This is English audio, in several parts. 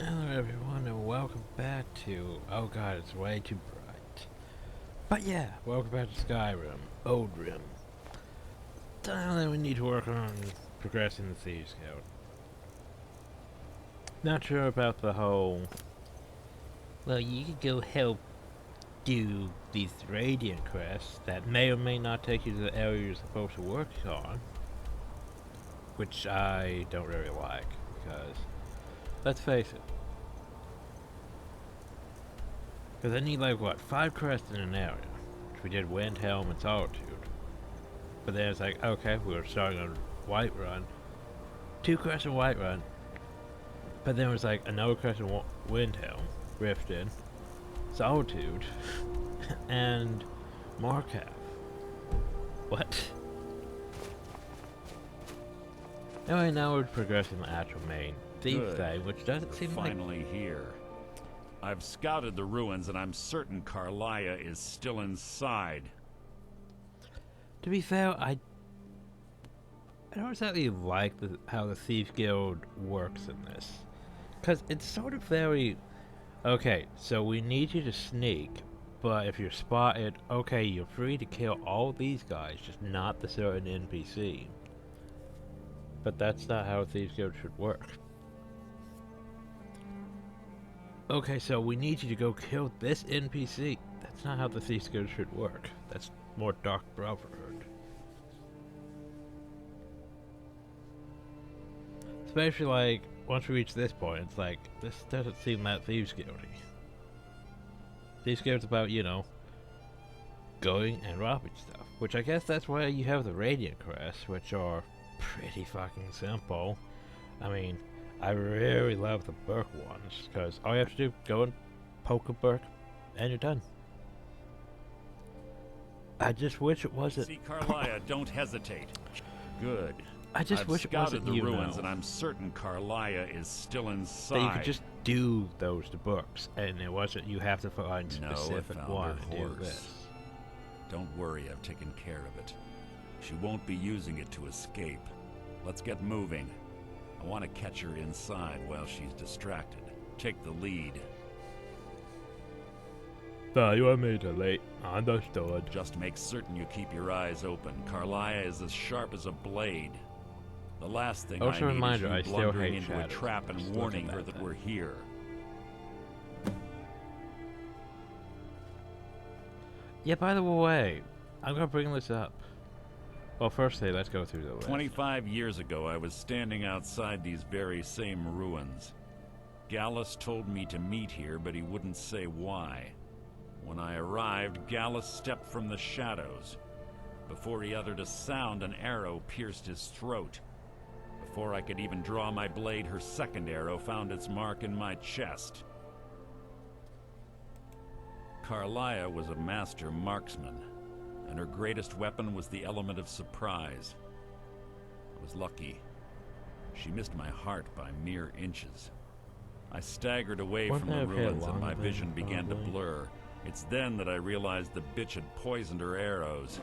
Hello everyone and welcome back to, oh god, it's way too bright. But yeah, welcome back to Skyrim, Oldrim. Time that we need to work on progressing the Thieves Guild. Not sure about the whole, well, you could go help do these Radiant quests that may or may not take you to the area you're supposed to work on. Which I don't really like, because, let's face it, because I need like, what, 5 quests in an area, which we did Windhelm and Solitude. But then it's like, okay, we were starting on Whiterun, 2 quests in Whiterun, but then it was like another quest in Windhelm, Riften, Solitude, and Markath. What? Anyway, now we're progressing the actual main thief thing, which doesn't seem like... Finally here. I've scouted the ruins and I'm certain Carlia is still inside. To be fair, I don't exactly like how the Thief Guild works in this. Because it's sort of very... Okay, so we need you to sneak, but if you're spotted, okay, you're free to kill all these guys, just not the certain NPC. But that's not how a Thieves Guild should work. Okay, so we need you to go kill this NPC. That's not how the Thieves Guild should work. That's more Dark Brotherhood. Especially like, once we reach this point, it's like, this doesn't seem that Thieves Guildy. Thieves Guild's about, you know, going and robbing stuff. Which I guess that's why you have the Radiant quests, which are pretty fucking simple. I mean, I really love the Burke ones, because all you have to do, go and poke a Burke, and you're done. I just wish it wasn't... See Carlia, don't hesitate. Good. I just wish it wasn't the ruins and I'm certain Carlia is still inside. That you could just do those to books, and it wasn't you have to find specific one and do this. Don't worry, I've taken care of it. She won't be using it to escape. Let's get moving. I want to catch her inside while she's distracted. Take the lead. You want me to late. Understood. Just make certain you keep your eyes open. Carlia is as sharp as a blade. The last thing I need is you blundering into a trap and warning her that we're here. Yeah, by the way, I'm gonna bring this up. Well, firstly, let's go through the list. 25 years ago, I was standing outside these very same ruins. Gallus told me to meet here, but he wouldn't say why. When I arrived, Gallus stepped from the shadows. Before he uttered a sound, an arrow pierced his throat. Before I could even draw my blade, her second arrow found its mark in my chest. Carlia was a master marksman, and her greatest weapon was the element of surprise. I was lucky. She missed my heart by mere inches. I staggered away from the ruins and my vision began to blur. It's then that I realized the bitch had poisoned her arrows.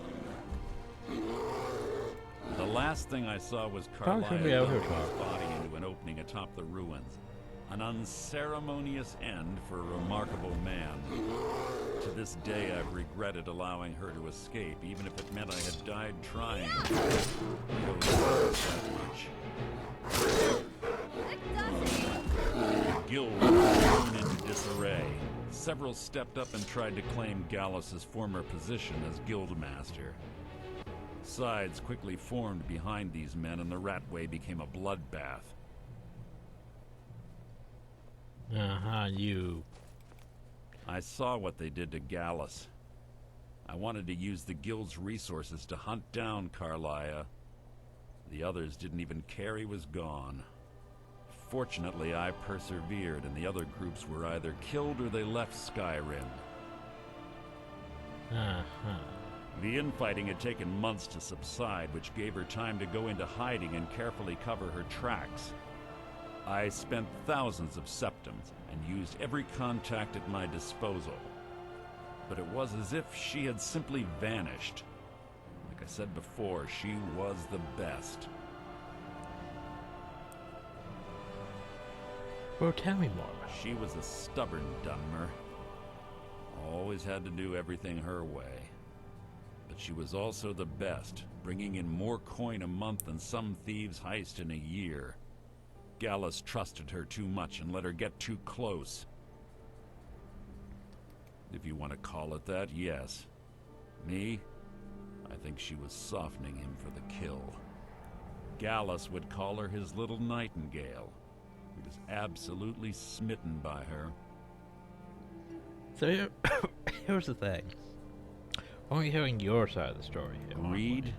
The last thing I saw was Carlia throwing his body into an opening atop the ruins. An unceremonious end for a remarkable man. To this day, I've regretted allowing her to escape, even if it meant I had died trying. That much. The guild was thrown into disarray. Several stepped up and tried to claim Gallus's former position as guildmaster. Sides quickly formed behind these men, and the Ratway became a bloodbath. You. I saw what they did to Gallus. I wanted to use the guild's resources to hunt down Carlia. The others didn't even care he was gone. Fortunately, I persevered, and the other groups were either killed or they left Skyrim. The infighting had taken months to subside, which gave her time to go into hiding and carefully cover her tracks. I spent thousands of septims and used every contact at my disposal. But it was as if she had simply vanished. Like I said before, she was the best. Well, tell me more. She was a stubborn Dunmer. Always had to do everything her way. But she was also the best, bringing in more coin a month than some thieves heist in a year. Gallus trusted her too much and let her get too close. If you want to call it that, yes. Me? I think she was softening him for the kill. Gallus would call her his little nightingale. He was absolutely smitten by her. So here's the thing. I'm only hearing your side of the story here. Greed?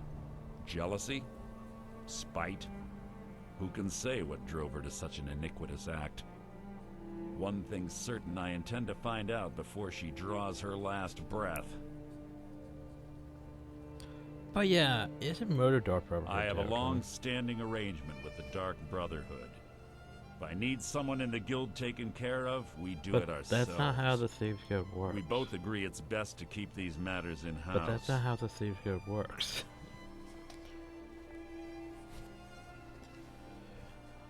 Jealousy? Spite? Who can say what drove her to such an iniquitous act? One thing's certain, I intend to find out before she draws her last breath. But yeah, isn't murder door proper? I have a long-standing arrangement with the Dark Brotherhood. If I need someone in the guild taken care of, we do it ourselves. That's not how the Thieves Guild works. We both agree it's best to keep these matters in-house. But that's not how the Thieves Guild works.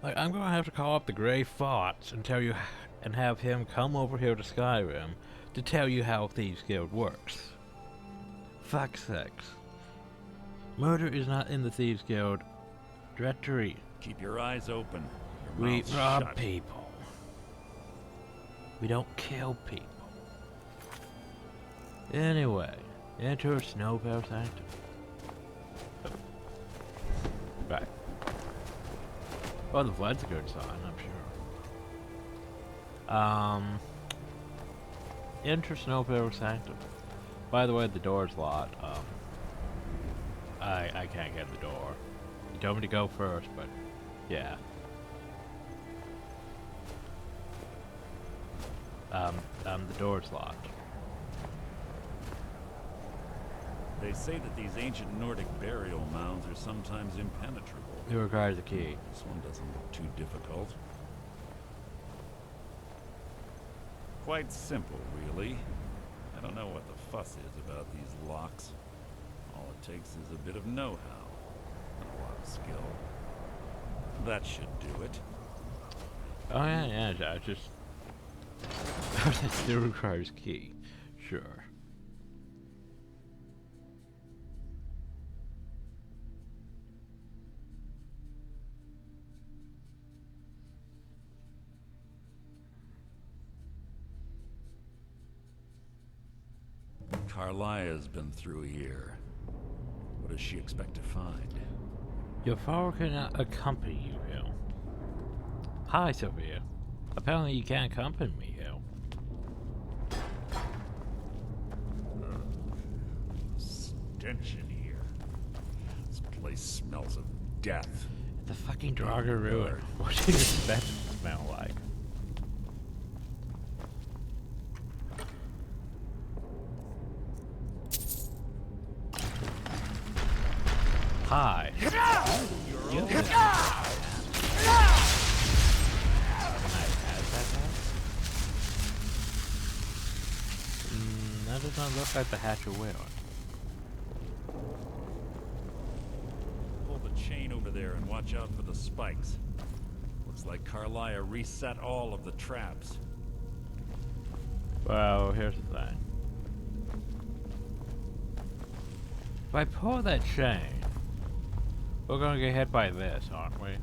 Like, I'm gonna have to call up the Grey Fox and tell you, and have him come over here to Skyrim to tell you how Thieves Guild works. Fuck's sakes. Murder is not in the Thieves Guild directory. Keep your eyes open. We rob people. We don't kill people. Anyway, enter Snowfell Sanctum. Right. Well, the flood's a good sign, I'm sure. Enter Snowfell Sanctum. By the way, the door's locked. I can't get the door. You told me to go first, but yeah. The door's locked. They say that these ancient Nordic burial mounds are sometimes impenetrable. It requires a key. This one doesn't look too difficult. Quite simple, really. I don't know what the fuss is about these locks. All it takes is a bit of know-how and a lot of skill. That should do it. Oh yeah, I just... It still requires key. Sure. Carlia's been through here. What does she expect to find? Your father cannot accompany you here. Hi, Sophia. Apparently you can't accompany me here. Stench in here. This place smells of death. It's a fucking Draugr ruin. What do you expect it to smell like? Hi. That does not look like the hatch of will. Pull the chain over there and watch out for the spikes. Looks like Carlia reset all of the traps. Well, here's the thing. If I pull that chain, we're gonna get hit by this, aren't we?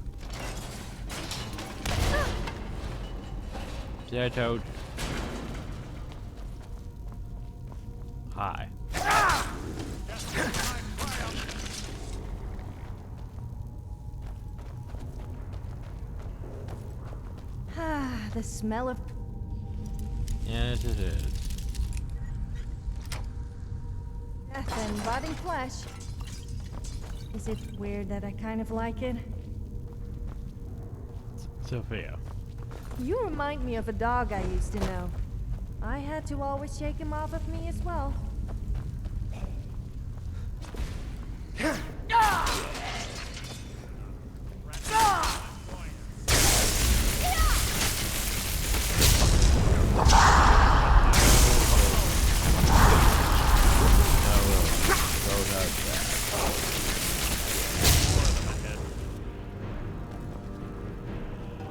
See, I told you. Hi. The smell of... Yes, it is. death and rotting flesh. Is it weird that I kind of like it? Sophia. You remind me of a dog I used to know. I had to always shake him off of me as well.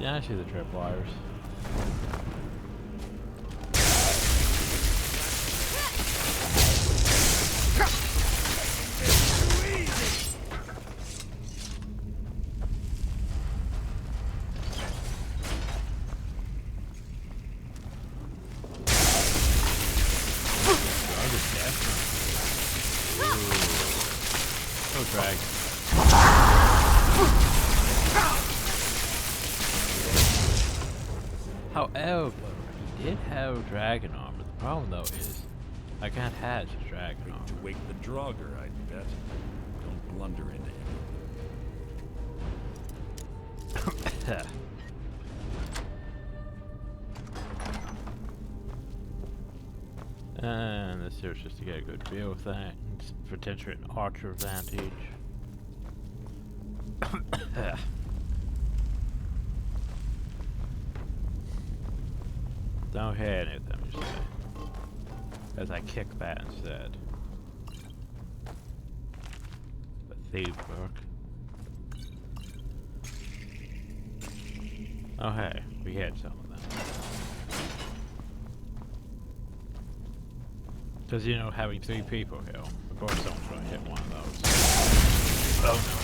Yeah, I see the tripwires. However, he did have dragon armor. The problem though is, I can't hatch dragon armor. To wake the Draugr, I bet. Don't blunder into him. And this here's just to get a good view of that. It's potentially an archer advantage. Don't hit anything, you say. As I kick that instead. But thieves work. Oh hey, we hit some of them. Because, you know, having 3 people here, of course someone's going to hit one of those. Oh no.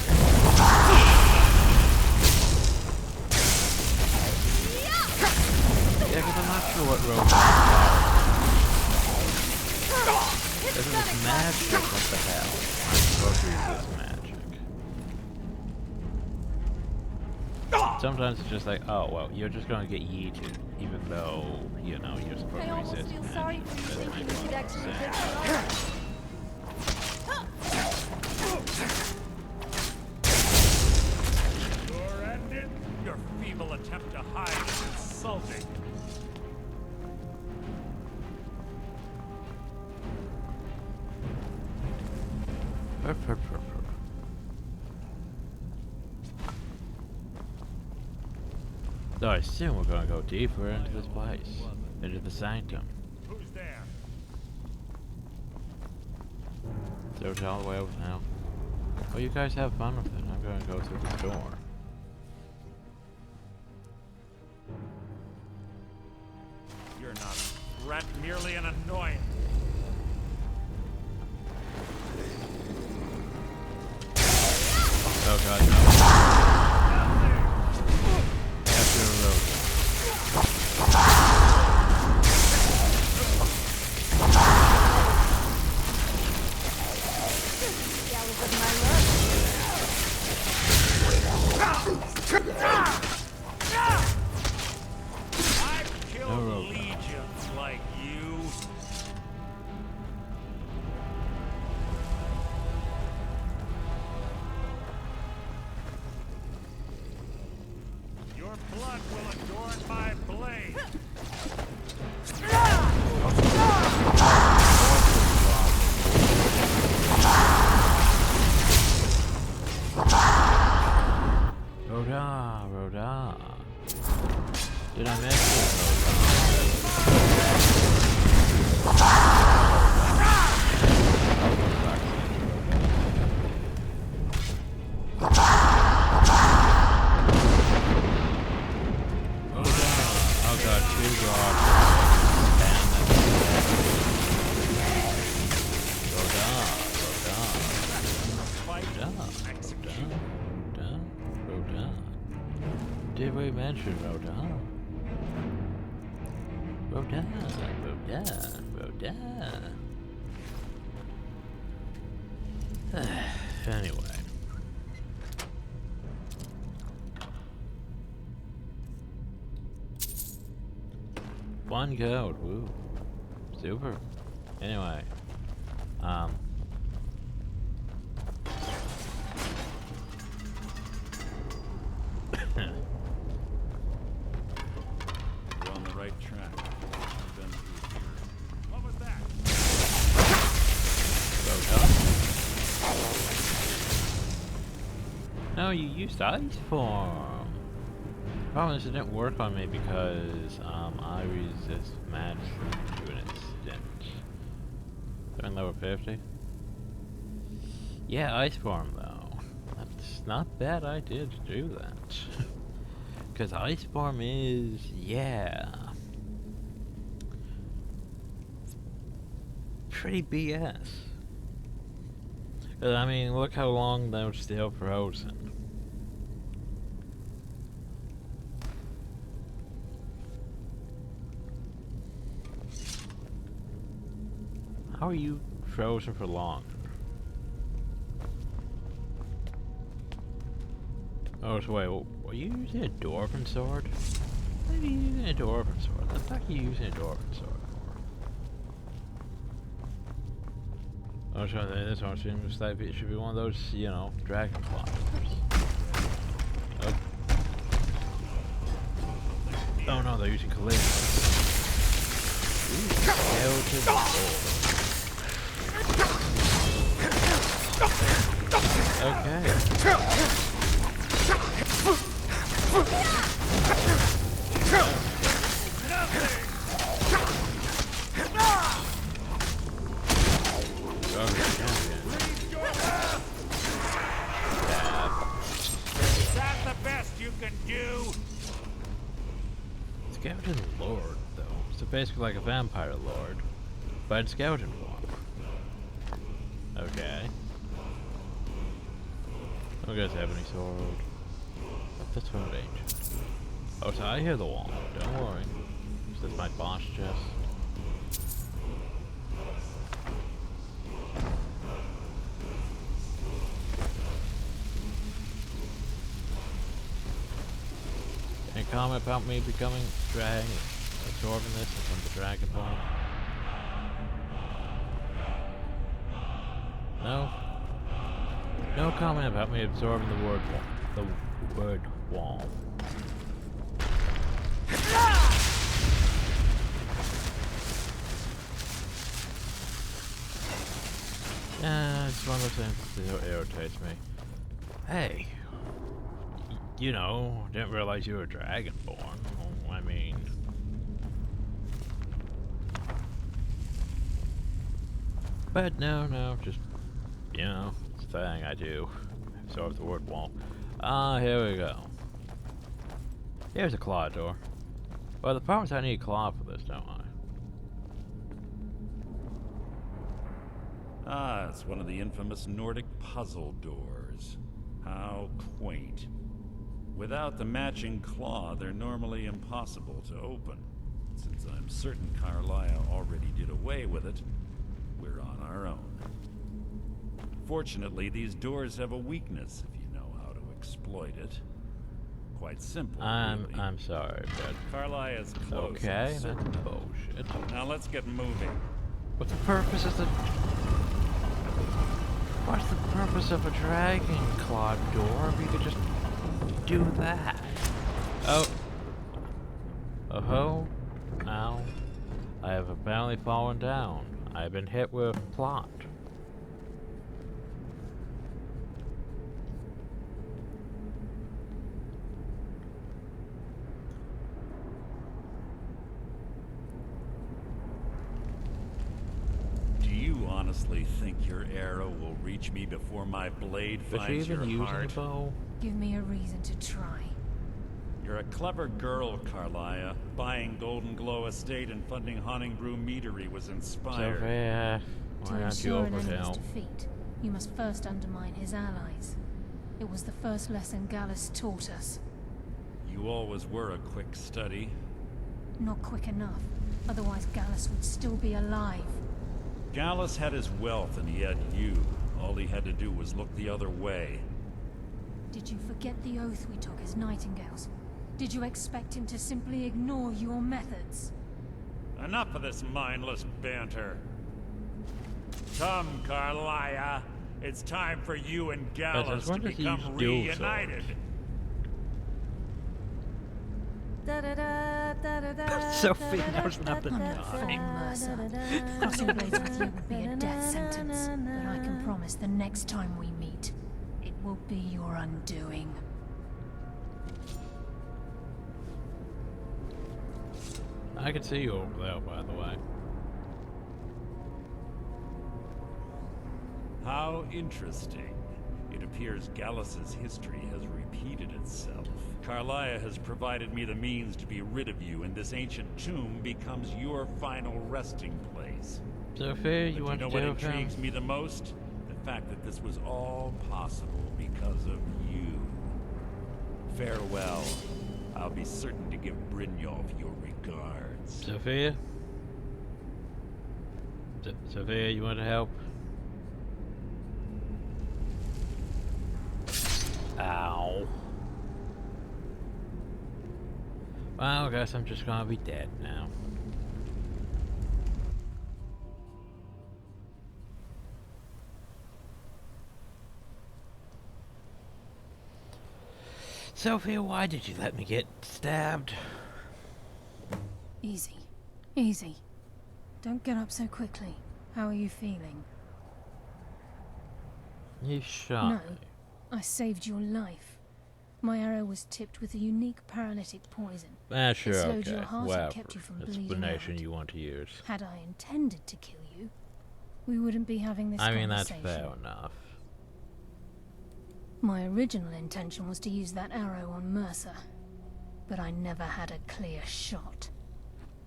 Yeah, because I'm not sure what road is. This is magic, what the hell? I'm supposed to use this magic. Sometimes it's just like, oh, well, you're just going to get yeeted, even though, you know, you're supposed to resist. I almost feel sorry for you thinking that you'd actually get You're ended. Your feeble attempt to hide is insulting. So I assume we're going to go deeper into this place, into the sanctum. Who's there? So it's all the way over now. Well, you guys have fun with it. I'm going to go through the door. You're not a threat, merely an annoyance. Oh god, no. After the road. I've killed legions like you. Your blood will adorn my blade. Rhoda. Did I miss it? Oh god, 2 drops. Rhoda. Did we mention Rhoda? Rhoda. Anyway. One gold, woo. Super. Anyway. You're on the right track. I've been through here. What was that? No, you used ice form. Problem is, it didn't work on me because I resist magic to an extent. So in level 50. Yeah, ice form though. That's not bad idea to do that. Because ice form is, yeah, pretty BS. I mean, look how long they're still frozen. How are you frozen for long? Oh, so wait, were you using a dwarven sword? What are you using a dwarven sword? What the fuck are you using a dwarven sword for? I was trying to think this one seems like it should be one of those, you know, dragon claws. Oh. Oh no, they're using collision. Skeleton okay. Is that the best you can do? Skeleton Lord, though. So basically like a vampire lord, but in skeleton form. Okay. Do you guys have any sword? That's from ancient. Oh, so I hear the wall. Don't worry. Is this my boss chest? Any comment about me becoming absorbing this from the dragon ball? No? No comment about me absorbing the word wall. Yeah, it's one of those things that irritates me. Hey, you know, didn't realize you were dragonborn. I mean, but no, just, you know, it's a thing I do. Absorb the word wall. Here we go. Here's a claw door. Well, the problem is I need a claw for this, don't I? Ah, it's one of the infamous Nordic puzzle doors. How quaint. Without the matching claw, they're normally impossible to open. Since I'm certain Carlisle already did away with it, we're on our own. Fortunately, these doors have a weakness if you know how to exploit it. Quite simple, really. I'm sorry, but Carlisle is close. okay, that's bullshit. Now let's get moving. What's the purpose of the... What's the purpose of a dragon claw door if you could just do that? Oh. Oh-ho. Ow. I have apparently fallen down. I've been hit with plot. Honestly think your arrow will reach me before my blade finds your heart? Bow? Give me a reason to try. You're a clever girl, Carlisle. Buying Golden Glow Estate and funding Haunting Brew Meadery was inspired. Sophia, why To aren't you ensure an over enemy's now? defeat, you must first undermine his allies. It was the first lesson Gallus taught us. You always were a quick study. Not quick enough, otherwise Gallus would still be alive. Gallus had his wealth and he had you. All he had to do was look the other way. Did you forget the oath we took as nightingales? Did you expect him to simply ignore your methods? Enough of this mindless banter. Come, Carlisle. It's time for you and Gallus to become reunited. Sophie knows nothing. Crossing blades with you would be a death sentence, but I can promise the next time we meet, it will be your undoing. I can see you over there, by the way. How interesting. It appears Gallus's history has repeated itself. Carlisle has provided me the means to be rid of you, and this ancient tomb becomes your final resting place. Sophia, you want know to what do intrigues me the most? The fact that this was all possible because of you. Farewell. I'll be certain to give Brynjolf your regards. Sophia? Sophia, you want to help? Ow. Well, I guess I'm just gonna be dead now. Sophia, why did you let me get stabbed? Easy. Easy. Don't get up so quickly. How are you feeling? You shot No. me. I saved your life. My arrow was tipped with a unique paralytic poison. Sure, It slowed okay. your heart Whatever and kept you from bleeding explanation out. you want to use. Had I intended to kill you, we wouldn't be having this I mean, that's conversation. fair enough. My original intention was to use that arrow on Mercer, but I never had a clear shot.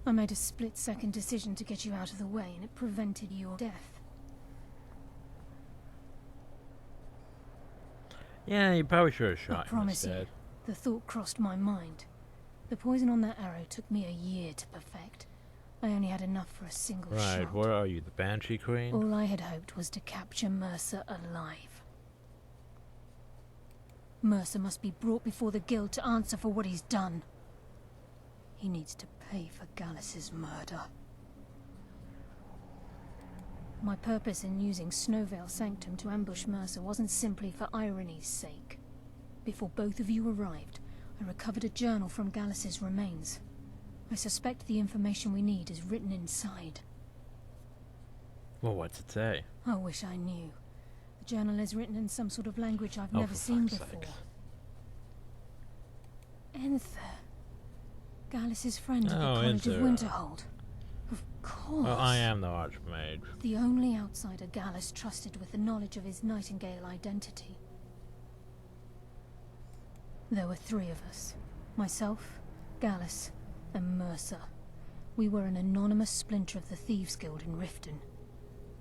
I made a split-second decision to get you out of the way, and it prevented your death. Yeah, you probably should have shot I him promise you, instead. the thought crossed my mind. The poison on that arrow took me a year to perfect. I only had enough for a single shot. Right, what are you, the Banshee Queen? All I had hoped was to capture Mercer alive. Mercer must be brought before the Guild to answer for what he's done. He needs to pay for Gallus's murder. My purpose in using Snowvale Sanctum to ambush Mercer wasn't simply for irony's sake. Before both of you arrived, I recovered a journal from Gallus's remains. I suspect the information we need is written inside. Well, what's it say? I wish I knew. The journal is written in some sort of language I've Oh, never for seen fuck's before. sakes. Enther. Gallus's friend at the Oh, College of Enther. Winterhold. Of course. Well, I am the Archmage. The only outsider Gallus trusted with the knowledge of his Nightingale identity. There were 3 of us. Myself, Gallus, and Mercer. We were an anonymous splinter of the Thieves Guild in Riften.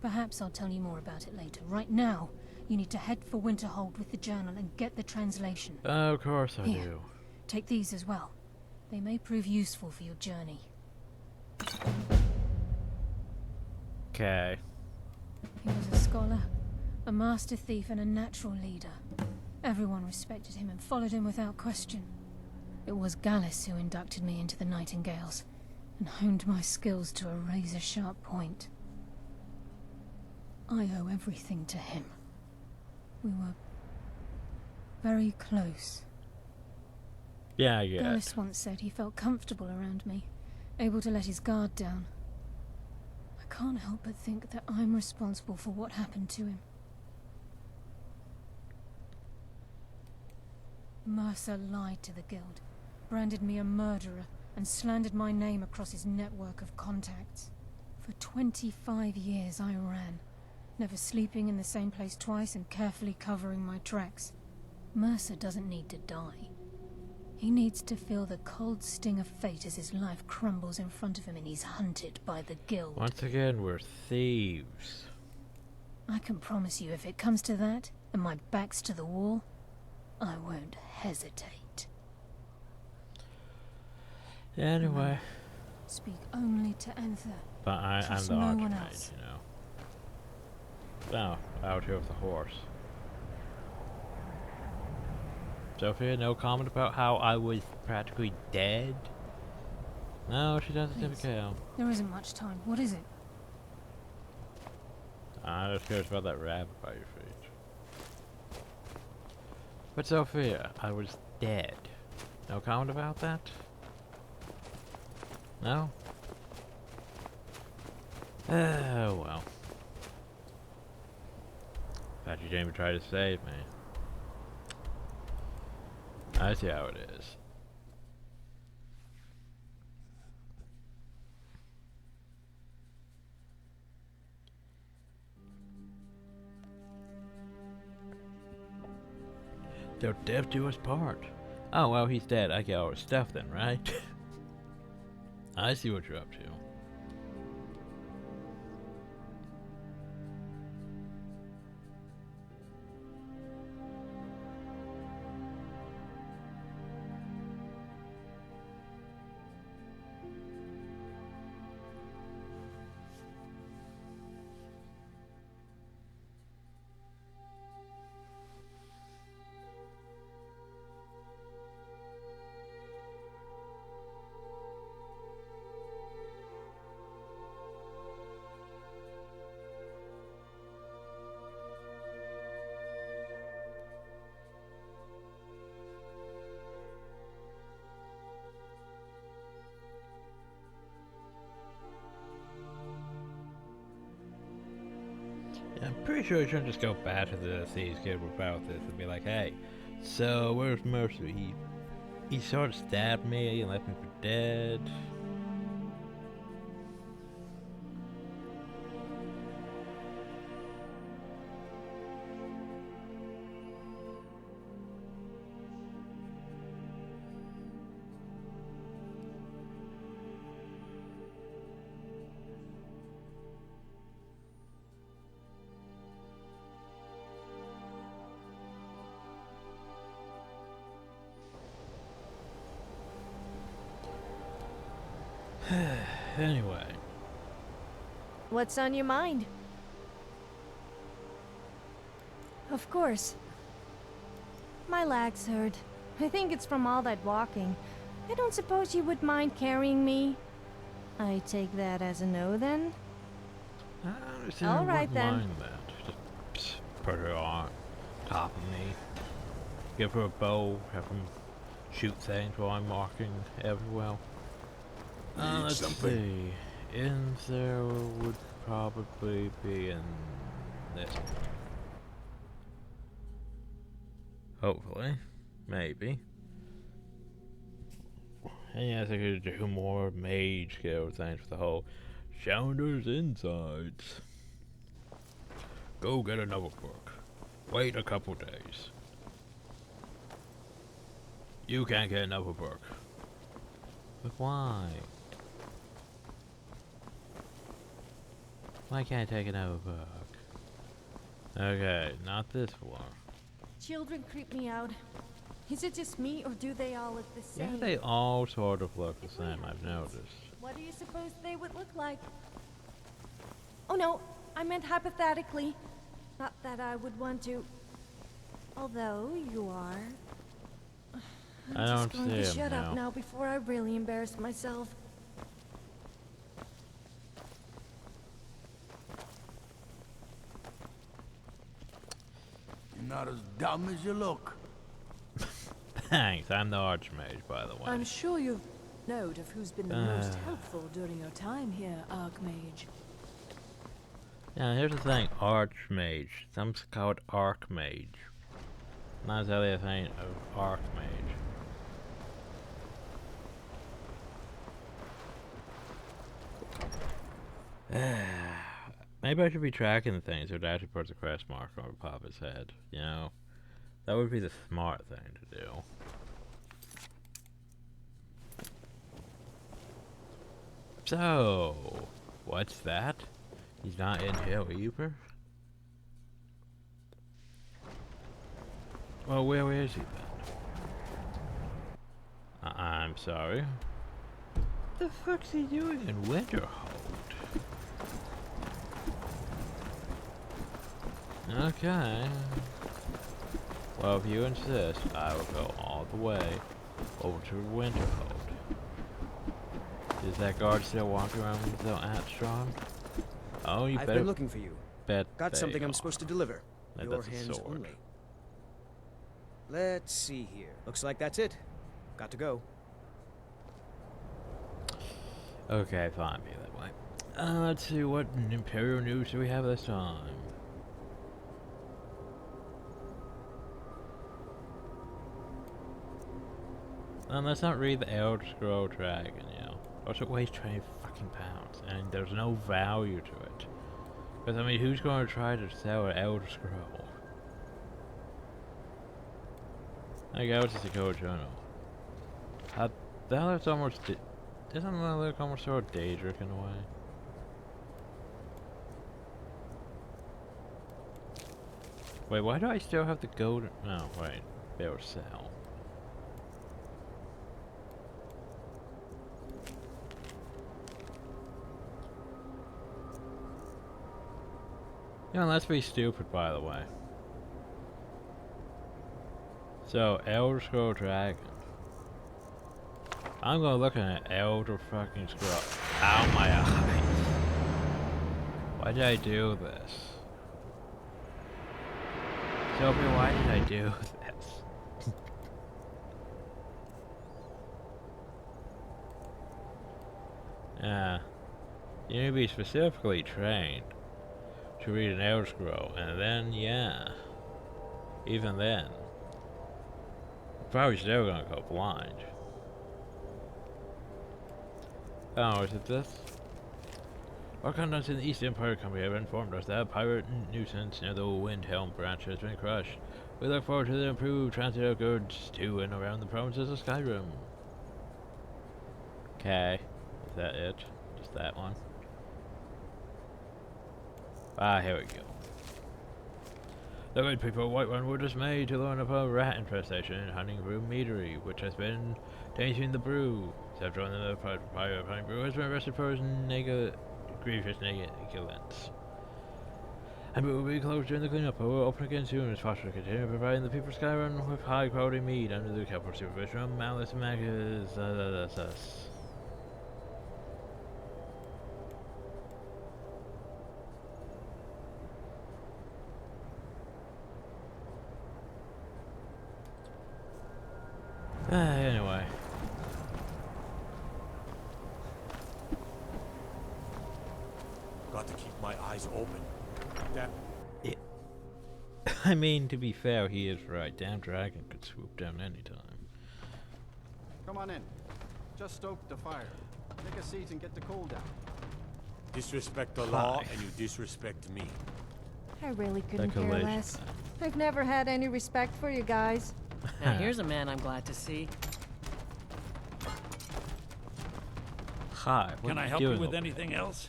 Perhaps I'll tell you more about it later. Right now, you need to head for Winterhold with the journal and get the translation. Of course I Here. do. Take these as well. They may prove useful for your journey. Okay. He was a scholar, a master thief, and a natural leader. Everyone respected him and followed him without question. It was Gallus who inducted me into the Nightingales, and honed my skills to a razor-sharp point. I owe everything to him. We were very close. Yeah, I get it. Gallus once said he felt comfortable around me, able to let his guard down. I can't help but think that I'm responsible for what happened to him. Mercer lied to the Guild, branded me a murderer, and slandered my name across his network of contacts. For 25 years I ran, never sleeping in the same place twice and carefully covering my tracks. Mercer doesn't need to die. He needs to feel the cold sting of fate as his life crumbles in front of him and he's hunted by the Guild. Once again, we're thieves. I can promise you, if it comes to that, and my back's to the wall, I won't hesitate. Anyway, Speak only to Enther. but I'm Trust the no one Archmage, else. you know. Now, out here with the horse. Sophia, no comment about how I was practically dead? No, she doesn't seem to Please. care. There isn't much time. What is it? I'm just curious about that rabbit by your feet. But Sophia, I was dead. No comment about that? No? Oh well. Thought you didn't even try to save me. I see how it is. Till death do us part. Oh, well, he's dead. I get all his stuff then, right? I see what you're up to. I'm pretty sure I shouldn't just go back to the Thieves Guild about this and be like, hey, so where's Mercer? He sort of stabbed me and left me for dead. Anyway. What's on your mind? Of course. My legs hurt. I think it's from all that walking. I don't suppose you would mind carrying me? I take that as a no, then? All right, then. Mind that. Just put her on top of me. Give her a bow. Have him shoot things while I'm walking everywhere. Let's see. In there would probably be in this one. Hopefully. Maybe. And yes, I could do more mage guild things with the whole Shounder's insides. Go get another book. Wait a couple days. You can't get another book. But why? Why can't I take another book? Okay, not this one. Children creep me out. Is it just me, or do they all look the same? Yeah, they all sort of look the same, I've noticed. What do you suppose they would look like? Oh no, I meant hypothetically. Not that I would want to. Although you are. I don't just going to see him shut up now. now before I really embarrass myself. You're not as dumb as you look. Thanks, I'm the Archmage, by the way. I'm sure you've note of who's been the most helpful during your time here, Archmage. Yeah, here's the thing, Archmage. Some call it Archmage. Not exactly a thing of Archmage. Maybe I should be tracking the things so it actually puts a quest mark on Papa's head, you know? That would be the smart thing to do. So, what's that? He's not in here either? Well, where is he then? I'm sorry. What the fuck's he doing in Winterhold? Okay. Well, if you insist, I will go all the way over to Winterhold. Is that guard still walking around with no Armstrong? Oh, you I've better been looking for you. bet Got they something I'm are. supposed to deliver. That Your that's a hands sword. only. Let's see here. Looks like that's it. Got to go. Okay, fine, be that way. Let's see, what Imperial news do we have this time? Let's not read the Elder Scroll Dragon, you know. Also, it weighs 20 fucking pounds, and there's no value to it. Because, I mean, who's going to try to sell an Elder Scroll? I go to the Code Journal. That looks almost... Doesn't that look almost sort of Daedric in a way? Wait, why do I still have the gold? No, wait. They'll sell. Yeah, let's be stupid, by the way. So, Elder Scroll Dragon. I'm gonna look at Elder fucking Scroll. Ow, my eyes. Why did I do this? Sophie, why did I do this? Yeah. You need to be specifically trained. to read an Elder Scroll, and then, yeah, even then, probably still gonna go blind. Oh, is it this? Our contacts in the East Empire Company have informed us that a pirate nuisance near the Windhelm branch has been crushed. We look forward to the improved transit of goods to and around the provinces of Skyrim. Okay, is that it? Just that one? Ah, here we go. The good people of Whiterun were dismayed to learn of a rat infestation in Hunting Brew Meadery, which has been tasting the brew. Several of the proprietor of Hunting Brew has been arrested for his grievous negligence. And we will be closed during the cleanup, but will open again soon as Foster continue providing the people of Skyrim with high quality meat under the careful supervision of Malice Magus. That's us. Anyway. Got to keep my eyes open. Yeah. I mean, to be fair, he is right. Damn dragon could swoop down anytime. Come on in. Just stoke the fire. Take a seat and get the coal down. Disrespect the law and you disrespect me. I really couldn't care less. I've never had any respect for you guys. Now here's a man I'm glad to see. Hi, what Can I are help doing you with over anything else?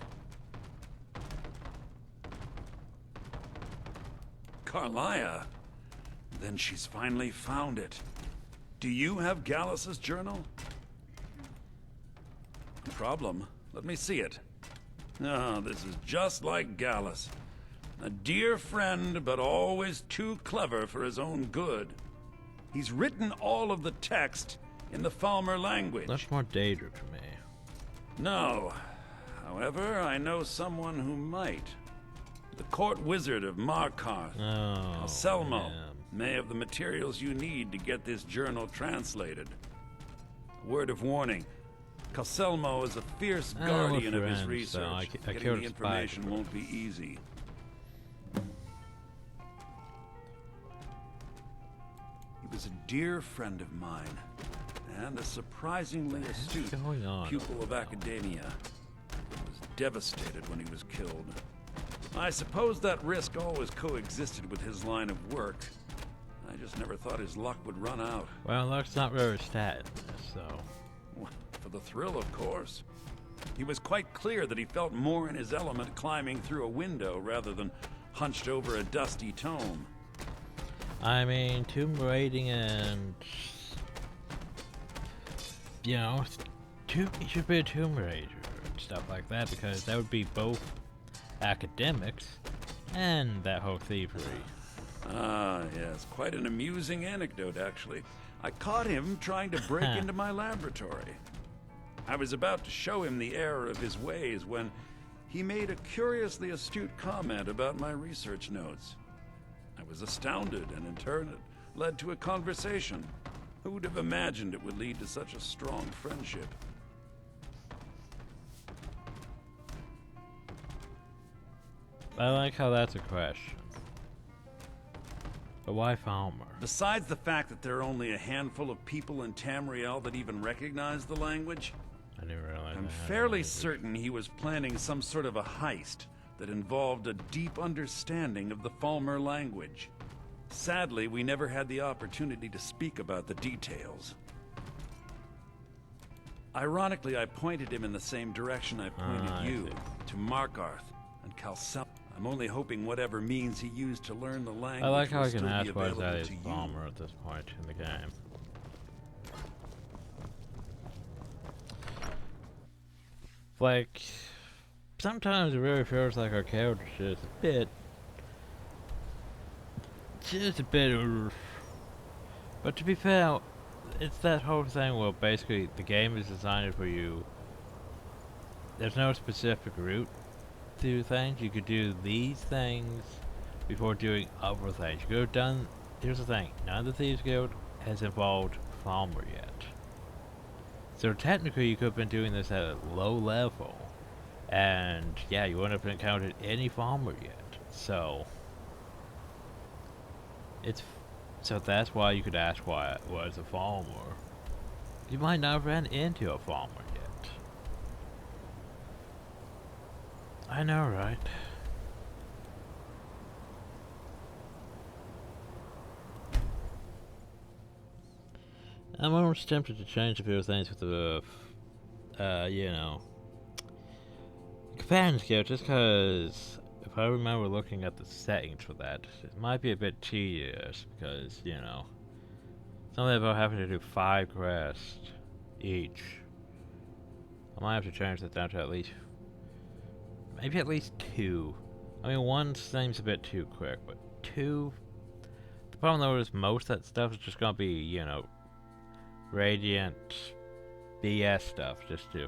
Carlia? Then she's finally found it. Do you have Gallus's journal? No problem. Let me see it. Oh, this is just like Gallus. A dear friend, but always too clever for his own good. He's written all of the text in the Falmer language. That's more Daedra to me. No. However, I know someone who might. The court wizard of Markarth, Selmo, may have the materials you need to get this journal translated. Word of warning. Calselmo is a fierce guardian of his research. Getting the information won't be easy. He was a dear friend of mine, and a surprisingly astute pupil of academia. I was devastated when he was killed. I suppose that risk always coexisted with his line of work. I just never thought his luck would run out. Well, luck's not really a stat in this, so... For the thrill, of course. He was quite clear that he felt more in his element climbing through a window rather than hunched over a dusty tome. I mean, tomb raiding and... You know, he should be a tomb raider and stuff like that, because that would be both academics and that whole thievery. Ah, yes, quite an amusing anecdote, actually. I caught him trying to break into my laboratory. I was about to show him the error of his ways when he made a curiously astute comment about my research notes. I was astounded, and in turn it led to a conversation. Who would have imagined it would lead to such a strong friendship? I like how that's a question. But why Falmer? Besides the fact that there are only a handful of people in Tamriel that even recognize the language, I didn't realize I'm fairly certain he was planning some sort of a heist that involved a deep understanding of the Falmer language. Sadly, we never had the opportunity to speak about the details. Ironically, I pointed him in the same direction I pointed you, to Markarth and Calcel. I'm only hoping whatever means he used to learn the language I like how will I can still be ask why available that is to you. Falmer at this point in the game. Like, sometimes it really feels like our character is just a bit, but to be fair, it's that whole thing where basically the game is designed for you. There's no specific route to things. You could do these things before doing other things. You could have done, here's the thing, none of the Thieves Guild has involved Falmer yet. So technically you could have been doing this at a low level, and yeah, you wouldn't have encountered any Falmer yet. So so that's why you could ask why it was a farmer. You might not have ran into a farmer yet. I know, right? I'm almost tempted to change a few things with the, you know, companion skill, just because if I remember looking at the settings for that, it might be a bit tedious because, you know, something about having to do 5 quests each. I might have to change that down to at least, maybe at least 2. I mean, 1 seems a bit too quick, but 2, the problem though is most of that stuff is just gonna be, you know, Radiant BS stuff just to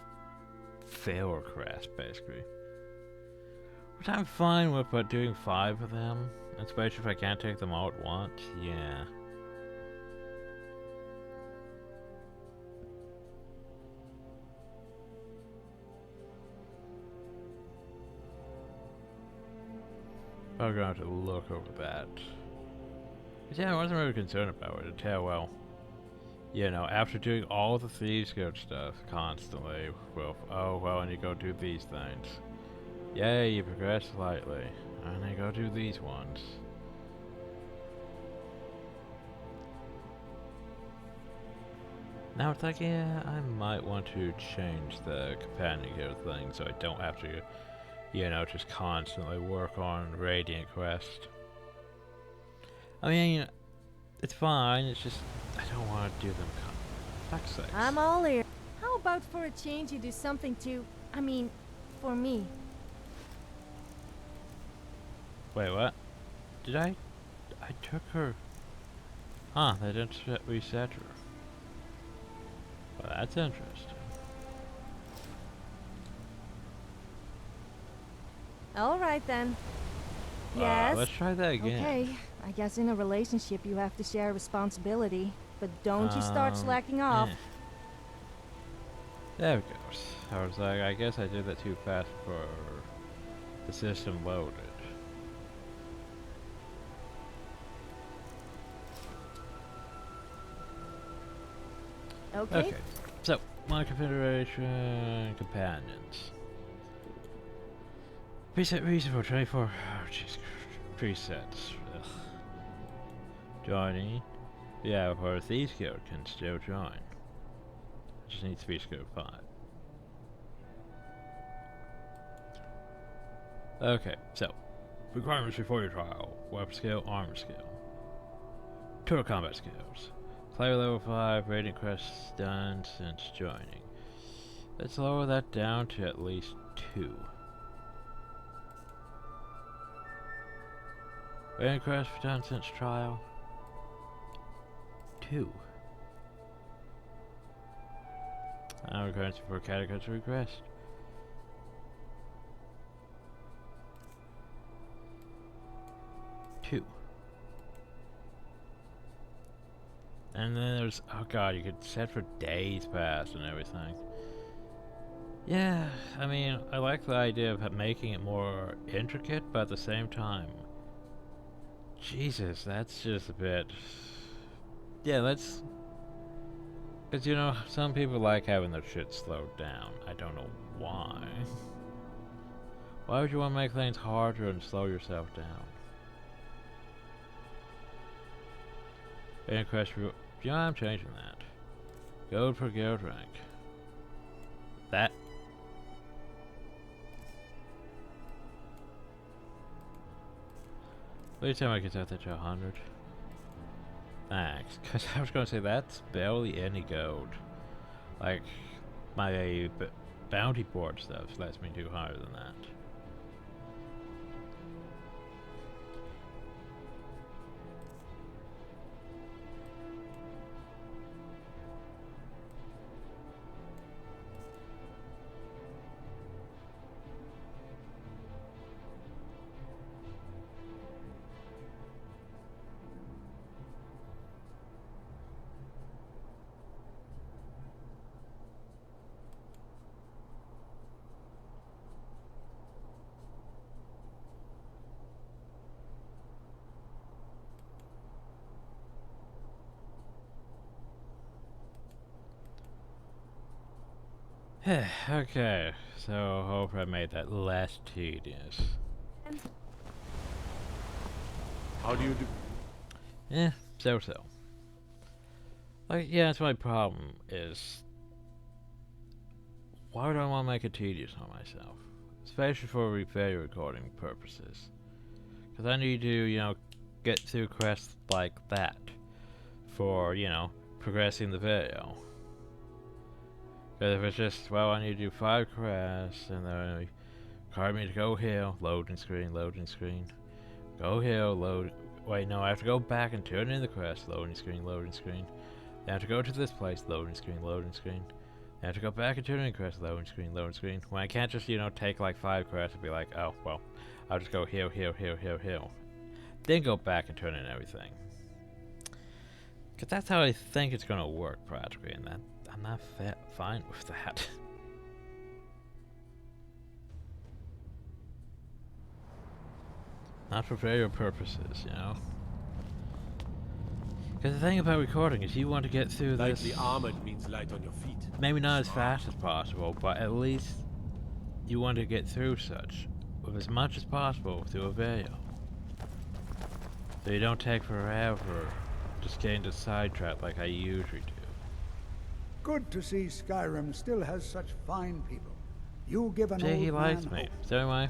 fill a quest, basically. Which I'm fine with, but doing 5 of them, especially if I can't take them all at once, yeah. I'm gonna have to look over that. But yeah, I wasn't really concerned about it until, well, you know, after doing all the Thieves Guild stuff constantly, well, oh, well, and you go do these things. Yay, you progress slightly. And then go do these ones. Now it's like, yeah, I might want to change the companion guild thing so I don't have to, you know, just constantly work on Radiant Quest. I mean, it's fine, it's just, I don't want to do them fuck's sakes. I'm all ear. How about for a change you do something for me? Wait, what? Did I took her. Huh, they didn't reset her. Well, that's interesting. Alright then. Yes? Let's try that again. Okay, I guess in a relationship you have to share responsibility. But don't you start slacking off. There it goes. I was like, I guess I did that too fast for the system loaded. Okay. So, my configuration companions. Preset reason for 24. Oh, jeez. Presets. Ugh. Joining. Yeah, for Thieves Guild can still join. Just needs Thieves Guild 5. Okay, so. Requirements before your trial. Weapon skill, armor skill. Total combat skills. Player level 5, Radiant Crest done since joining. Let's lower that down to at least 2. Radiant Crest done since trial. 2. Recurrency for categories regressed. 2. And then there's, oh god, you could set for days past and everything. Yeah, I mean, I like the idea of making it more intricate, but at the same time, Jesus, that's just a bit, yeah, let's, because you know, some people like having their shit slowed down. I don't know why. Why would you want to make things harder and slow yourself down? And question, yeah, I'm changing that. Gold for guild rank. That. Please tell me I can set that to 100. Thanks, because I was going to say that's barely any gold. Like, my bounty board stuff lets me do higher than that. Okay, so hope I made that less tedious. How do you do? Yeah, so. Like, yeah, that's my problem is, why would I want to make it tedious on myself? Especially for video recording purposes. Because I need to, you know, get through quests like that for, you know, progressing the video. Because if it's just, well, I need to do 5 quests, and then require me to go here, loading screen, go here, load. Wait, no, I have to go back and turn in the quest, loading screen. Then I have to go to this place, loading screen. Then I have to go back and turn in the quest, loading screen. When I can't just, you know, take like 5 quests and be like, oh, well, I'll just go here. Then go back and turn in everything. Because that's how I think it's going to work practically, and that I'm not fine with that. Not for video purposes, you know? Because the thing about recording is you want to get through this... Lightly armored means light on your feet. Maybe not as fast as possible, but at least you want to get through such with as much as possible through a video. So you don't take forever just getting to sidetrack like I usually do. Good to see Skyrim still has such fine people. You give an See, old he likes man me. hope. So am I.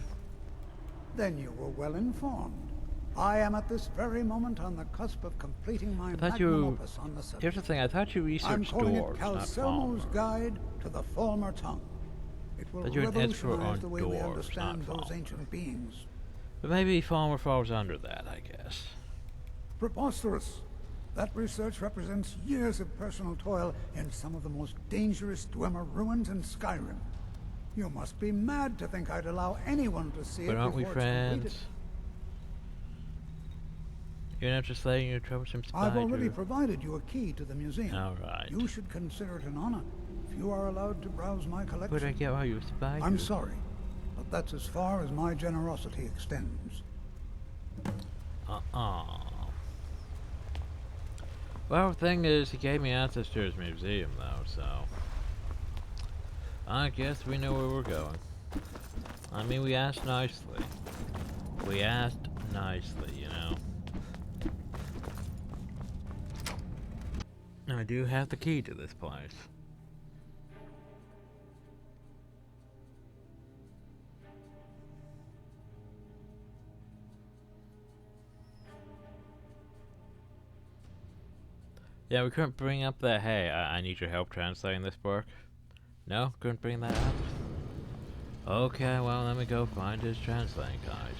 Then you were well informed. I am at this very moment on the cusp of completing my magnum opus on the subject. Here's the thing, I thought you I'm researched calling dwarves, it not Calcelmo's Falmer. Guide to the Falmer Tongue. It will But you're an expert revolutionize on the way we dwarves, understand not those Falmer. ancient beings. But maybe Falmer falls under that, I guess. Preposterous. That research represents years of personal toil in some of the most dangerous Dwemer ruins in Skyrim. You must be mad to think I'd allow anyone to see But it aren't we before it's completed. friends? You're not just letting your troublesome spider. I've already provided you a key to the museum. Alright. You should consider it an honor if you are allowed to browse my collection. But I get why you're a spider. I'm sorry, but that's as far as my generosity extends. Well, the thing is, he gave me access to his museum, though, so... I guess we know where we're going. I mean, we asked nicely. We asked nicely, you know? I do have the key to this place. Yeah, we couldn't bring up the, hey, I need your help translating this book. No, couldn't bring that up. Okay, well, let me go find his translating guide.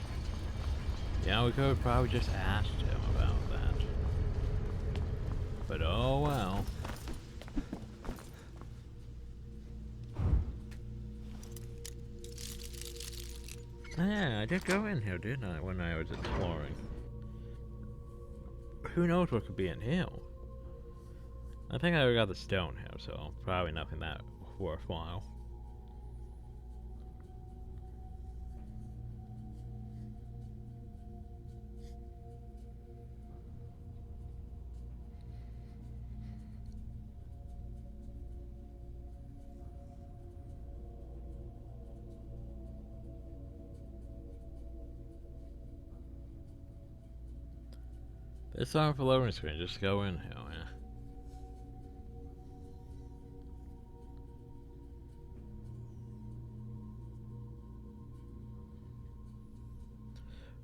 Yeah, we could have probably just asked him about that. But oh well. Yeah, I did go in here, didn't I, when I was exploring. Who knows what could be in here? I think I got the stone here, so probably nothing that worthwhile. It's time for loading screen, just go in here, yeah.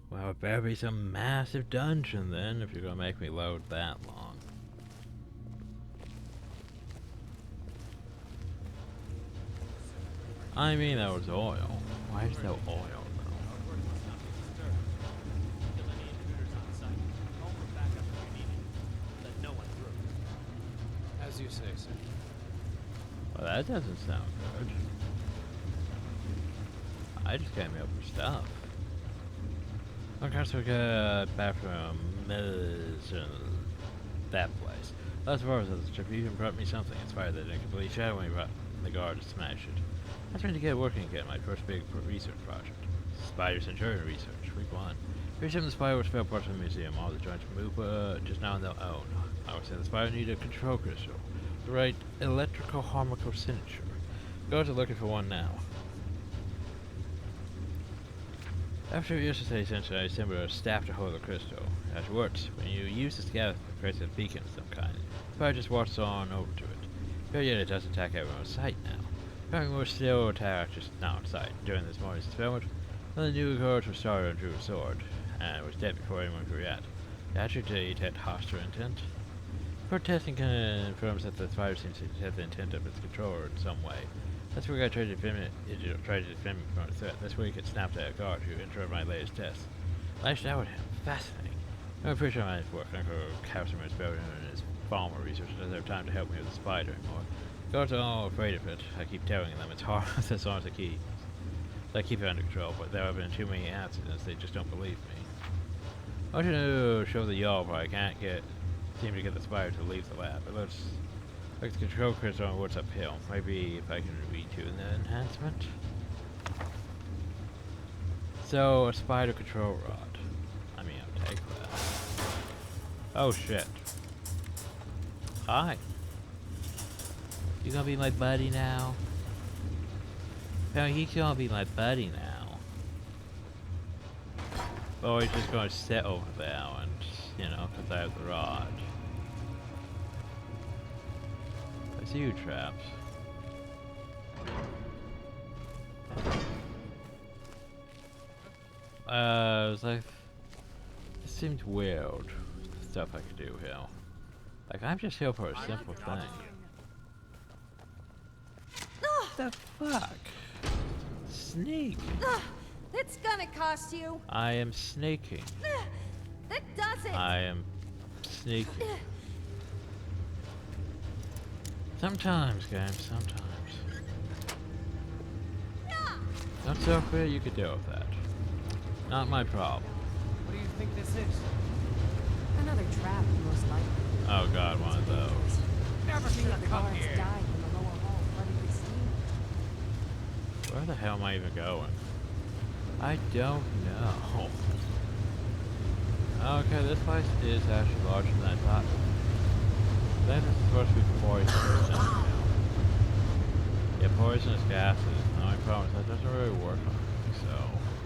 Well, it better be some massive dungeon then, if you're gonna make me load that long. I mean, that was oil. Why is there oil, though? As you say, sir. Well, that doesn't sound good. I just came here for stuff. Okay, so we got bathroom, that place. That's far as the trip. You even brought me something inspired that incomplete shadow when you brought the guard to smash it. I was trying to get working again, my first big research project. Spider Centurion research, week 1. Here's some of the spider was spare parts of the museum. All the joints move just now on their own. I would say the spider needed a control crystal. The right electrical harmonical signature. Go to looking for one now. After yesterday's incident, I assembled a staff to hold the crystal. As it works, when you use the staff to create a beacon of some kind, the fire just walks on over to it. But yet it does attack everyone on sight now. Apparently we're still attacked just now on sight. During this morning's experiment, one of the new guards was started and drew a sword, and was dead before anyone could react. The attribute to detect hostile intent. Further testing confirms that the fire seems to detect the intent of its controller in some way. That's where I tried to defend it from a threat. This week it snapped at a guard who interrupted my latest test. Lashed out at him. Fascinating. I'm pretty sure my work. Uncle Captain is better than his farmer research doesn't have time to help me with the spider anymore. Guards are all afraid of it. I keep telling them it's hard as long as I keep it under control, but there have been too many accidents, they just don't believe me. I want you to show the y'all, but I can't seem to get the spider to leave the lab. It looks like the control crystal on what's uphill. Maybe if I can read you in the enhancement. So, a spider control rod. I mean, I'll take that. Oh shit. Hi. You gonna be my buddy now? No, he's gonna be my buddy now. Oh, he's just gonna sit over there and, you know, cause I have the rod. I see you, traps. It was like, it seemed weird, the stuff I could do here. Like, I'm just here for a simple thing. What the fuck? Sneak. That's gonna cost you. I am sneaking. That does it. I am sneaking. Sometimes, game, sometimes. Not so fair, you could deal with that. Not my problem. What do you think this is? Another trap, most likely. Oh god, one of those. Never seen The a come guards here. died in the lower hall, flooded with steam. Where the hell am I even going? I don't know. Okay, this place is actually larger than I thought. I think this is supposed to be poisonous now. Yeah, poisonous gases. No, I promise that doesn't really work on me, so.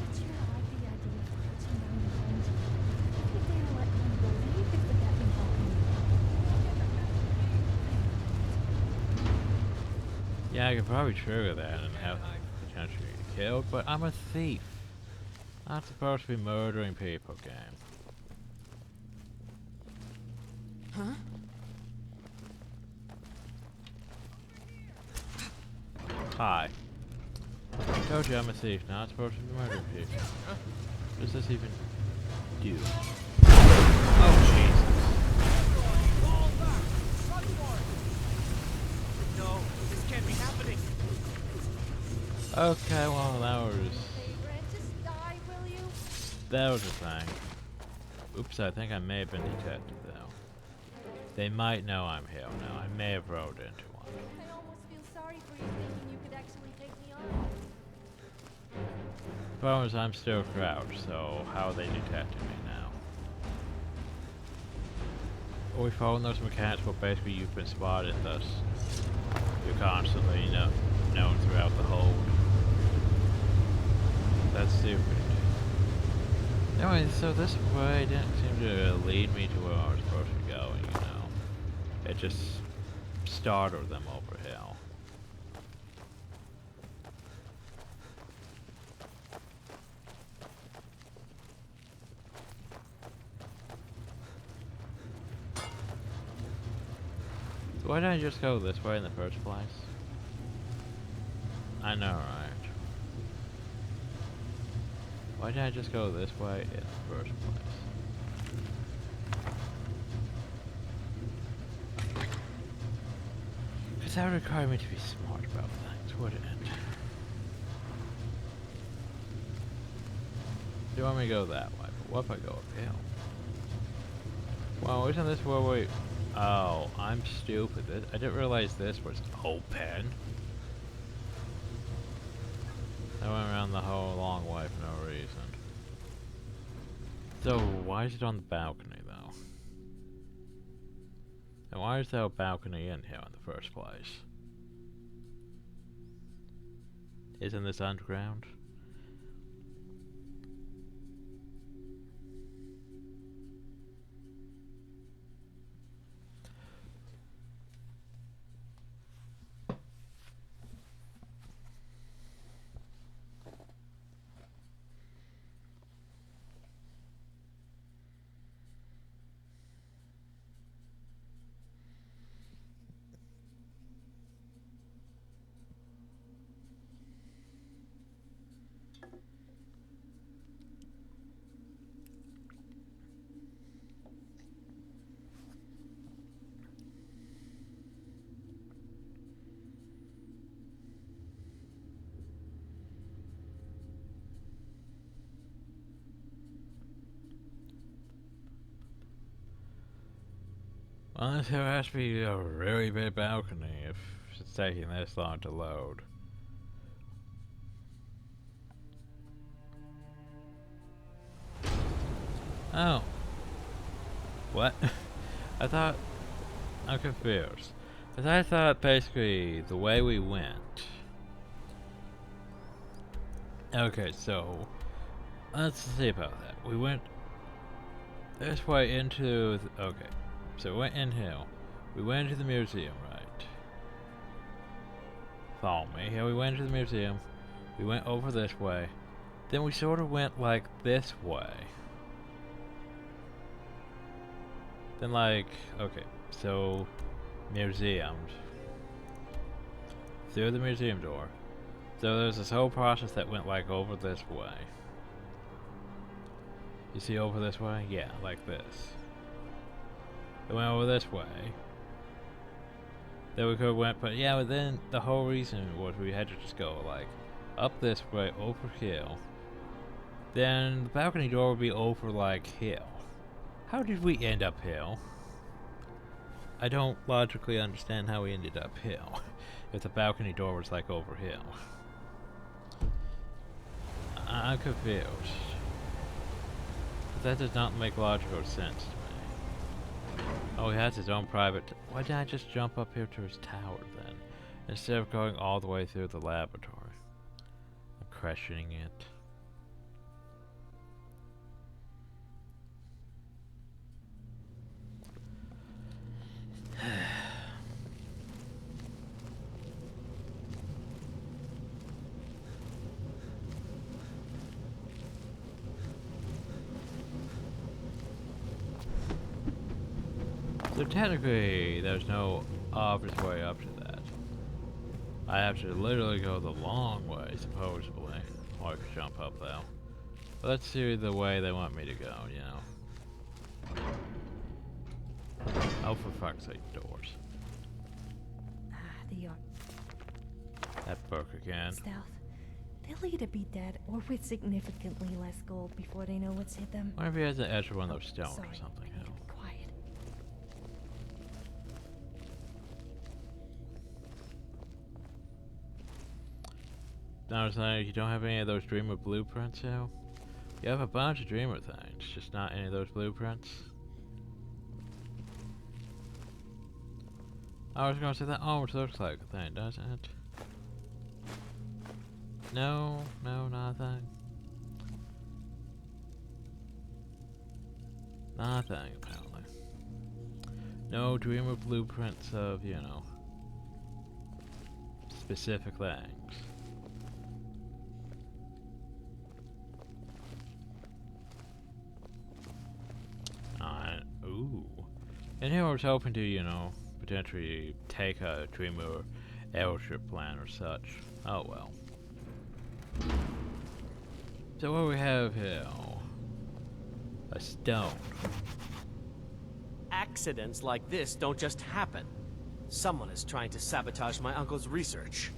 But you know, I like the idea of touching down behind you. If they don't let one go, then you could put that thing back in. Yeah, I could probably trigger that and have potentially get killed, but I'm a thief. Not supposed to be murdering people, game. Huh? Hi. I told you I'm a thief, not supposed to be murdering people. What does this even do? Oh, Jesus. No, this can't be happening. Okay, well, Hey, Ren, just die, will you? that was a thing. Oops, I think I may have been detected, though. They might know I'm here now. I may have rolled into one. I almost feel sorry for you thinking you could actually take me on. The problem is I'm still crouched, so how are they detecting me now? Are we following those mechanics? Well, basically you've been spotted, thus you're constantly known throughout the hold. That's stupid. Anyway, so this way didn't seem to lead me to where I was supposed to be going, you know. It just startled them over here. So why didn't I just go this way in the first place? I know, right? Why didn't I just go this way in the first place? Because that would require me to be smart about things, wouldn't it? You want me to go that way, but what if I go uphill? Well, isn't this where we... Oh, I'm stupid. I didn't realize this was open. I went around the whole long way for no reason. So, why is it on the balcony, though? And why is there a balcony in here in the first place? Isn't this underground? Well, there has to be a really big balcony if it's taking this long to load. Oh. What? I thought... I'm confused. Because I thought basically the way we went... Okay, so... Let's see about that. We went this way into... Okay. So we went in here. We went into the museum, right? Follow me. Here we went into the museum. We went over this way. Then we sort of went like this way. Then like, okay, so museums. Through the museum door. So there's this whole process that went like over this way. You see over this way? Yeah, like this. It went over this way. Then we could have went, but yeah, but then the whole reason was we had to just go like up this way, over here. Then the balcony door would be over like here. How did we end up here? I don't logically understand how we ended up here. If the balcony door was like over here. I'm confused. But that does not make logical sense to me. Oh, he has his own private... Why didn't I just jump up here to his tower then? Instead of going all the way through the laboratory. I'm questioning it. So technically, there's no obvious way up to that. I have to literally go the long way, supposedly. Or I could jump up though. But let's see the way they want me to go, you know. Oh, for fuck's sake, doors. The That book again. stealth. They'll either be dead or with significantly less gold before they know what's hit them. What if he has the edge of one of those stones Sorry, or something? I need to be quiet. Now it's like you don't have any of those Dreamer blueprints now? You have a bunch of Dreamer things, just not any of those blueprints. I was gonna say that almost looks like a thing, doesn't it? No, no, nothing. Nothing, apparently. No Dreamer blueprints of, you know, specific things. Ooh. And here I was hoping to, you know, potentially take a Dreamer airship plan or such. Oh well. So what do we have here? A stone. Accidents like this don't just happen. Someone is trying to sabotage my uncle's research.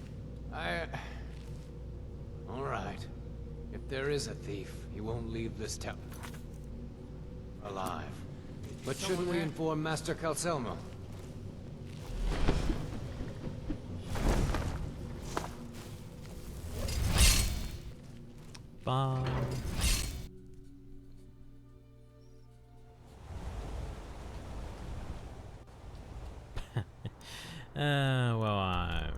All right. If there is a thief, he won't leave this town alive. But shouldn't we inform Master Calcelmo? Bomb. Well,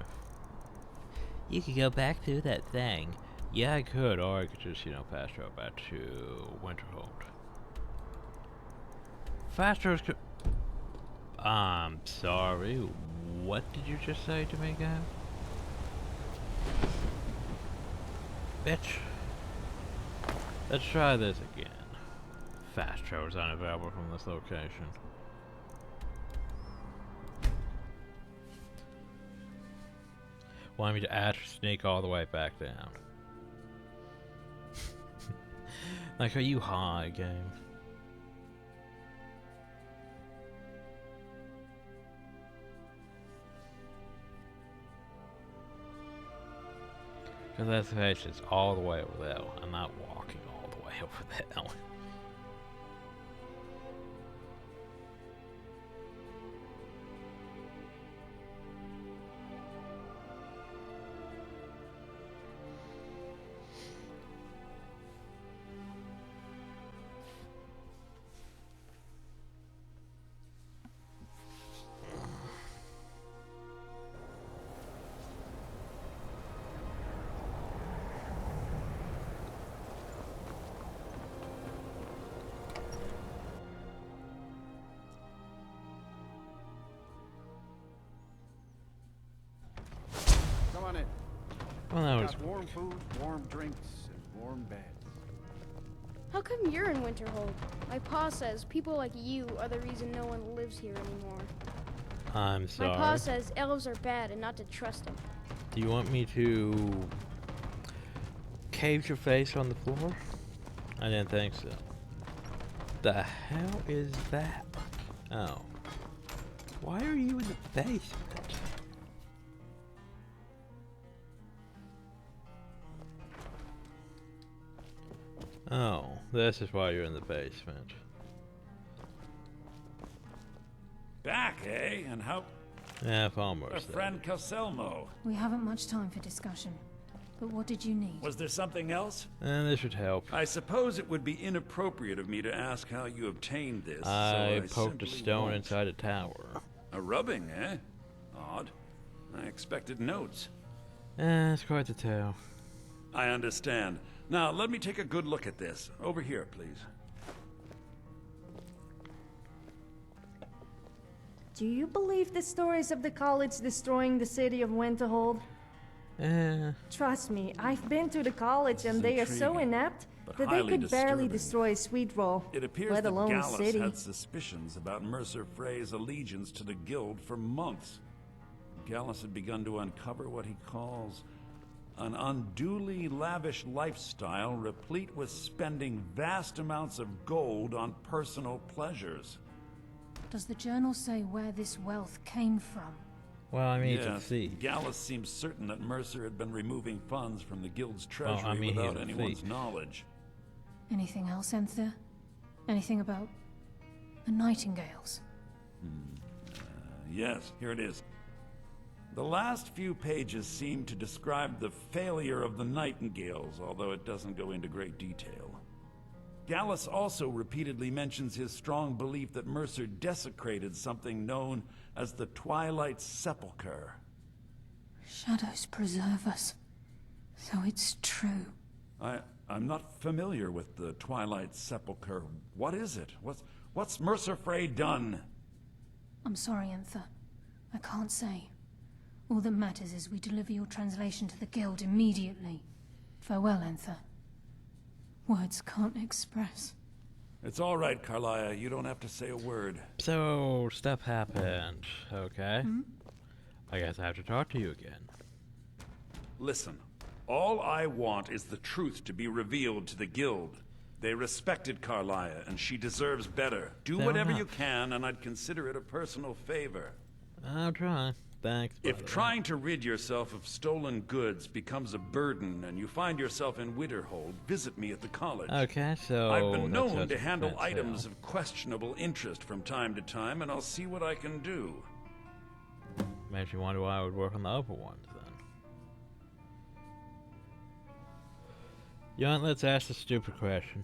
You could go back through that thing. Yeah, I could, or I could just, you know, fast travel back to Winterhold. Fast travel. I'm sorry. What did you just say to me, guy? Bitch. Let's try this again. Fast travel is unavailable from this location. Want me to actually sneak all the way back down? Like, are you high, game? Because let's face it, it's all the way over there. I'm not walking all the way over there. Come on in. Well, that was Got warm food, warm drinks, and warm beds. How come you're in Winterhold? My pa says people like you are the reason no one lives here anymore. I'm sorry. My pa says elves are bad and not to trust them. Do you want me to cave your face on the floor? I didn't think so. The hell is that? Oh. Why are you in the basement? Oh, this is why you're in the basement. Back, eh? And how? Yeah, almost. A friend Coselmo. We haven't much time for discussion. But what did you need? Was there something else? And this should help. I suppose it would be inappropriate of me to ask how you obtained this. I so poked a stone won't. inside a tower. A rubbing, eh? Odd. I expected notes. It's quite the tale. I understand. Now, let me take a good look at this. Over here, please. Do you believe the stories of the college destroying the city of Winterhold? Trust me, I've been to the college and they are so intriguing, inept but that they highly could barely disturbing. destroy Sweet Roll, It appears let that alone the Gallus city. had suspicions about Mercer Frey's allegiance to the guild for months. Gallus had begun to uncover what he calls an unduly lavish lifestyle replete with spending vast amounts of gold on personal pleasures. Does the journal say where this wealth came from? Well, I mean, Yes, it's a thief. Gallus seems certain that Mercer had been removing funds from the guild's Well, treasury I mean, without he's a anyone's thief. knowledge. Anything else, Enther? Anything about the Nightingales? Yes, here it is. The last few pages seem to describe the failure of the Nightingales, although it doesn't go into great detail. Gallus also repeatedly mentions his strong belief that Mercer desecrated something known as the Twilight Sepulchre. Shadows preserve us. So it's true. I'm not familiar with the Twilight Sepulchre. What is it? What's Mercer Frey done? I'm sorry, Enther. I can't say. All that matters is we deliver your translation to the guild immediately. Farewell, Enther. Words can't express. It's all right, Carlia. You don't have to say a word. So, stuff happened, okay? I guess I have to talk to you again. Listen, all I want is the truth to be revealed to the guild. They respected Carlia, and she deserves better. Do Fair whatever enough. you can, and I'd consider it a personal favor. I'll try. Thanks. by If the way. trying to rid yourself of stolen goods becomes a burden and you find yourself in Winterhold, visit me at the college. Okay, so I've been that's known such to a handle fence items sale. of questionable interest from time to time, and I'll see what I can do. Makes you wonder why I would work on the upper ones then. You know what, let's ask a stupid question.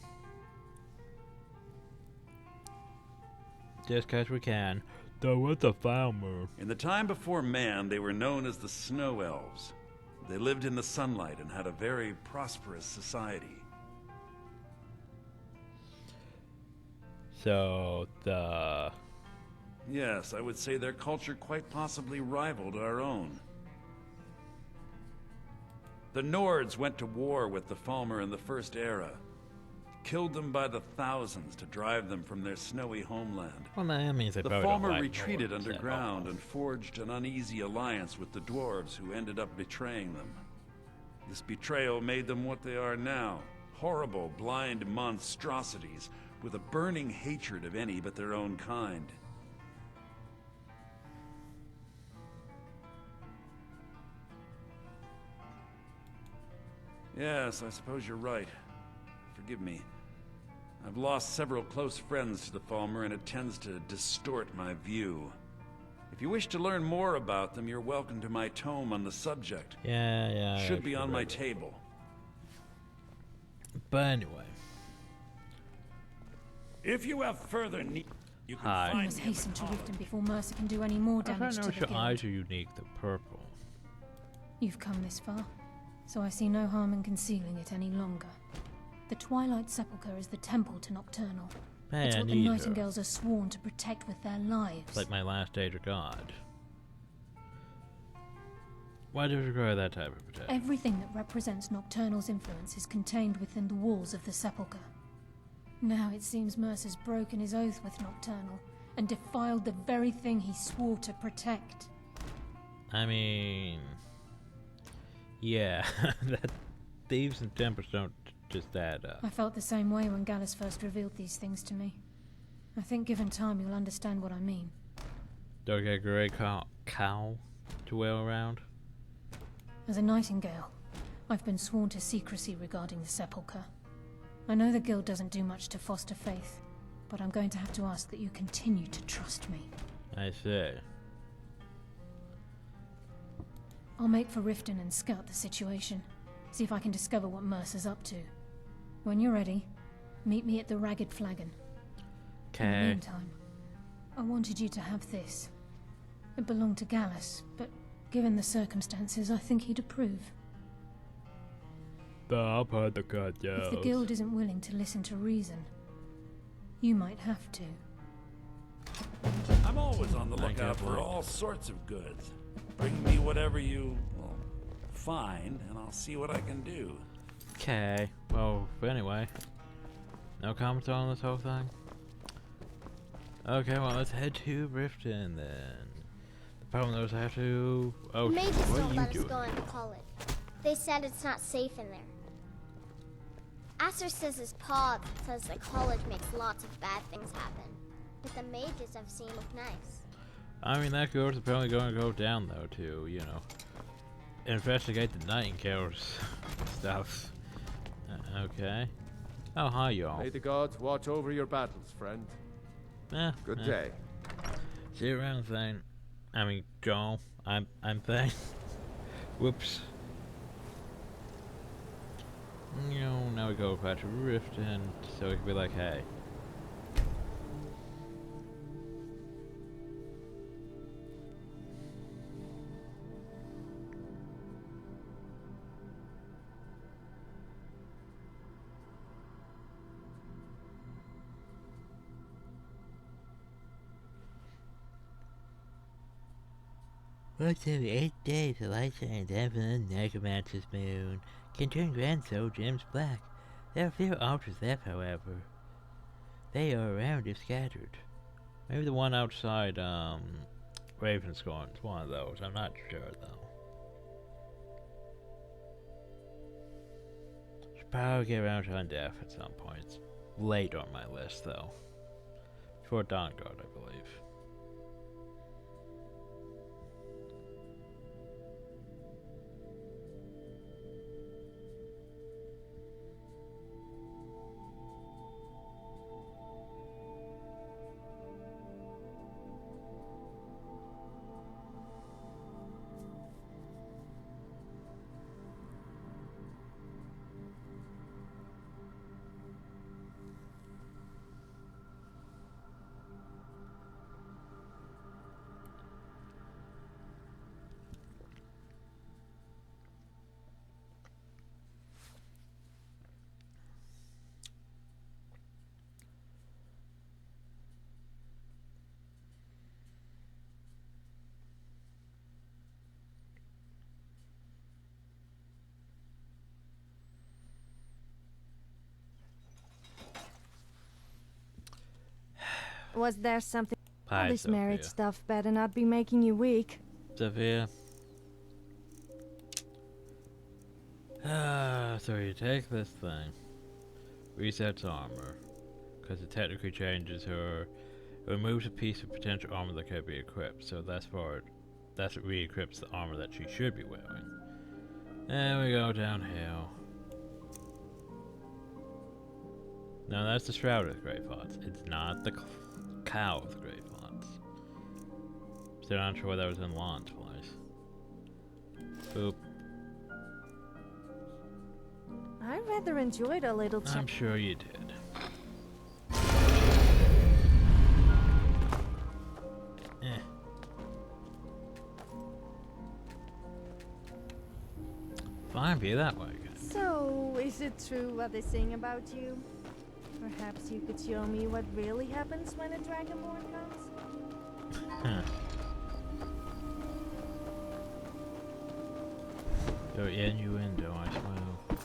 Just cause we can. So what the farmer? In the time before man, they were known as the Snow Elves. They lived in the sunlight and had a very prosperous society. So, Yes, I would say their culture quite possibly rivaled our own. The Nords went to war with the Falmer in the First Era. Killed them by the thousands to drive them from their snowy homeland. Well, that means they the probably don't Falmer like retreated Nords underground at all. and forged an uneasy alliance with the dwarves who ended up betraying them. This betrayal made them what they are now. Horrible, blind monstrosities with a burning hatred of any but their own kind. Yes, I suppose you're right. Forgive me. I've lost several close friends to the Falmer, and it tends to distort my view. If you wish to learn more about them, you're welcome to my tome on the subject. Yeah. Should be on my table. But anyway. If you have further need, you can Hi. I find must me. hasten to Riften before Mercer can do any more I damage don't to know the if your guild. eyes are unique, the purple. You've come this far, so I see no harm in concealing it any longer. The Twilight Sepulchre is the temple to Nocturnal. Hey, It's I what the need her. Nightingales are sworn to protect with their lives. It's like my last age of God. Why do you require that type of protection? Everything that represents Nocturnal's influence is contained within the walls of the Sepulchre. Now it seems Mercer's broken his oath with Nocturnal and defiled the very thing he swore to protect. I mean... Yeah, that thieves and tempers don't just add up. I felt the same way when Gallus first revealed these things to me. I think given time you'll understand what I mean. Don't get a great cow to wail around. As a Nightingale, I've been sworn to secrecy regarding the Sepulchre. I know the Guild doesn't do much to foster faith, but I'm going to have to ask that you continue to trust me. I see. I'll make for Riften and scout the situation. See if I can discover what Mercer's up to. When you're ready, meet me at the Ragged Flagon. In the Okay. meantime, I wanted you to have this. It belonged to Gallus, but given the circumstances, I think he'd approve. I've heard the good If the Guild isn't willing to listen to reason, you might have to. I'm always on the Thank lookout you. for all sorts of goods. Bring me whatever you find, and I'll see what I can do. Okay. Well, anyway. No comments on this whole thing? Okay, well, let's head to Riften then. The problem is I have to... Oh, Mages what don't are you let us doing? go into college. They said it's not safe in there. Asher says his pa says the college makes lots of bad things happen. But the mages I've seen look nice. I mean, that girl's apparently going to go down, though, to, you know, investigate the Nightingales stuff. Okay. Oh, hi, y'all. May the gods watch over your battles, friend. Good day. See you around, Thane. I mean, Joel. I'm Thane. Whoops. You know, now we go back to Riften, so we can be like, hey. Once every 8 days, the light shines down from the necromancer's moon can turn grand soul gems black. There are few altars left, however. They are around if scattered. Maybe the one outside, Ravenscorn is one of those. I'm not sure, though. Should probably get around to Undeath at some point. It's late on my list, though. Before Dawnguard, I believe. Was there something? Hi, All this marriage Sophia. stuff better not be making you weak. Sophia. So you take this thing, resets armor, because it technically changes her, it removes a piece of potential armor that could be equipped, so that's what re-equips the armor that she should be wearing. And we go downhill. No, that's the Shroud of the Grey Thoughts. It's not the Cow of the Grey Thoughts. Still not sure why that was in Lon's place. Boop. I rather enjoyed a little chat. I'm sure you did. Fine, be that way, guys. So, is it true what they sing about you? Perhaps you could show me what really happens when a Dragonborn comes? Your innuendo, I smell.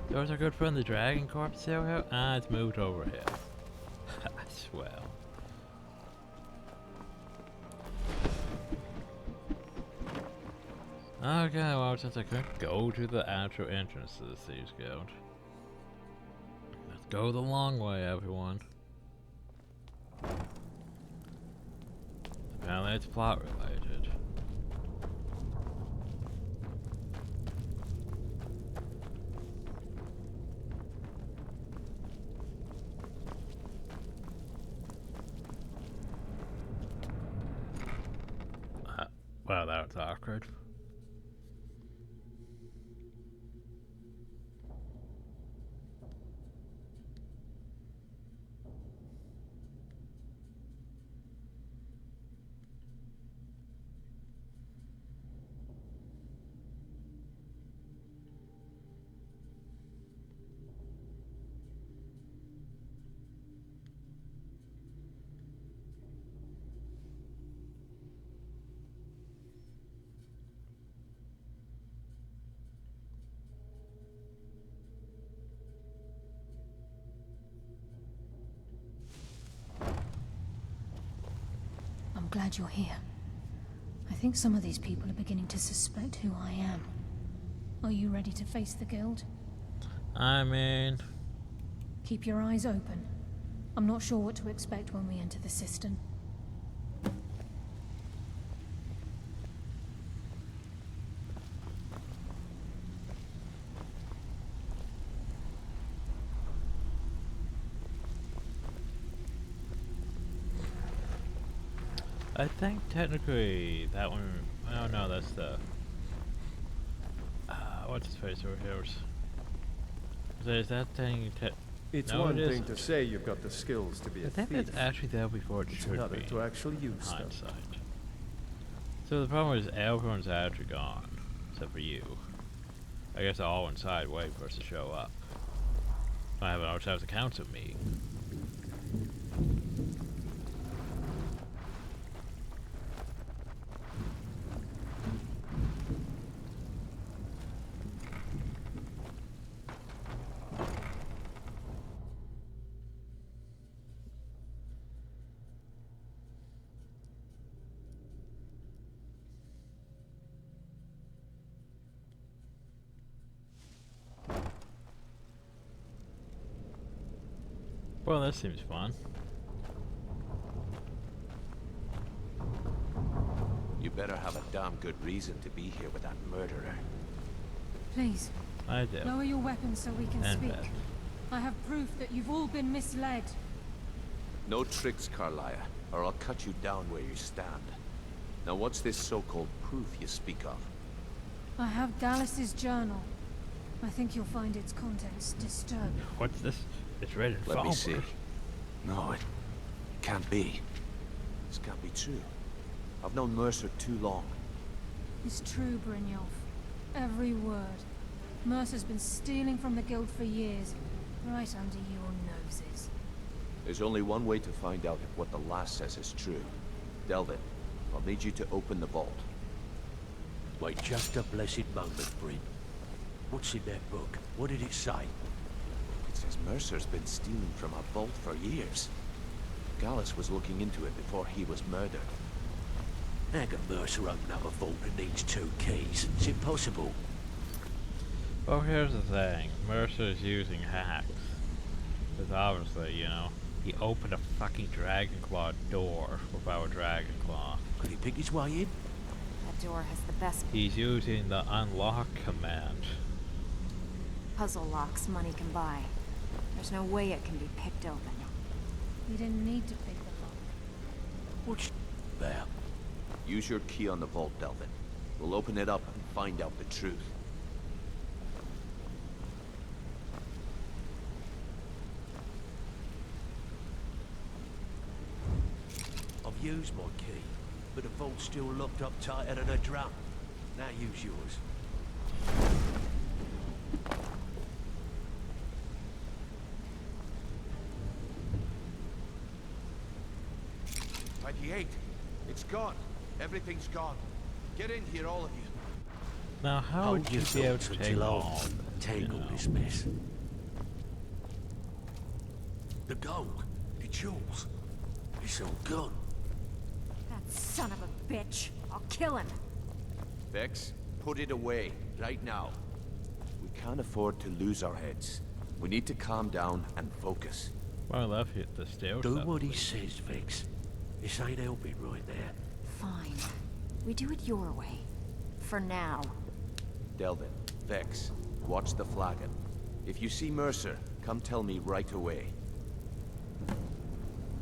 Those are good from the Dragon Corp still here? Ah, it's moved over here. Swell. Okay, well, since I couldn't go to the actual entrance to the Thieves Guild, let's go the long way, everyone. Apparently it's plot related. Well, that was awkward. I'm glad you're here. I think some of these people are beginning to suspect who I am. Are you ready to face the guild? I mean... Keep your eyes open. I'm not sure what to expect when we enter the cistern. I think technically that one... Oh no, that's the... what's his face over here? Is that thing... It's no, one it thing to say you've got the skills to be a I think thief. that's actually there before it It's should another be. to actually use them. Hindsight. So the problem is everyone's actually gone, except for you. I guess they're all inside waiting for us to show up. I haven't always have the council meeting. Well, that seems fun. You better have a damn good reason to be here with that murderer. Please, I do. lower your weapons so we can And speak. Beth. I have proof that you've all been misled. No tricks, Carlia, or I'll cut you down where you stand. Now what's this so-called proof you speak of? I have Dallas's journal. I think you'll find its contents disturbing. What's this? It's ready to Let me fall. see. No, it can't be. This can't be true. I've known Mercer too long. It's true, Brynjolf. Every word. Mercer's been stealing from the guild for years, right under your noses. There's only one way to find out if what the lass says is true. Delvin, I'll need you to open the vault. Wait just a blessed moment, Bryn. What's in that book? What did it say? It says Mercer's been stealing from a vault for years. Gallus was looking into it before he was murdered. How can Mercer open up a vault that needs 2 keys? It's impossible. Well, here's the thing. Mercer's using hacks. Because obviously, you know, he opened a fucking Dragonclaw door without a Dragonclaw. Could he pick his way in? That door has the best He's using the unlock command. puzzle locks money can buy. There's no way it can be picked open. We didn't need to pick the lock. What's about? Use your key on the vault, Delvin. We'll open it up and find out the truth. I've used my key, but the vault's still locked up tighter than a drum. Now use yours. 28. It's gone. Everything's gone. Get in here, all of you. Now, how would you be able to take off? Tangle this mess. The gold, the jewels, it's all gone. That son of a bitch. I'll kill him. Vex, put it away, right now. We can't afford to lose our heads. We need to calm down and focus. Well, I love it. The stairs. Do what he says, Vex. This ain't helping right there. Fine. We do it your way. For now. Delvin, Vex, watch the flagon. If you see Mercer, come tell me right away.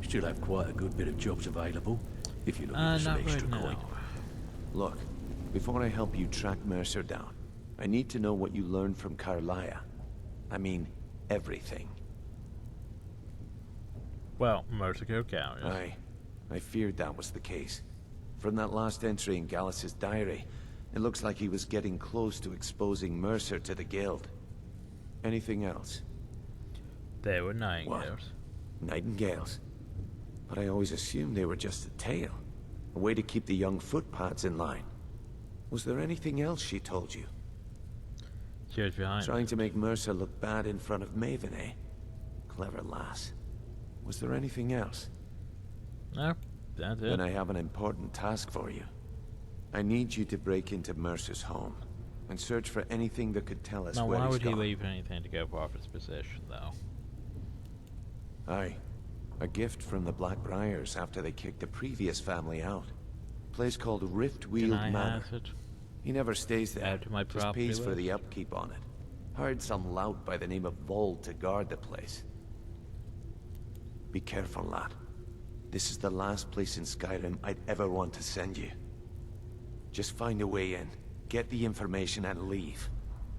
Still have quite a good bit of jobs available, if you're looking for some extra coin. Look, before I help you track Mercer down, I need to know what you learned from Carlia. I mean, everything. Well, Mercer killed Carlia. I feared that was the case. From that last entry in Gallus's diary, it looks like he was getting close to exposing Mercer to the Guild. Anything else? They were nightingales. Nightingales? But I always assumed they were just a tale. A way to keep the young footpads in line. Was there anything else she told you? She was behind. Trying to make Mercer look bad in front of Maven, eh? Clever lass. Was there anything else? No, that's it. Then I have an important task for you. I need you to break into Mercer's home and search for anything that could tell us now, where why he's would he gone. leave anything to go off his position, though? Aye. A gift from the Blackbriars after they kicked the previous family out. Place called Riftweald Manor. He never stays there. Add to my just property pays for list. the upkeep on it. Hired some lout by the name of Vold to guard the place. Be careful, lad. This is the last place in Skyrim I'd ever want to send you. Just find a way in, get the information and leave.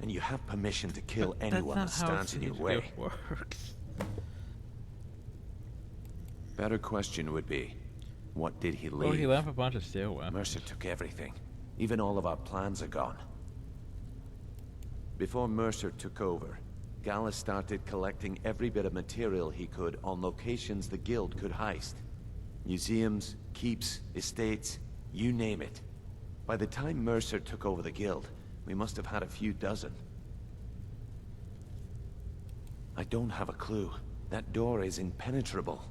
And you have permission to kill anyone that stands in your way. Works. Better question would be, what did he leave? Well, he left a bunch of steel weapons. Mercer took everything. Even all of our plans are gone. Before Mercer took over, Gallus started collecting every bit of material he could on locations the Guild could heist. Museums, keeps, estates, you name it. By the time Mercer took over the Guild, we must have had a few dozen. I don't have a clue. That door is impenetrable.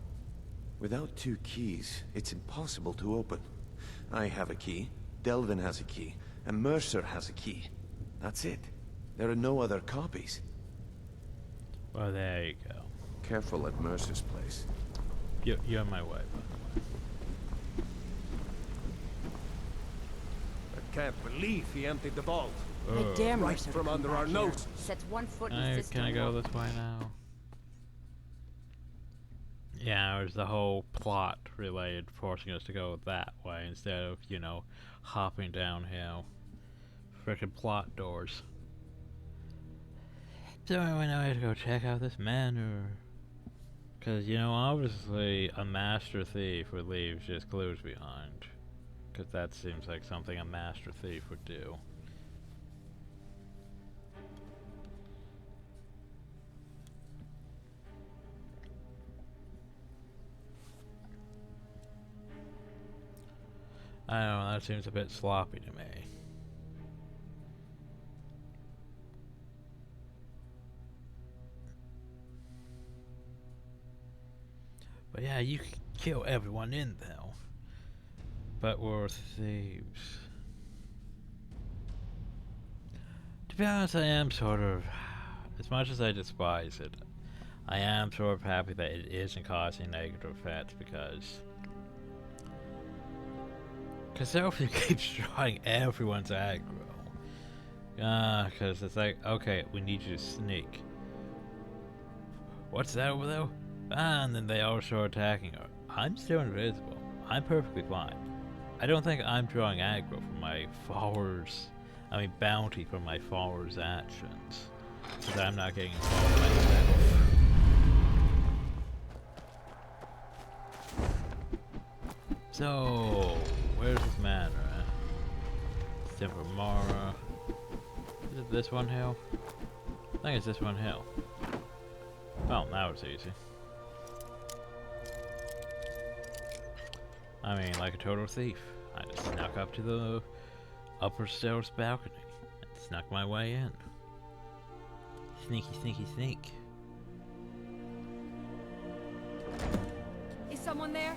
Without 2 keys, it's impossible to open. I have a key, Delvin has a key, and Mercer has a key. That's it. There are no other copies. Well, there you go. Careful at Mercer's place. You're my way, I can't believe he emptied the vault. I dare Right Mercer from to come under back our here. nose. Sets one foot in his Can I go this way now? Yeah, there's the whole plot related, forcing us to go that way instead of, you know, hopping downhill. Frickin' plot doors. Do I know I have to go check out this manor? Because, you know, obviously a master thief would leave just clues behind. Because that seems like something a master thief would do. I don't know, that seems a bit sloppy to me. But But yeah, you can kill everyone in there. But we're thieves. To be honest, I am sort of, as much as I despise it, I am sort of happy that it isn't causing negative effects because Sophie keeps drawing everyone's aggro. Because it's like, okay, we need you to sneak. What's that over there? And then they all start attacking her. I'm still invisible. I'm perfectly fine. I don't think I'm drawing aggro from my followers. I mean, bounty from my followers' actions. Because I'm not getting involved myself. So, where's this manor at? Temple Mara. Is it this one hill? I think it's this one hill. Oh, now it's easy. I mean, like a total thief. I just snuck up to the upper stairs balcony and snuck my way in. Sneaky, sneaky, sneak. Is someone there?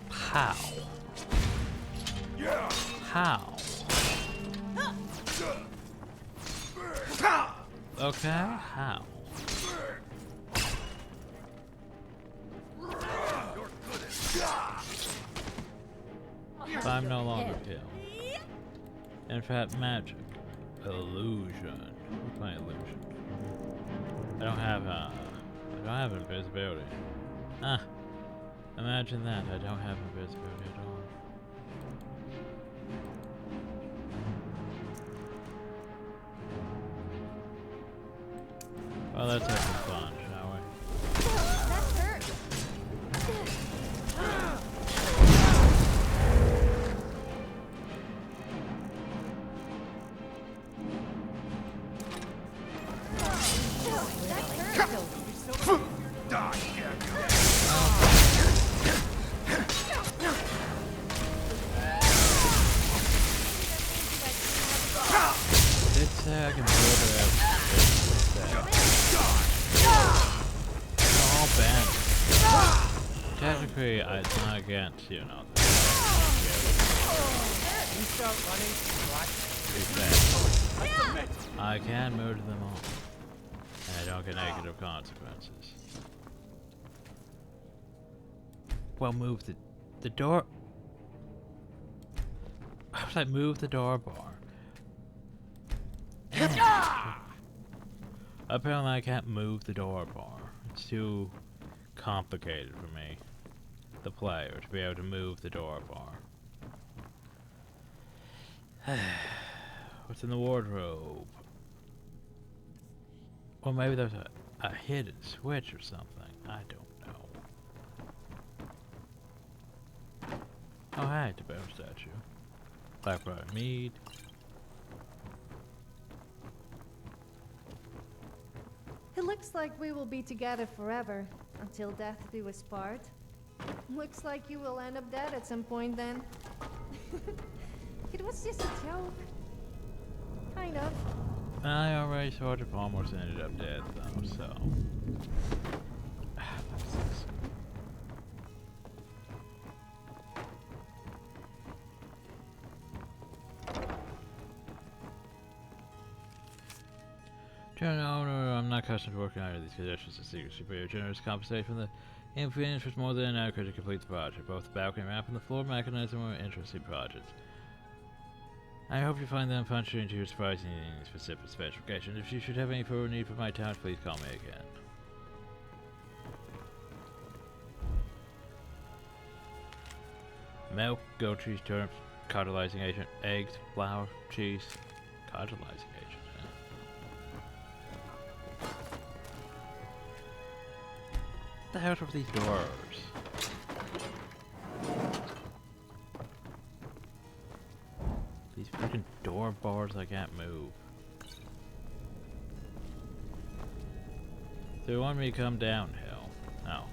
How? Yeah. How? Okay, how? I'm no longer killed. In fact, magic. Illusion. We're playing illusion. I don't have invisibility. Ah. Imagine that, I don't have invisibility at all. Well, let's have some fun, shall we? That hurt. I can build it out. It's all banned. Technically, it's not against, you know. I can murder them all. And I don't get negative consequences. Well, move the door. How did I move the door bar? Apparently I can't move the door bar. It's too complicated for me, the player, to be able to move the door bar. What's in the wardrobe? Or maybe there's a hidden switch or something. I don't know. Oh, hi, the bear statue. Blackbriar Mead. It looks like we will be together forever, until death do us part. Looks like you will end up dead at some point then. It was just a joke. Kind of. I already sort of almost ended up dead though, so... No, I'm not accustomed to working under these conditions. The secret superior generous compensation from the Infinite was more than adequate to complete the project. Both the balcony ramp and the floor mechanism were interesting projects. I hope you find them functioning to your surprising specific specifications. If you should have any further need for my talents, please call me again. Milk, goat cheese, turnips, cauterizing agent, eggs, flour, cheese, cauterizing agent. What the hell are these doors? These freaking door bars I can't move. They want me to come downhill. No.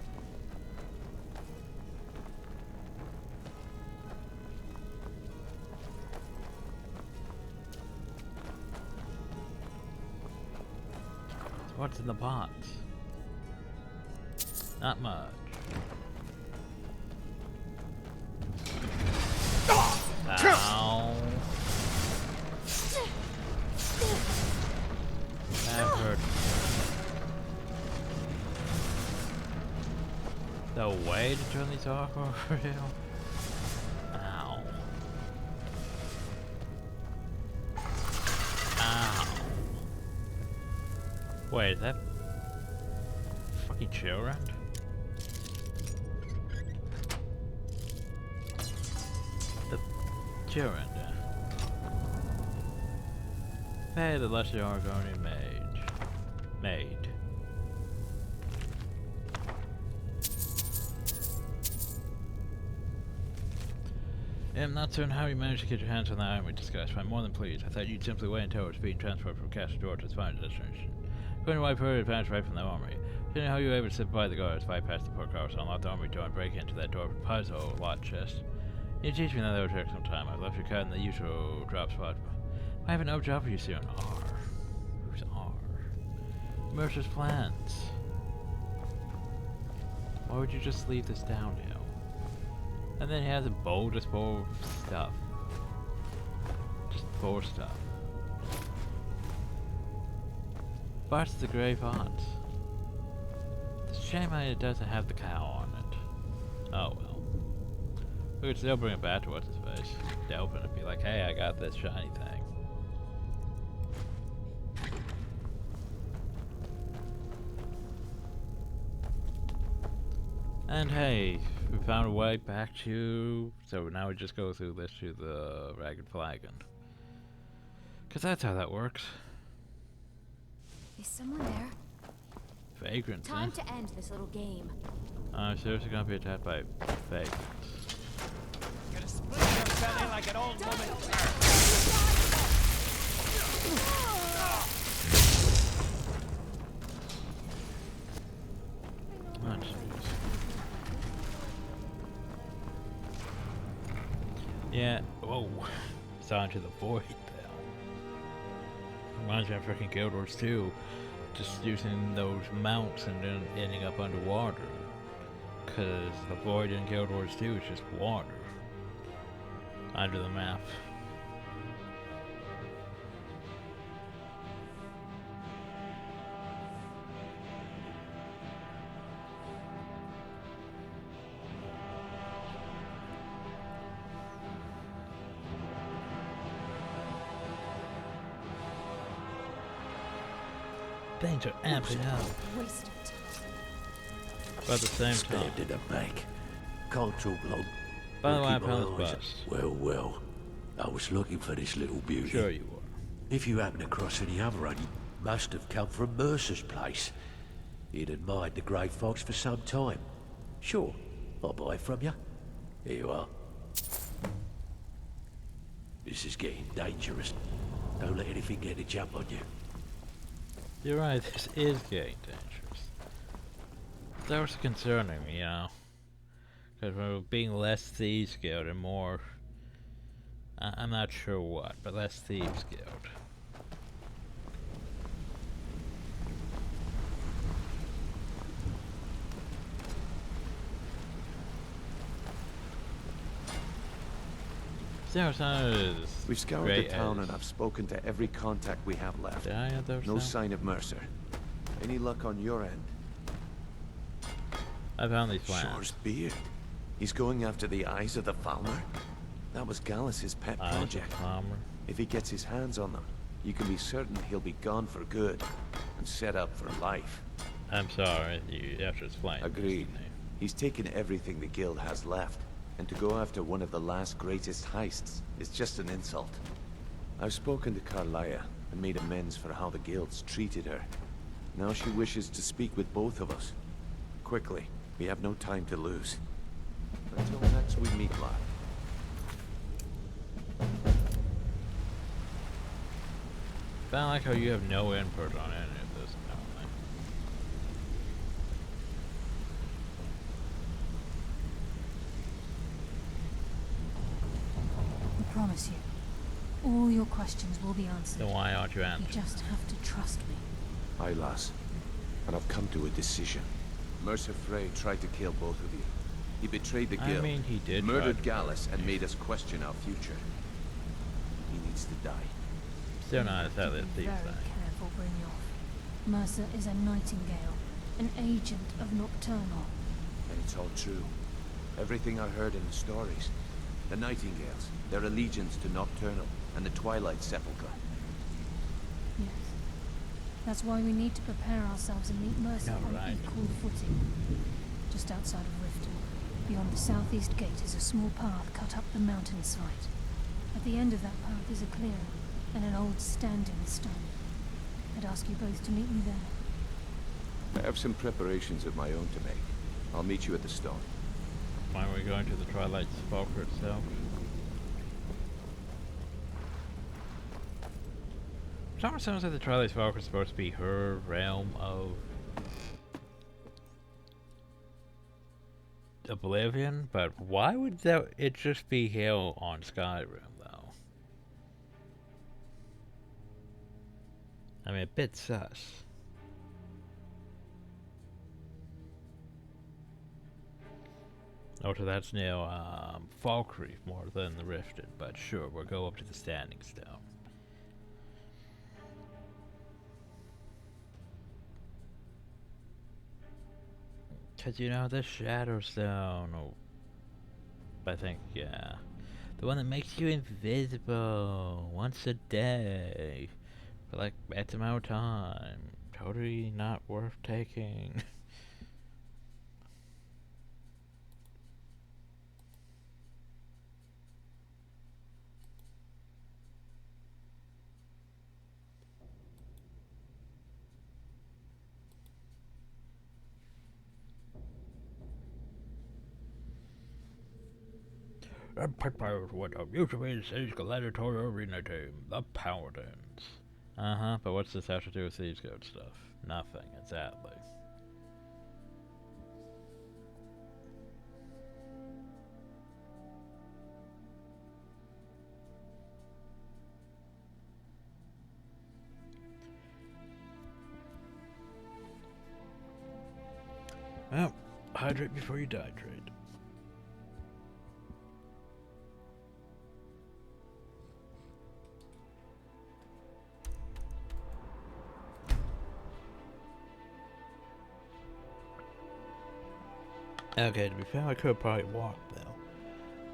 So what's in the box? Not much. Ow. That hurt. The way to turn these off over here? Ow. Ow. Wait, is that fucking chill round? The chill round, yeah. Hey, the lesser Argonian maid. I'm not certain how you managed to get your hands on that iron we discussed, but I'm more than pleased. I thought you'd simply wait until it was being transferred from Castle Door to its final destination. According to what I've heard, it advanced right from the armory. Seeing how you were able to slip by the guards, bypass the portcullis, unlock the armory door, and break into that door puzzle lot chest. You teach me that will take some time. I've left your cat in the usual drop spot. I have no job for you soon. R. Who's R? Mercer's plans. Why would you just leave this downhill? And then he has a bowl just full of stuff. Just full of stuff. Bart's the Grey Font. It's a shame it doesn't have the cow on it. Oh well. We could still bring it back to what's his face. Delphin and be like, hey, I got this shiny thing. And hey, we found a way back to... So now we just go through this to the Ragged Flagon. Cause that's how that works. Is someone there? Vagrants, Time to end this little game. I'm seriously gonna be attacked by vagrants. Gonna split your belly like an old woman. Oh, jeez. Yeah, whoa. Saw into the void there. Reminds me of freaking Guild Wars 2. Just using those mounts and then ending up underwater. Cause the void in Guild Wars 2 is just water. Under the map. Things are amping up. Waste of time. But at the same time. Stabbed in the back. Can't talk long. By the way, I Keep my found this eyes- bus. Well. I was looking for this little beauty. Sure you were. If you happen across any other one, you must have come from Mercer's place. He'd admired the Grey Fox for some time. Sure, I'll buy it from you. Here you are. This is getting dangerous. Don't let anything get a jump on you. You're right, this is getting dangerous. That was concerning me, you know. Because we're being less Thieves Guild and more... I'm not sure what, but less Thieves Guild. We've scoured the town and I've spoken to every contact we have left. No sign of Mercer. Any luck on your end? I found these plans. Shore's beard. He's going after the eyes of the Falmer? That was Gallus's pet project. If he gets his hands on them, you can be certain he'll be gone for good and set up for life. I'm sorry, you have to explain. Agreed. He's taken everything the guild has left, and to go after one of the last greatest heists is just an insult. I've spoken to Carlia and made amends for how the guilds treated her. Now she wishes to speak with both of us. Quickly, we have no time to lose. Until next we meet, lad. I like how you have no input on any of this apparently. I promise you, all your questions will be answered. Then why aren't you answering? You just have to trust me. Aye, lass. And I've come to a decision. Mercer Frey tried to kill both of you. He betrayed the I guild, mean, he did murdered try to- Gallus, and made us question our future. He needs to die. Still not exactly a Be thief very thing. careful, Brynjolf. Mercer is a nightingale, an agent of Nocturnal. And it's all true. Everything I heard in the stories. The Nightingales, their allegiance to Nocturnal, and the Twilight Sepulchre. Yes. That's why we need to prepare ourselves and meet Mercer Yeah, on right. equal footing. Just outside of Riften, beyond the southeast gate is a small path cut up the mountainside. At the end of that path is a clearing, and an old standing stone. I'd ask you both to meet me there. I have some preparations of my own to make. I'll meet you at the stone. Why are we going to the Twilight Sepulchre itself? It sounds like the Twilight Sepulchre is supposed to be her realm of oblivion, but why would it just be hell on Skyrim, though? I mean, a bit sus. Also, that's near Falkreath more than the Riften, but sure, we'll go up to the Standing Stone. Cause you know the Shadow Stone, I think, yeah, the one that makes you invisible once a day for like X amount of time. Totally not worth taking. That picture what usually says gladiatorial arena team, the Paladins. Uh-huh, but what's this have to do with Thieves Guild stuff? Nothing, exactly. Well, hydrate before you dihydrate. Okay, to be fair, I could probably walk though.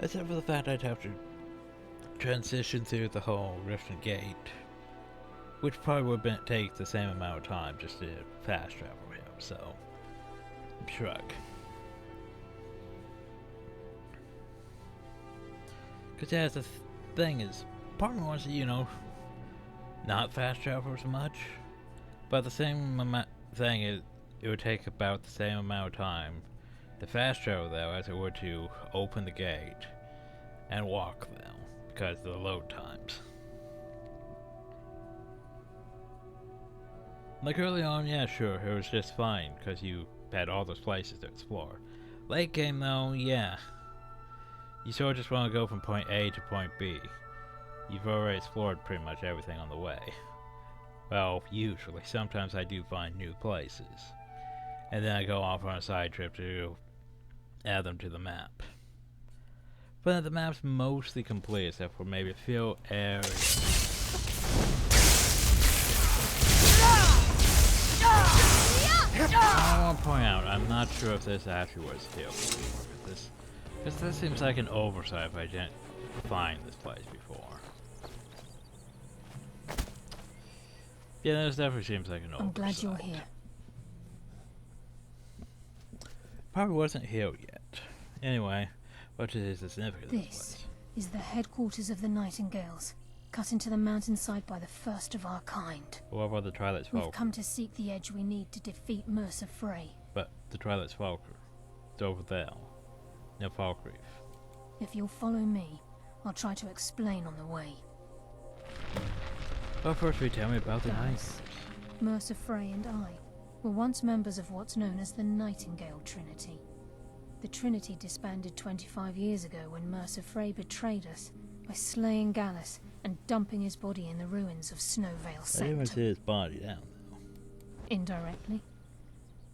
Except for the fact I'd have to transition through the whole Riften Gate. Which probably would take the same amount of time just to fast travel here, so... shrug. Cause yeah, the thing is, part of me wants to, you know, not fast travel as much. But the same thing is, it would take about the same amount of time to fast travel though as it would to open the gate and walk though, because of the load times. Like early on, yeah, sure, it was just fine because you had all those places to explore. Late game though, yeah, you sort of just want to go from point A to point B. You've already explored pretty much everything on the way. Well, usually. Sometimes I do find new places. And then I go off on a side trip to add them to the map. But the map's mostly complete except for maybe a few areas. I want to point out, I'm not sure if this actually was here before. Because this seems like an oversight if I didn't find this place before. Yeah, this definitely seems like an oversight. I'm glad you're here. Probably wasn't here yet. Anyway, what is the significance of this This place? is the headquarters of the Nightingales, cut into the mountainside by the first of our kind. What about the Twilight Sepulchre? We've come to seek the edge we need to defeat Mercer Frey. But the Twilight Sepulchre, it's over there, near Falkreath. If you'll follow me, I'll try to explain on the way. Well, first will you tell me about the Gallus, Mercer Frey and I were once members of what's known as the Nightingale Trinity. The Trinity disbanded 25 years ago when Mercer Frey betrayed us by slaying Gallus and dumping his body in the ruins of Snowvale I didn't even Sector. see his body down. Indirectly.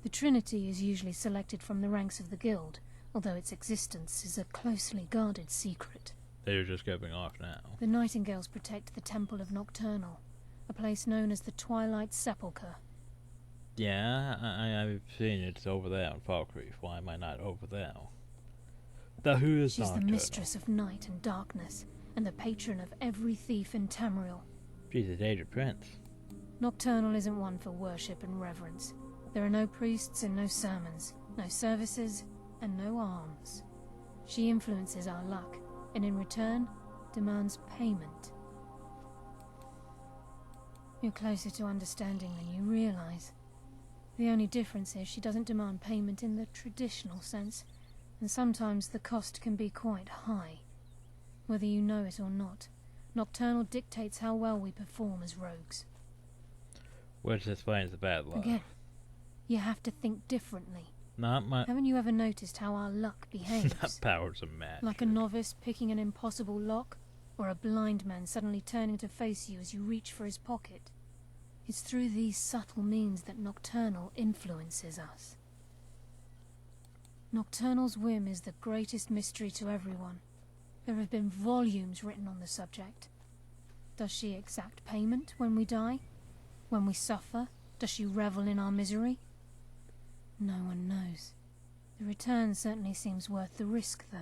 The Trinity is usually selected from the ranks of the guild, although its existence is a closely guarded secret. They're just going off now. The Nightingales protect the Temple of Nocturnal, a place known as the Twilight Sepulchre. Yeah, I've seen it. It's over there on Falkreath. Why am I not over there? Who is She's Nocturnal? the mistress of night and darkness, and the patron of every thief in Tamriel. She's a Daedric prince. Nocturnal isn't one for worship and reverence. There are no priests and no sermons, no services, and no alms. She influences our luck, and in return, demands payment. You're closer to understanding than you realize. The only difference is she doesn't demand payment in the traditional sense, and sometimes the cost can be quite high. Whether you know it or not, Nocturnal dictates how well we perform as rogues. Which explains the bad luck. Again, you have to think differently. Not my... Haven't you ever noticed how our luck behaves? Not powers of magic. Like a novice picking an impossible lock, or a blind man suddenly turning to face you as you reach for his pocket. It's through these subtle means that Nocturnal influences us. Nocturnal's whim is the greatest mystery to everyone. There have been volumes written on the subject. Does she exact payment when we die? When we suffer? Does she revel in our misery? No one knows. The return certainly seems worth the risk, though.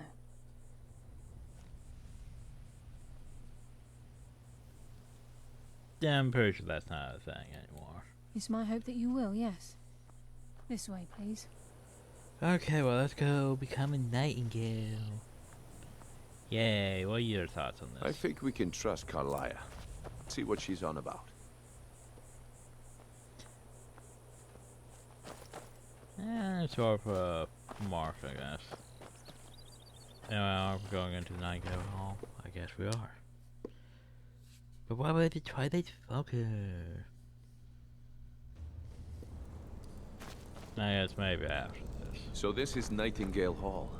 Yeah, I'm pretty sure that's not a thing anymore. It's my hope that you will, yes. This way, please. Okay, well, let's go become a nightingale. Yay, what are your thoughts on this? I think we can trust Carlia. See what she's on about. Yeah, it's sort of a mark, I guess. Anyway, are we going into the Nightingale Hall? I guess we are. But why would the Twilight Falcon? I guess maybe after this. So this is Nightingale Hall.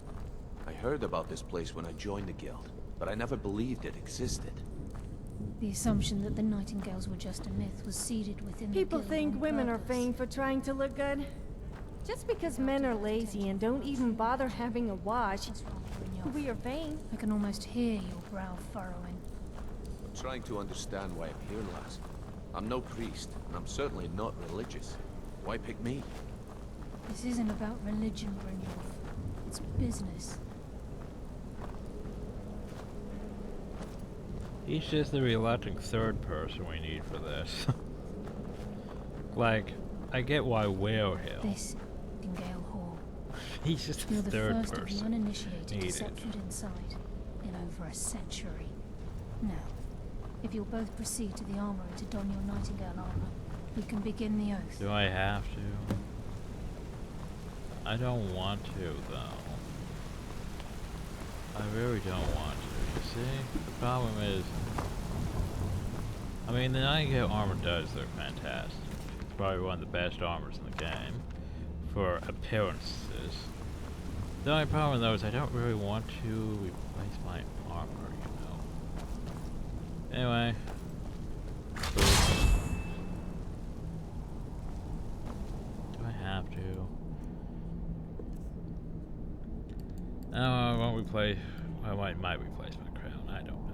I heard about this place when I joined the guild, but I never believed it existed. The assumption that the Nightingales were just a myth was seeded within People the guild think on women are purpose. famed for trying to look good. Just because men are lazy and don't even bother having a wash, we are vain. I can almost hear your brow furrowing. I'm trying to understand why I'm here, lass. I'm no priest, and I'm certainly not religious. Why pick me? This isn't about religion, Brynjolf. It's business. He's just the reluctant third person we need for this. Like, I get why we're here. This Nightingale Hall. He's just You're the the third first of the person uninitiated to needed. set foot inside in over a century. Now, if you'll both proceed to the armory to don your Nightingale armor, we can begin the oath. Do I have to? I don't want to, though. I really don't want to, you see? The problem is... I mean, the Nightingale armor does look fantastic. It's probably one of the best armors in the game, for appearances. The only problem, though, is I don't really want to replace my armor, you know? Anyway. Do I have to? No, I won't replace. I might replace my crown. I don't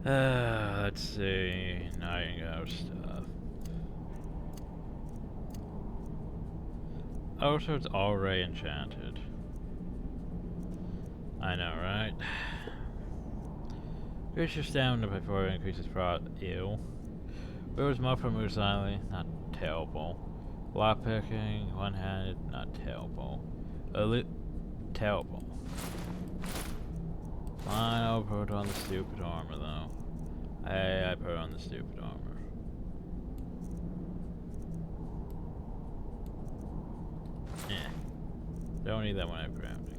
know. Let's see. Nightingale stuff. Oh, so it's already enchanted. I know, right? Increase your stamina before it increases ew. Where's Muffin Moose Island? Not terrible. Lockpicking, one-handed, not terrible. Terrible. Fine, I'll put it on the stupid armor, though. I put it on the stupid armor. Yeah. Don't need that when I'm grounding.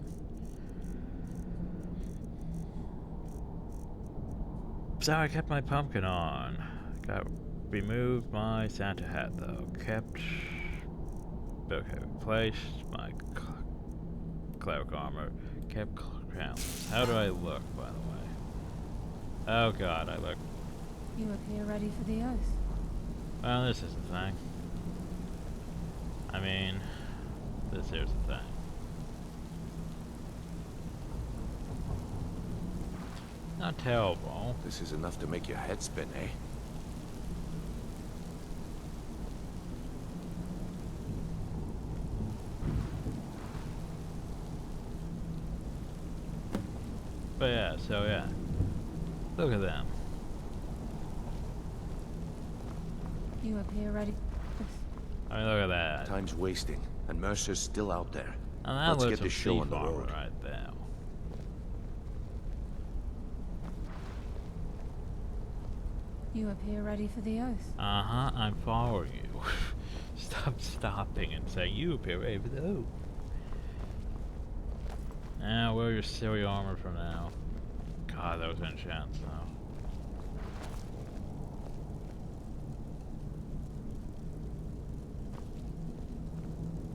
So I kept my pumpkin on. Removed my Santa hat, though. Okay, replaced my cleric armor. Kept crown. How do I look, by the way? Oh god, I look... You appear ready for the oath. Well, this isn't the thing. I mean, this here's the thing. Not terrible. This is enough to make your head spin, eh? But yeah, so yeah. Look at them. You appear ready. I mean, look at that. Time's wasting, and Mercer's still out there. And that Let's looks get the some show thief on the armor road. right there. You appear ready for the oath. Uh-huh, I'm following you. Stop stopping and saying you appear ready for the oath. Now, wear your silly armor for now. God, that was enchant, though.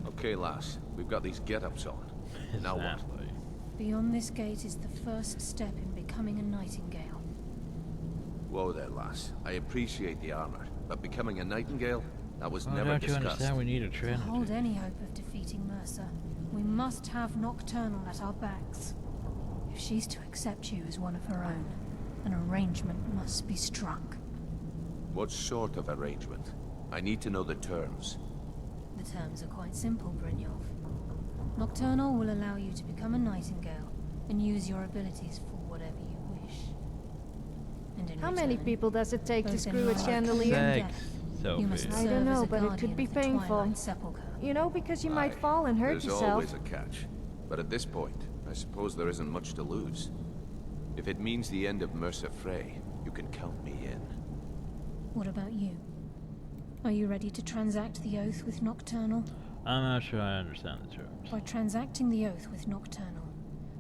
Okay, lass. We've got these get-ups on. Now what? Beyond this gate is the first step in becoming a nightingale. Whoa there, lass. I appreciate the armor, but becoming a nightingale? That was never don't you discussed. understand we need a To trinity? hold any hope of defeating Mercer, we must have Nocturnal at our backs. If she's to accept you as one of her own, an arrangement must be struck. What sort of arrangement? I need to know the terms. The terms are quite simple, Brynjolf. Nocturnal will allow you to become a nightingale and use your abilities for whatever you wish. And in How many return, people does it take to both screw in a life chandelier? and Thanks, death, you must Sophie. I serve don't as know, a but it guardian could be of the painful. Twilight Sepulchre. You know, because you might fall and hurt There's yourself. always a catch. But at this point, I suppose there isn't much to lose. If it means the end of Mercer Frey, you can count me in. What about you? Are you ready to transact the oath with Nocturnal? I'm not sure I understand the terms. By transacting the oath with Nocturnal,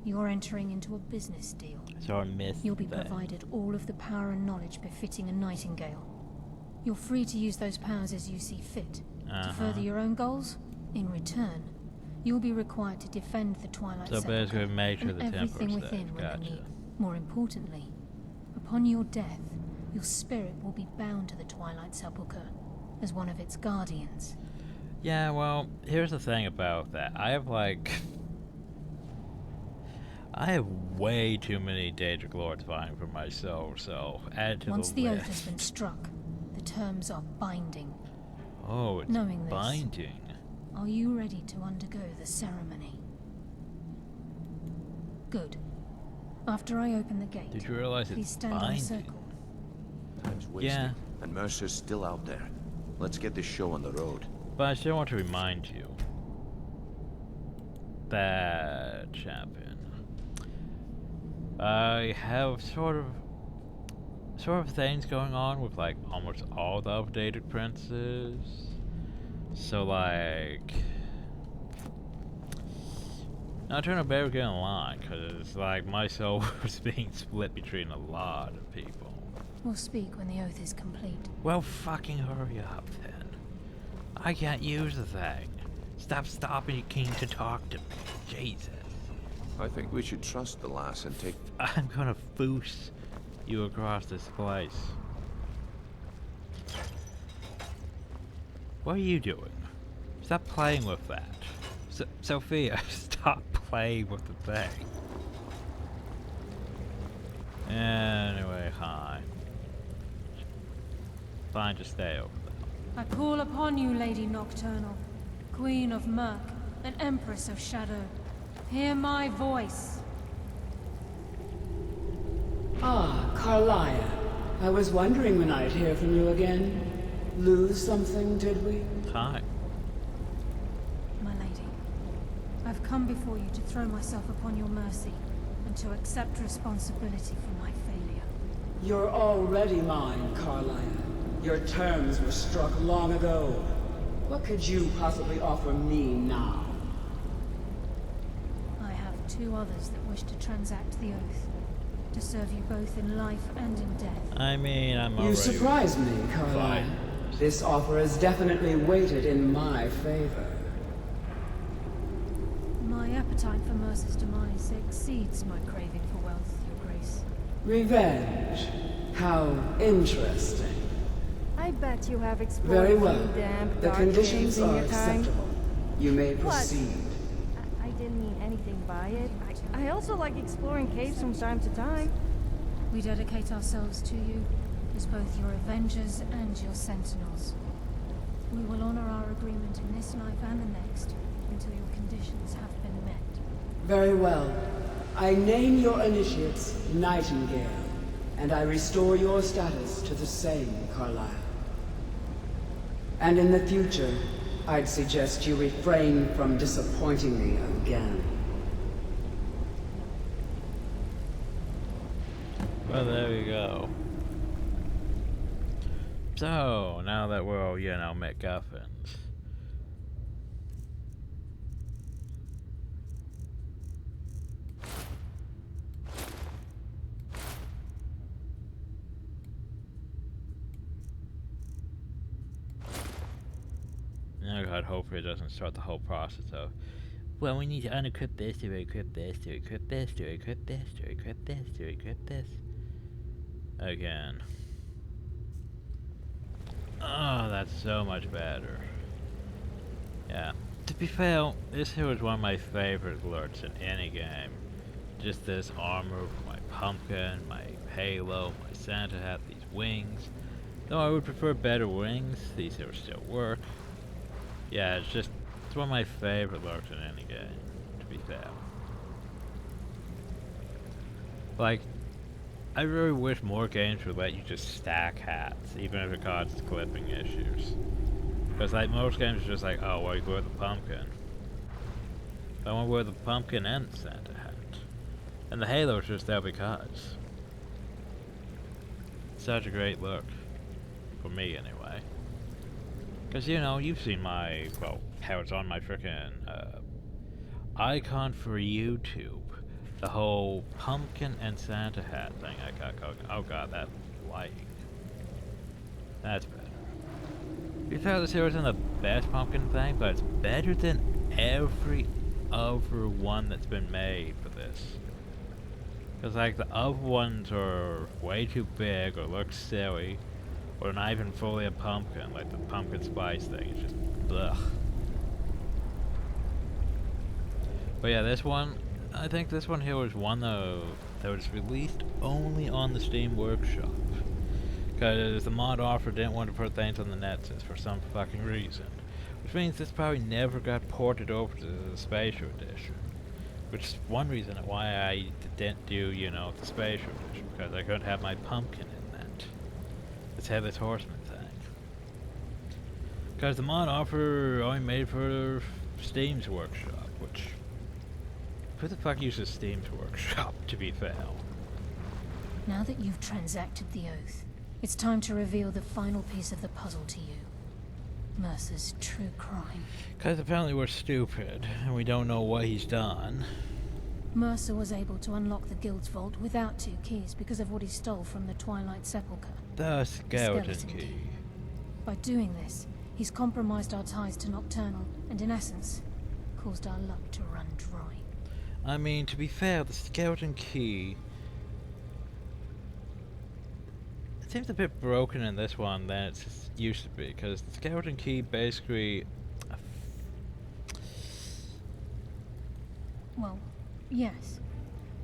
you're entering into a business deal. So I missed You'll be that. provided all of the power and knowledge befitting a nightingale. You're free to use those powers as you see fit. To further your own goals, in return, you'll be required to defend the Twilight So Sepulchre basically make sure and the everything Templars within stay. when Gotcha. they meet. More importantly, upon your death, your spirit will be bound to the Twilight Sepulchre as one of its guardians. Yeah, well, here's the thing about that. I have way too many Daedric Lords vying for my soul, so add to Once the the list. oath has been struck, the terms are binding. Oh, it's Knowing this, binding. Are you ready to undergo the ceremony? Good. After I open the gate, Did you realize please it's stand on a binding? circle. Time's wasting, Yeah. and Mercer's still out there. Let's get this show on the road. But I still want to remind you that, champion, I have sort of things going on with like almost all the updated princes. So like, not trying to better get in line, cause like my soul is being split between a lot of people. We'll speak when the oath is complete. Well, fucking hurry up then. I can't use the thing. Stop stopping your king to talk to me. Jesus. I think we should trust the lass and take... I'm gonna foos you across this place. What are you doing? Stop playing with that. Sophia, stop playing with the thing. Anyway, hi. Fine, just stay over there. I call upon you, Lady Nocturnal, Queen of Murk, and Empress of Shadow. Hear my voice. Ah, Carlia. I was wondering when I'd hear from you again. Lose something, did we? Hi. My lady, I've come before you to throw myself upon your mercy and to accept responsibility for my failure. You're already mine, Carlia. Your terms were struck long ago. What could you possibly offer me now? I have two others that wish to transact the oath, to serve you both in life and in death. I mean, I'm already... You surprised me, Carlia. Fine. This offer is definitely weighted in my favor. My appetite for Mercer's demise exceeds my craving for wealth, Your Grace. Revenge. How interesting. I bet you have explored Very well. a few damp, The dark conditions caves in are your time. acceptable. You may What? proceed. I didn't mean anything by it. I also like exploring caves from time to time. We dedicate ourselves to you as both your avengers and your sentinels. We will honor our agreement in this life and the next until your conditions have been met. Very well. I name your initiates Nightingale, and I restore your status to the same, Carlyle. And in the future, I'd suggest you refrain from disappointing me again. Well, there we go. So, now that we're all, you know, MacGuffins. Oh god, hopefully it doesn't start the whole process of, well, we need to unequip this, to equip this, to equip this, to equip this, to equip this, to equip this. Again. Oh, that's so much better. Yeah. To be fair, this here was one of my favorite alerts in any game. Just this armor, my pumpkin, my halo, my Santa hat, these wings. Though I would prefer better wings, these here still work. Yeah, it's one of my favorite looks in any game, to be fair. Like, I really wish more games would let you just stack hats, even if it causes clipping issues. Because like most games are just like, oh, well, you wear the pumpkin. I want to wear the pumpkin and the Santa hat. And the halo is just there because. Such a great look. For me, anyway. Because, you know, you've seen my, well, how it's on my frickin' icon for YouTube. The whole pumpkin and Santa hat thing I got going. Oh god, that lighting. That's better. You thought this here wasn't the best pumpkin thing, but it's better than every other one that's been made for this. Because, like, the other ones are way too big or look silly. Or not even fully a pumpkin, like the pumpkin spice thing, it's just ugh. But yeah, this one, I think this one here was one that was released only on the Steam Workshop. Because the mod offer didn't want to put things on the Nexus for some fucking reason. Which means this probably never got ported over to the Spatial Edition. Which is one reason why I didn't do, you know, the Spatial Edition, because I couldn't have my pumpkin in that. This Headless Horseman thing. Because the mod offer only made for Steam's Workshop, which... Who the fuck uses Steam's Workshop, to be fair? Now that you've transacted the oath, it's time to reveal the final piece of the puzzle to you. Mercer's true crime. Because apparently we're stupid, and we don't know what he's done. Mercer was able to unlock the guild's vault without 2 keys because of what he stole from the Twilight Sepulchre. The skeleton key. By doing this, he's compromised our ties to Nocturnal, and in essence, caused our luck to run dry. I mean, to be fair, the skeleton key... It seems a bit broken in this one than it used to be, because the skeleton key basically... Well, yes,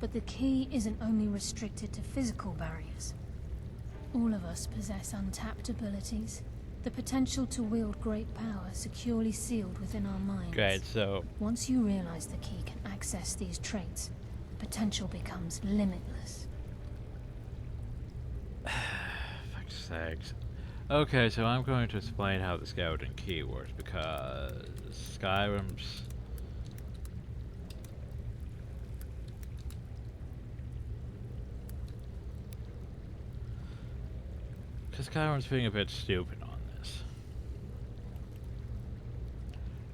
but the key isn't only restricted to physical barriers. All of us possess untapped abilities, the potential to wield great power securely sealed within our minds. Great, so... Once you realize the key can access these traits, the potential becomes limitless. Fuck's sakes. Okay, so I'm going to explain how the skeleton key works, because Skyrim's... Because Skyrim's being a bit stupid on this.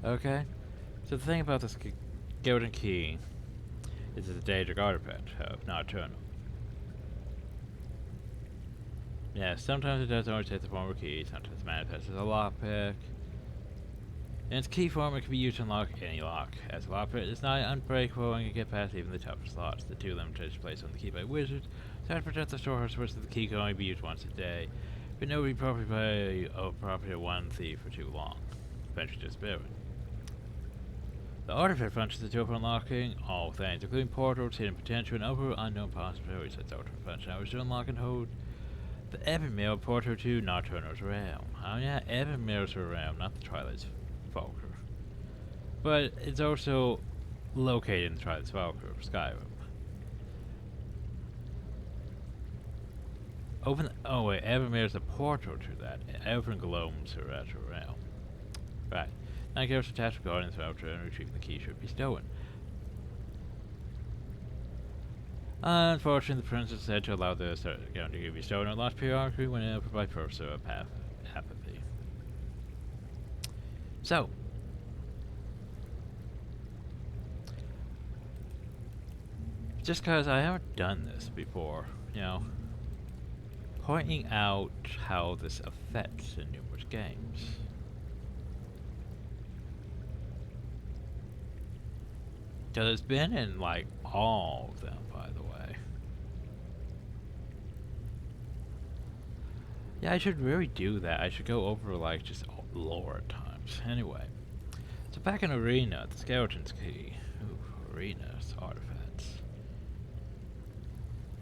Okay? So the thing about the skeleton key is it's a Daedric artifact of Nocturnal. Yeah, sometimes it does only take the form of a key, sometimes it manifests as a lockpick. In its key form, it can be used to unlock any lock. As a lockpick, it's not unbreakable and can get past even the toughest slots. The 2 limitations placed on the key by wizards, so to protect the storehouse switch that the key can only be used once a day. But nobody property by property of one thief for too long. Eventually disappearing. The artifact functions to open unlocking all things, including portals, hidden potential, and other unknown possibilities. That's artifact function. I was to unlock and hold the Epic Mail portal to Nocturno's realm. Oh yeah, Epic Mail's her realm, not the Twilight's Valkyr. But it's also located in the Twilight's Valkyr of Skyrim. Oh wait, Epic Mail's a portal to that. Everything gloams her at her realm. Right. Now go to attach the Guardian's Voucher and retrieve the key should be stolen. Unfortunately, the princess said to allow the guarantee to be stolen or lost periodically whenever by person of apathy. So, just because I haven't done this before, you know, pointing out how this affects in numerous games. Because it's been in, like, all of them, by the way. Yeah, I should really do that. I should go over, like, just lore at times. Anyway. So back in Arena, the Skeleton's Key. Ooh, Arena's artifacts.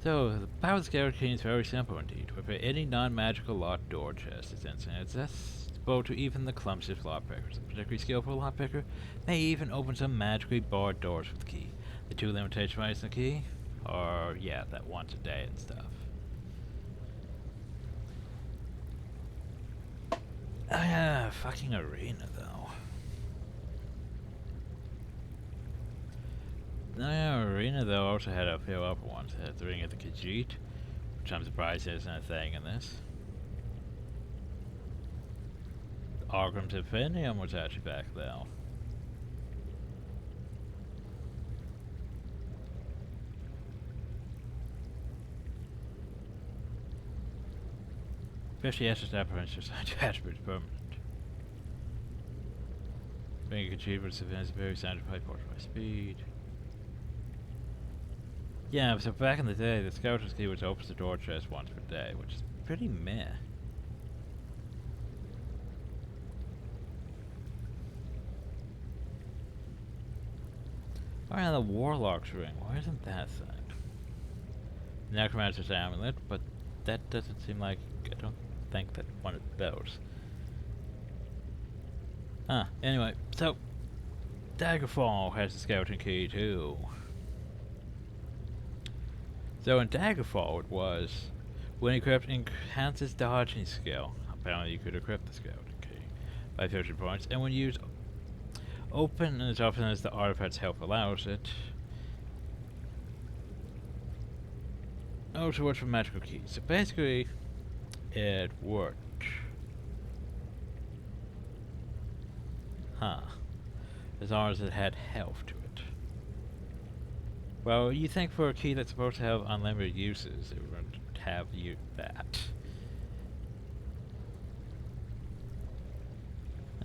So, the power of the Skeleton Key is very simple indeed. With any non-magical locked door chest is instantly accessible to even the clumsiest lockpickers. A particularly skillful lockpicker may even open some magically barred doors with the key. The two limitations of using the key are, yeah, that once a day and stuff. Oh yeah, fucking Arena though. No, yeah, Arena though also had a few upper ones. It had the Ring of the Khajiit, which I'm surprised isn't a thing in this. Oldrim's Infinium was actually back though. Especially as apprehension attachment is permanent. Being achievements is very sanctified portrait by speed. Yeah, so back in the day, the Skeleton's Key was opens the door chest once per day, which is pretty meh. Oh yeah, the Warlock's Ring. Why isn't that thing? Necromancer's Amulet, but that doesn't seem like... I don't think that one of those. Anyway, so... Daggerfall has the Skeleton Key too. So in Daggerfall it was... When equipped, enhances dodging skill. Apparently you could equip the Skeleton Key by 50 points, and when used... Open as often as the artifact's health allows it. Also works for magical keys. So basically, it worked. Huh. As long as it had health to it. Well, you think for a key that's supposed to have unlimited uses, it would have that.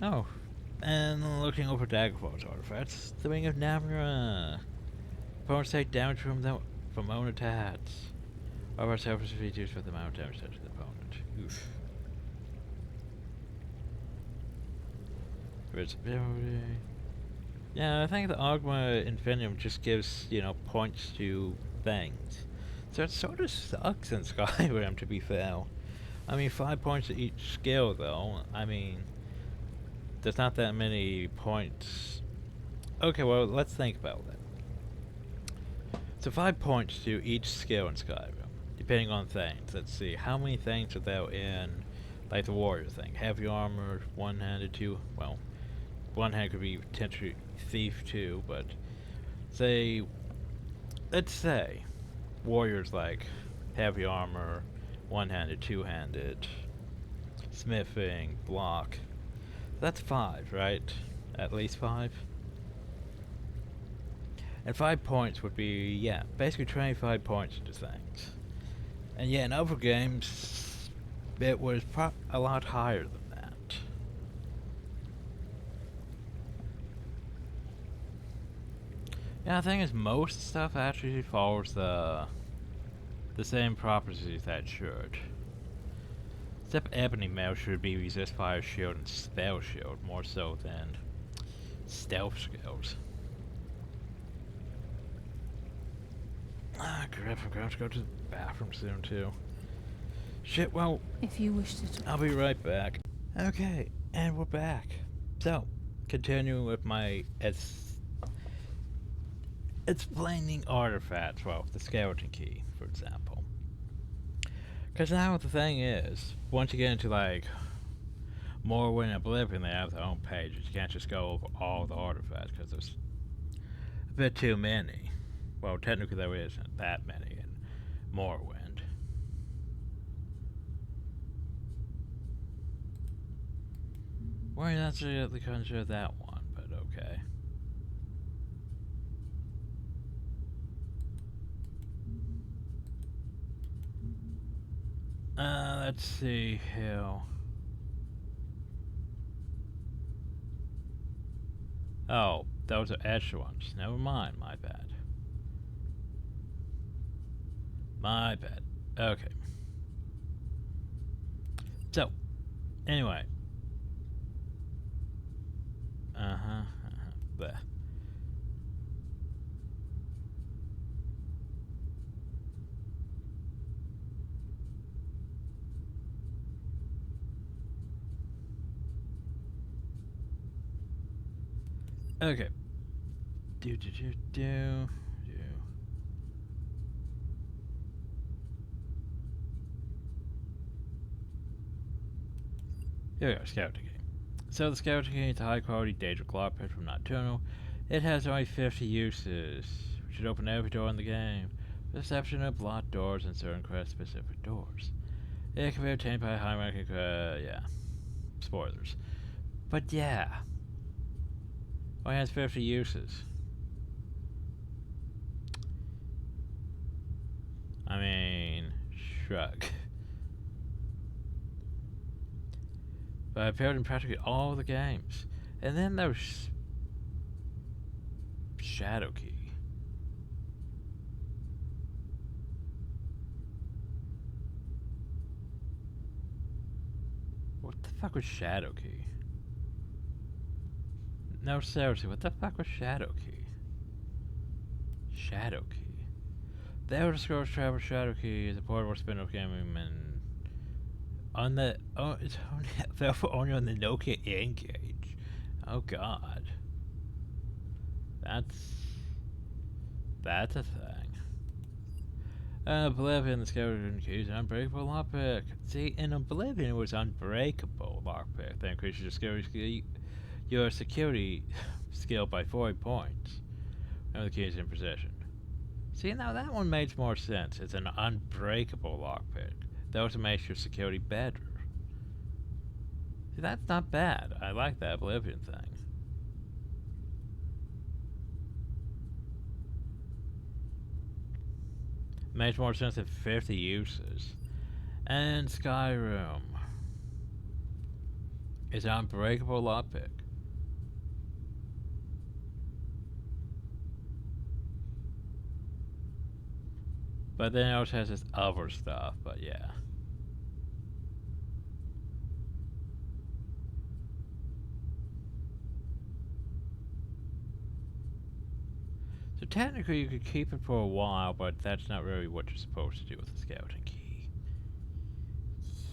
Oh. And looking over Daggerfall's artifacts, the Ring of Namra. Opponents take damage from own attacks. Our selfish features for the amount of damage done to the opponent. Oof. Visibility. Yeah, I think the Ogma Infinium just gives, you know, points to things. So it sort of sucks in Skyrim, to be fair. I mean, 5 points to each skill, though. I mean... There's not that many points. Okay, well, let's think about that. So 5 points to each skill in Skyrim, depending on things. Let's see, how many things are there in, like the warrior thing? Heavy armor, one-handed, two, well, one hand could be potentially thief too, but say, let's say, warriors like heavy armor, one-handed, two-handed, smithing, block. That's 5, right? At least 5. And 5 points would be, yeah, basically 25 points into things. And yeah, in other games, it was a lot higher than that. Yeah, the thing is, most stuff actually follows the same properties that it should. Except Ebony Mail should be resist fire shield and spell shield more so than stealth skills. Ah, crap, I'm going to go to the bathroom soon too. Shit, well, if you wish to I'll be right back. Okay, and we're back. So, continuing with my explaining artifacts, well, the skeleton key, for example. Because now the thing is, once you get into like Morrowind and Oblivion, they have their own pages. You can't just go over all the artifacts because there's a bit too many. Well, technically there isn't that many in Morrowind. Well, not really consider that one, but okay. Let's see here. Oh, those are edge ones. Never mind, my bad. My bad. Okay. So, anyway. Bleh. Okay. Do. Here we go, Scouting Key. So the Scouting Key is a high quality data lockpick from Nocturnal. It has only 50 uses, which should open every door in the game, with the exception of locked doors and certain quest-specific doors. It can be obtained by high-ranking, yeah. Spoilers. But yeah. Only has 50 uses. I mean, shrug. But I appeared in practically all the games. And then there's Shadow Key. What the fuck was Shadow Key? No, seriously, what the fuck was Shadow Key? Shadow Key. The Elder Scrolls Travel Shadow Key is a portable spin-off game and on the it's only available only on the Nokia N-Gage. Oh god. That's a thing. Oblivion, the skeleton key is an unbreakable lockpick. See, in Oblivion it was unbreakable lockpick that increases your security skill by 40 points. Now the key is in possession. See, now that one makes more sense. It's an unbreakable lockpick. That also makes your security better. See, that's not bad. I like that Oblivion thing. Makes more sense than 50 uses. And Skyrim is an unbreakable lockpick. But then it also has this other stuff, but yeah. So technically you could keep it for a while, but that's not really what you're supposed to do with the Scouting Key.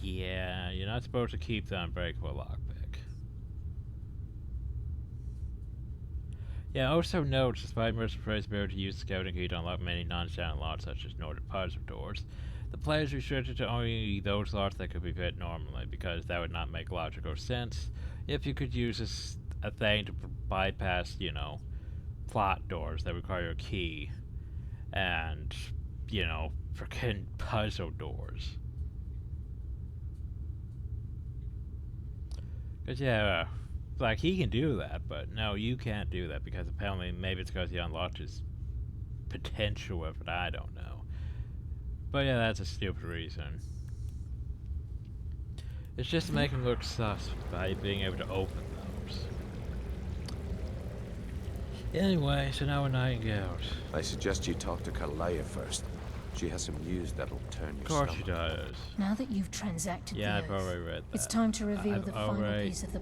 Yeah, you're not supposed to keep the unbreakable lockpick. Yeah, also note, despite Mercer Prey's ability to use the Scouting Key to unlock many non-standard locks such as Nordic puzzle doors, the player is restricted to only those locks that could be fit normally, because that would not make logical sense if you could use a thing to bypass, you know, plot doors that require a key and, you know, frickin' puzzle doors. Cause yeah, like he can do that, but no, you can't do that because apparently maybe it's because he unlocked his potential of it, I don't know. But yeah, that's a stupid reason. It's just to make him look sus by being able to open those. Anyway, so now we're Nightingales. I suggest you talk to Kalaya first. She has some news that'll turn your Of course she stomach. does. Now that you've transacted Yeah, the I've oath, already read that. it's time to reveal I've the final piece of the...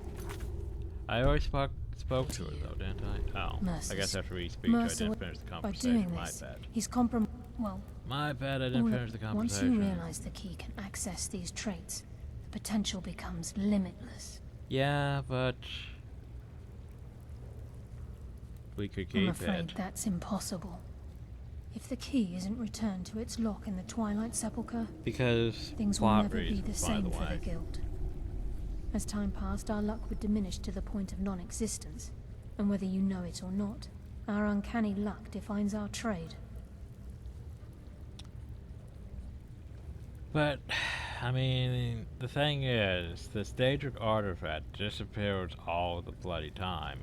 I already spoke to her though, didn't I? Oh, Mercer. I guess after we speak, I didn't finish the By conversation. doing My this, bad. he's well... My bad, I didn't finish the Once conversation. you realize the key can access these traits, the potential becomes limitless. Yeah, but... we could keep I'm afraid it. that's impossible. If the key isn't returned to its lock in the Twilight Sepulchre, Because things will plot never be the reasons, by same the for the way. Guild. As time passed, our luck would diminish to the point of non-existence, and whether you know it or not, our uncanny luck defines our trade. But, I mean, the thing is, this Daedric artifact disappears all the bloody time.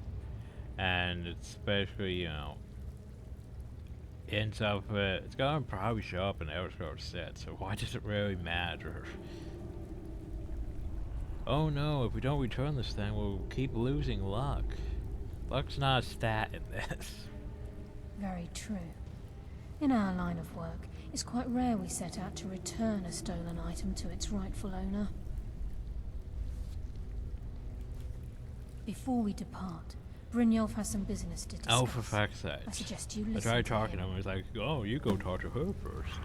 And it's basically, you know, ends up, it's gonna probably show up in Elder Scrolls 6, so why does it really matter? Oh no, if we don't return this thing, we'll keep losing luck. Luck's not a stat in this. Very true. In our line of work, it's quite rare we set out to return a stolen item to its rightful owner. Before we depart, Brynjolf has some business to discuss. Oh, for fuck's sake. I suggest you I listen tried to talking him. to him, he's like, oh, you go talk to her first.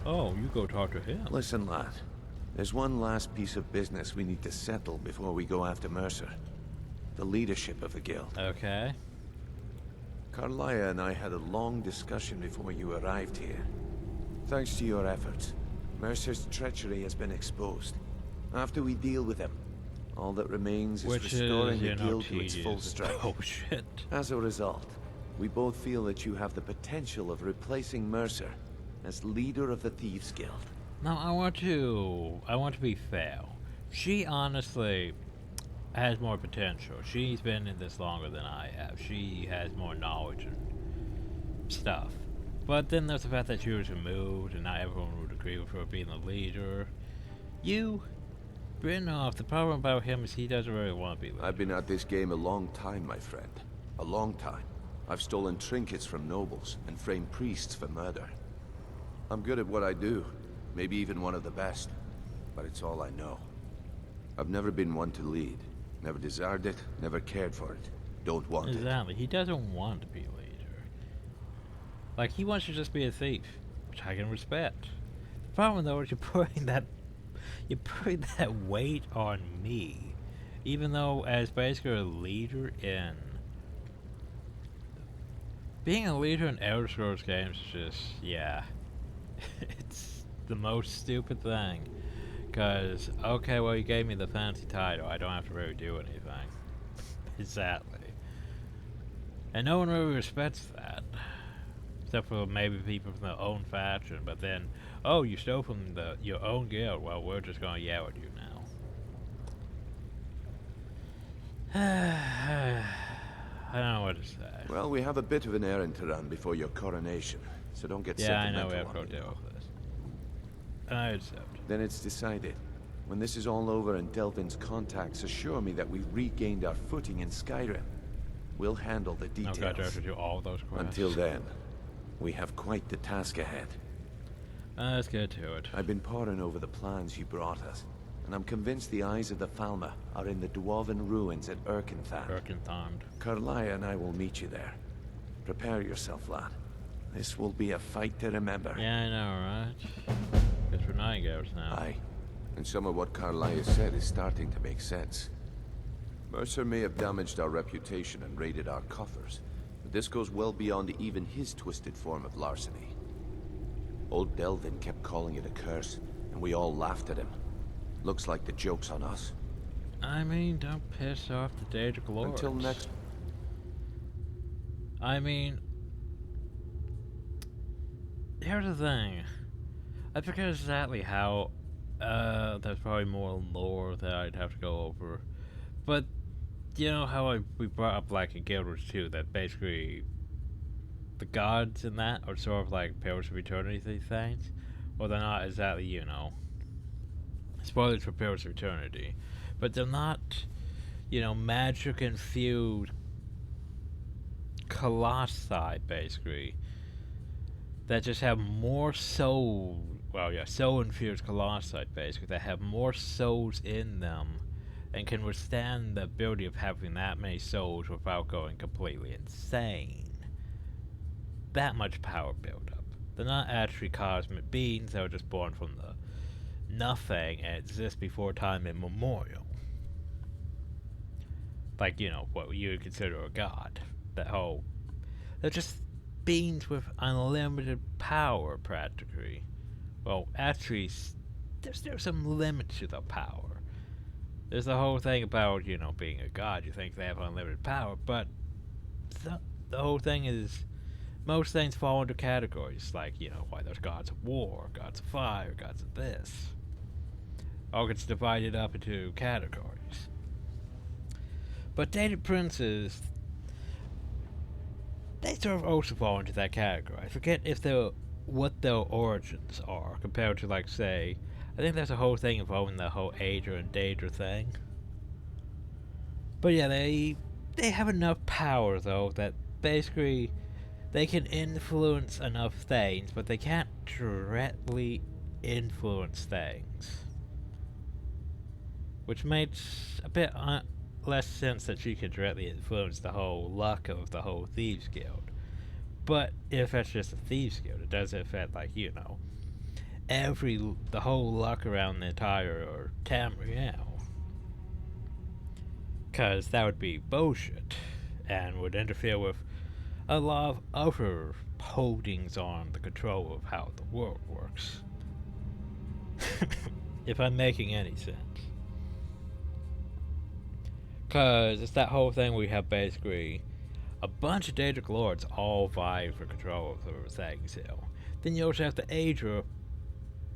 Oh, you go talk to him. Listen, lad. There's one last piece of business we need to settle before we go after Mercer. The leadership of the guild. Okay. Carlia and I had a long discussion before you arrived here. Thanks to your efforts, Mercer's treachery has been exposed. After we deal with him, all that remains is restoring the guild to its full strength. Oh shit. As a result, we both feel that you have the potential of replacing Mercer as leader of the Thieves Guild. Now I want to be fair. She honestly has more potential. She's been in this longer than I have. She has more knowledge and stuff. But then there's the fact that she was removed and not everyone would agree with her being the leader. Brynjolf, the problem about him is he doesn't really want to be leader. I've been at this game a long time, my friend. A long time. I've stolen trinkets from nobles and framed priests for murder. I'm good at what I do. Maybe even one of the best. But it's all I know. I've never been one to lead. Never desired it, never cared for it. Don't want it. Exactly. He doesn't want to be a leader. Like, he wants to just be a thief, which I can respect. The problem, though, is you're putting that weight on me. Even though, as basically a leader in... being a leader in Elder Scrolls games is just, yeah. It's the most stupid thing. Because, okay, well, you gave me the fancy title. I don't have to really do anything. Exactly. And no one really respects that. Except for maybe people from their own faction. But then, oh, you stole from your own guild. Well, we're just going to yell at you now. I don't know what to say. Well, we have a bit of an errand to run before your coronation. So don't get sentimental. sentimental. Yeah, I know we have to deal with this. I accept. Then it's decided. When this is all over and Delvin's contacts assure me that we've regained our footing in Skyrim, we'll handle the details. Oh god, you have to do all those quests. Until then, we have quite the task ahead. Let's get to it. I've been poring over the plans you brought us, and I'm convinced the eyes of the Falmer are in the Dwarven ruins at Erkenthand. Carlia and I will meet you there. Prepare yourself, lad. This will be a fight to remember. Yeah, I know, right? Guess we're night goes now. Aye. And some of what Carlia said is starting to make sense. Mercer may have damaged our reputation and raided our coffers, but this goes well beyond even his twisted form of larceny. Old Delvin kept calling it a curse, and we all laughed at him. Looks like the joke's on us. I mean, don't piss off the Daedric Lords. Until next... I mean... here's the thing. I forget exactly how... there's probably more lore that I'd have to go over. But, you know how we brought up, like, in Guild Wars 2, that basically... the gods in that are sort of like Pillars of Eternity things? Well, they're not exactly, you know... spoilers for Pillars of Eternity. But they're not, you know, magic-infused colossi, basically. that just have more soul. Well, yeah, soul-infused colossi, basically, that have more souls in them and can withstand the ability of having that many souls without going completely insane. That much power buildup. They're not actually cosmic beings, they were just born from the nothing and exist before time immemorial. Like, you know, what you would consider a god. That whole... They're just beings with unlimited power, practically. Well, actually, there's still some limit to the power. There's the whole thing about, you know, being a god. You think they have unlimited power, but the whole thing is most things fall into categories. Like, you know, why there's gods of war, gods of fire, gods of this. All gets divided up into categories. But Data Princes, they sort of also fall into that category. I forget if what their origins are compared to, like, say, I think there's a whole thing involving the whole Aedra and Daedra thing. But yeah, they have enough power, though, that basically they can influence enough things, but they can't directly influence things. Which makes a bit less sense that she could directly influence the whole luck of the whole Thieves Guild. But if that's just a Thieves Guild, it does affect, like, you know, the whole luck around the entire Tamriel. Because that would be bullshit, and would interfere with a lot of other holdings on the control of how the world works. If I'm making any sense. Because it's that whole thing we have basically a bunch of Daedric lords all vying for control of the things. Then you also have the Aedra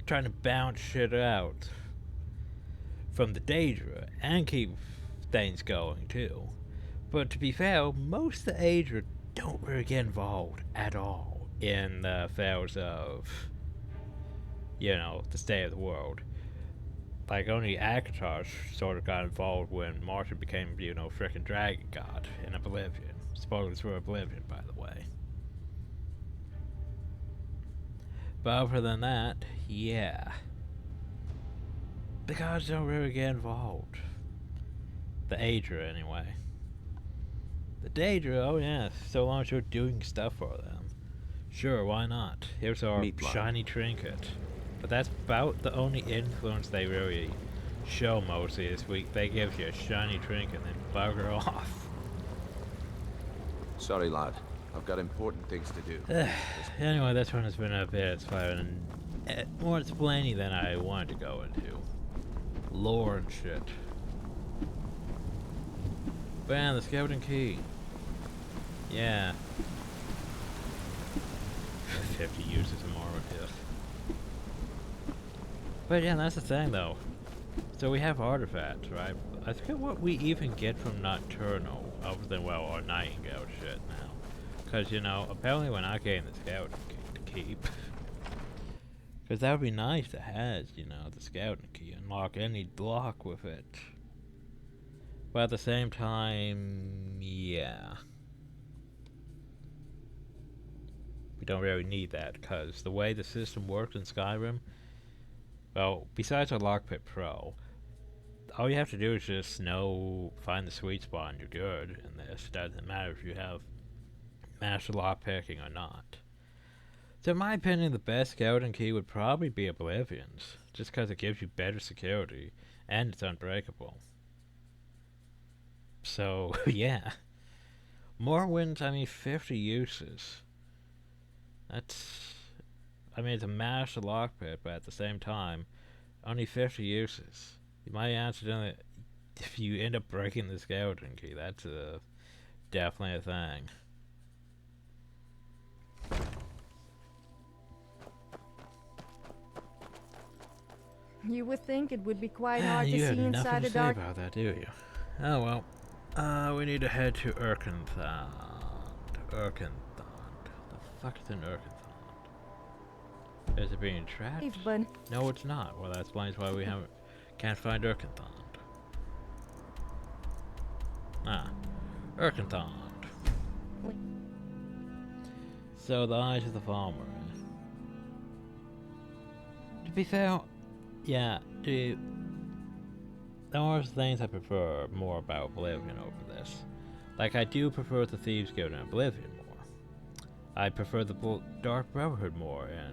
trying to bounce shit out from the Daedra and keep things going too. But to be fair, most of the Aedra don't really get involved at all in the affairs of, you know, the state of the world. Like, only Akatar sort of got involved when Martian became, you know, frickin' Dragon God in Oblivion. Spoilers for Oblivion, by the way. But other than that, yeah. The gods don't really get involved. The Aedra, anyway. The Daedra, oh yeah, so long as you're doing stuff for them. Sure, why not? Here's our shiny trinket. But that's about the only influence they really show mostly this week. They give you a shiny trinket and then bugger off. Sorry, lad. I've got important things to do. Anyway, this one has been a bit more explaining than I wanted to go into. Lore and shit. Bam, the skeleton key. Yeah. 50 uses more of this. But yeah, that's the thing though. So we have artifacts, right? I forget what we even get from Nocturnal, other than, well, our Nightingale shit now. Because, you know, apparently we're not getting the skeleton key to keep. Because that would be nice to have, you know, the skeleton key, unlock any block with it. But at the same time, yeah. We don't really need that, because the way the system works in Skyrim, well, besides our Lockpick Pro, all you have to do is just find the sweet spot and you're good in this. It doesn't matter if you have master lockpicking or not. So in my opinion, the best skeleton key would probably be Oblivion's, just because it gives you better security, and it's unbreakable. So, yeah. Morrowind's, I mean, 50 uses. That's... I mean, it's a master lockpick, but at the same time, only 50 uses. You might accidentally... If you end up breaking the skeleton key, that's definitely a thing. You would think it would be quite hard to you see have inside nothing a to dark... say about that, do you? Oh well. We need to head to Urkenthond. Urkenthond. The fuck is an Urkenthond? Is it being trapped? Hey, bud. No, it's not. Well, that explains why we can't find Urkenthond. Ah, Urkenthond. So the Eyes of the Farmer. be fair, yeah, there are things I prefer more about Oblivion over this. Like, I do prefer the Thieves Guild in Oblivion more. I prefer the Dark Brotherhood more in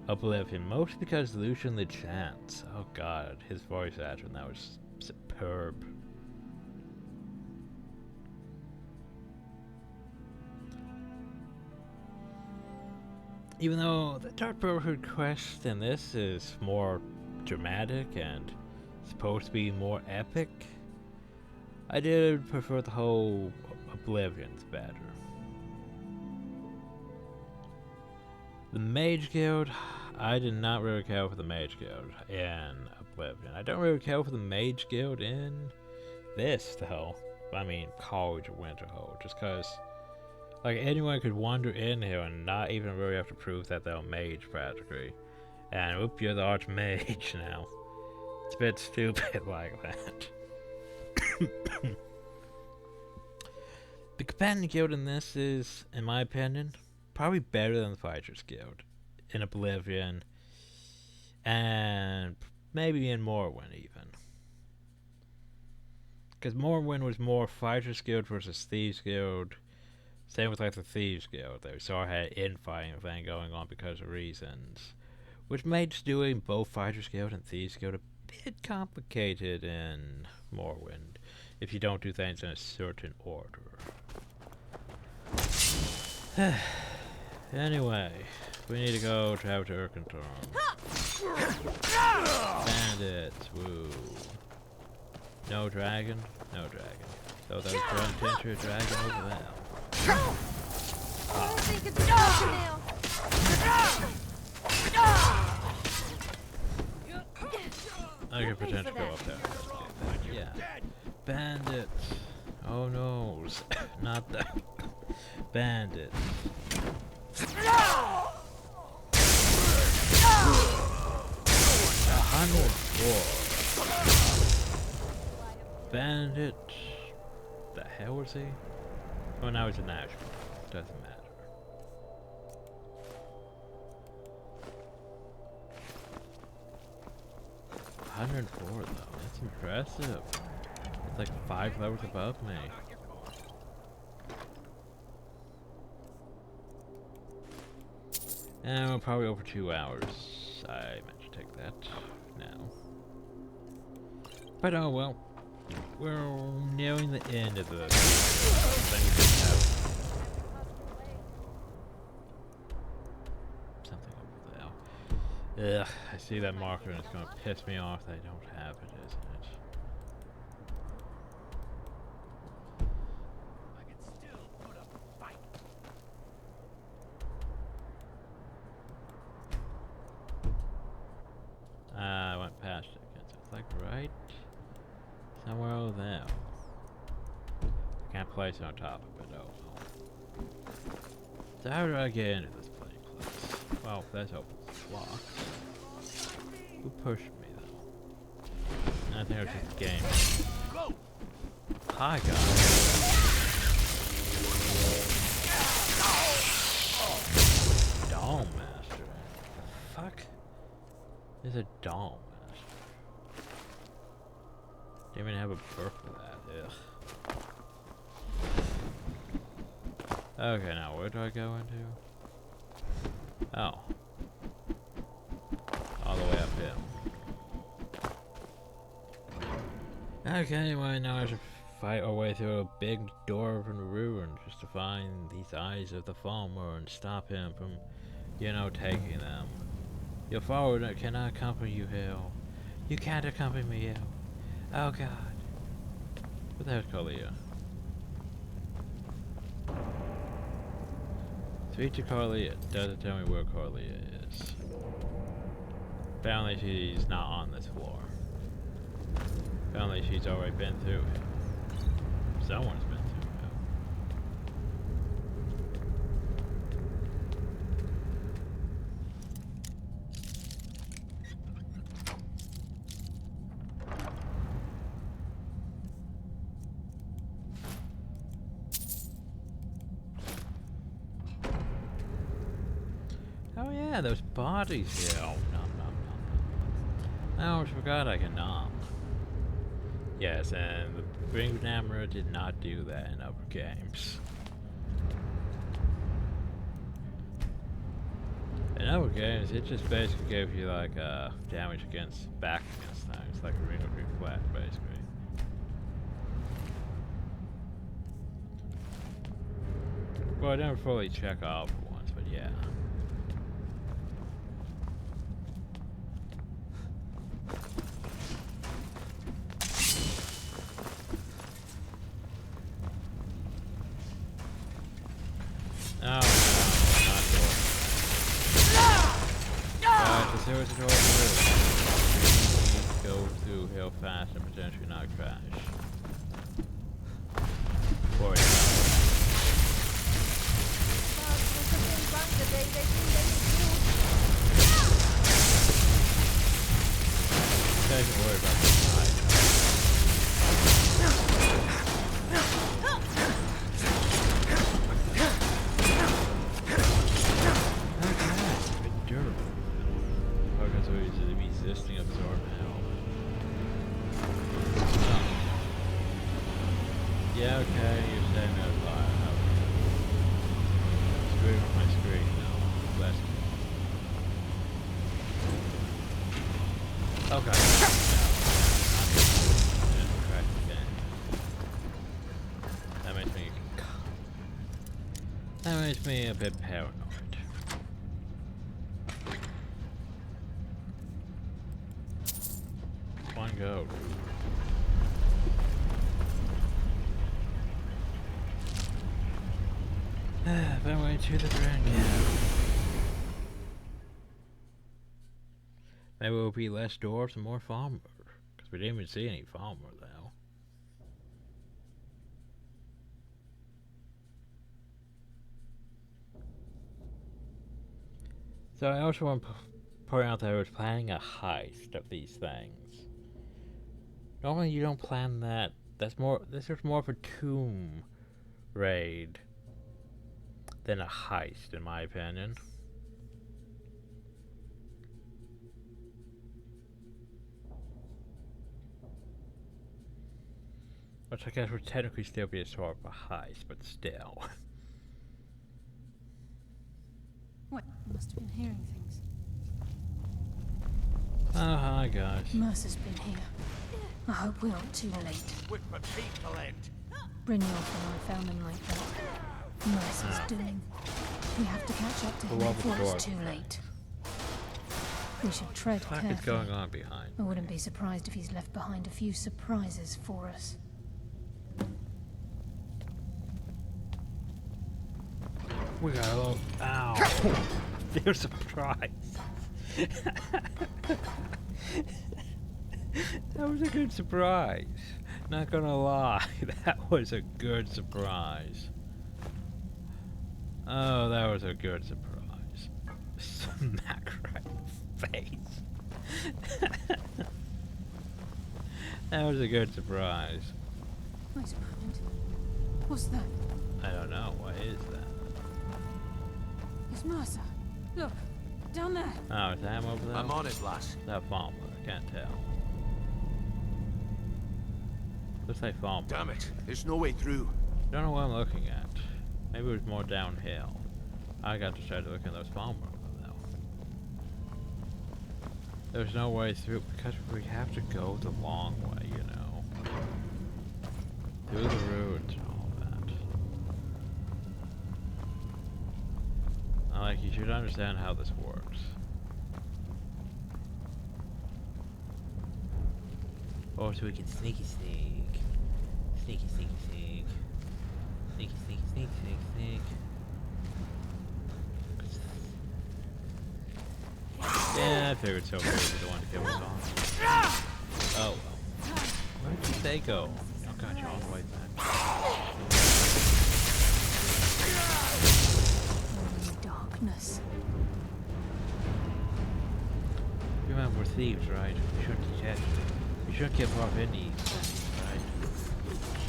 Oblivion, mostly because Lucian LeChance, oh god, his voice actor now was superb. Even though the Dark Brotherhood quest in this is more dramatic and supposed to be more epic, I did prefer the whole Oblivion's better. The Mage Guild, I did not really care for the Mage Guild in Oblivion. I don't really care for the Mage Guild in this, though. I mean, College of Winterhold, just because, like, anyone could wander in here and not even really have to prove that they're a mage, practically. And, whoop, you're the Archmage now. It's a bit stupid like that. The Companion Guild in this is, in my opinion, probably better than the Fighters Guild in Oblivion, and maybe in Morrowind even. Because Morrowind was more Fighters Guild versus Thieves Guild. Same with like the Thieves Guild. They sort of had an infighting thing going on because of reasons, which made doing both Fighters Guild and Thieves Guild a bit complicated in Morrowind if you don't do things in a certain order. Anyway, we need to go travel to Urkentorm. Bandits, woo. No dragon? No dragon. So there's potentially a dragon over there. I think it's broken now. I could potentially go up there. Yeah. Bandits. Oh no. Not that. Bandits. 104. Bandit. The hell was he? Oh, now he's a Nashville. Doesn't matter. $104 though. That's impressive. It's like 5 levels above me. And we're probably over 2 hours. I meant to take that now. But oh well. We're nearing the end of the thing. Something over there. Ugh, I see that marker and it's gonna piss me off that I don't have it, isn't it? I can still put up a fight. I went past it again, so it's like right somewhere over there. I can't place it on top of it, oh well. So how do I get into this place? Well, that's open. It's locked. Who pushed me though? I think it was just the game. Hi guys. Dome Master. The fuck? There's a Dome Master. Didn't even have a perk for that. Ugh. Okay, now where do I go into? Oh. All the way up here. Okay, anyway, now I should fight our way through a big dwarven ruin just to find these eyes of the Falmer and stop him from, you know, taking them. Your forward cannot accompany you here. You can't accompany me here. Oh god. What the hell's Carlia? Speak to Carlia. Doesn't tell me where Carlia is. Apparently she's not on this floor. Apparently she's already been through it. Someone's been through it. Oh yeah, those bodies here. Oh, nom nom Oh, I forgot I can knock. Yes, and the Bring Namera did not do that in other games. In other games, it just basically gives you like damage back against things, like a ring of reflect, basically. Well, I never fully check all for once, but yeah. Oh, no, not door. If there was a door through, go through hill fast and potentially not crash. Boy. You guys don't worry about this side. Resisting absorb help. Oh. Yeah, okay, you're staying there alive. Screw with my screen now. Less. Okay. Just crack again. That makes me a bit paranoid. One go. Been way to the brand new. Maybe it will be less dwarves and more farmers. Because we didn't even see any farmer though. So I also want to point out that I was planning a heist of these things. Normally you don't plan that. This is more of a tomb raid than a heist, in my opinion. Which I guess would technically still be a sort of a heist, but still. What? Must have been hearing things. Oh, hi guys. Mercer's been here. I hope we aren't too late. With my people end. Brynjolf and I found him like that. Mercer's doing. We have to catch up to him before it's too late. We should tread carefully. What is going on behind? I wouldn't be surprised if he's left behind a few surprises for us. We got a little. Ow! They're surprised. That was a good surprise. Not gonna lie, that was a good surprise. Oh, that was a good surprise. Smack right in the face. That was a good surprise. Wait a moment. What's that? I don't know. What is that? It's Mercer. Look, down there. Oh, is that him over there? I'm on it, lass. That farmer. I can't tell. Looks like farmer. Damn it! There's no way through. Don't know what I'm looking at. Maybe it was more downhill. I got to start looking at those farmers though. There's no way through because we have to go the long way, you know. Through the ruins and all that. Like, you should understand how this works. Or so we can sneaky sneak. Sneaky sneaky sneak. Sneaky sneaky sneak sneak sneak. Yeah, I figured so. Maybe the one to kill us off. Oh well. Where did they go? Oh god, you're all the way back. Darkness. You remember we're thieves, right? We shouldn't detach. We shouldn't get off in these things, right?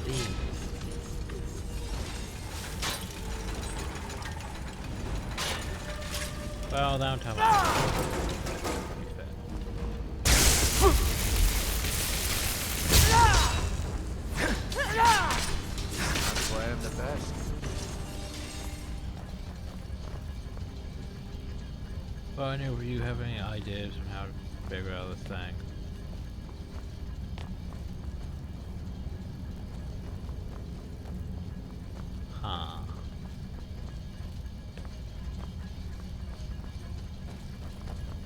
Thieves. Well, downtown. best. Well, any of you have any ideas on how to figure out this thing? Huh.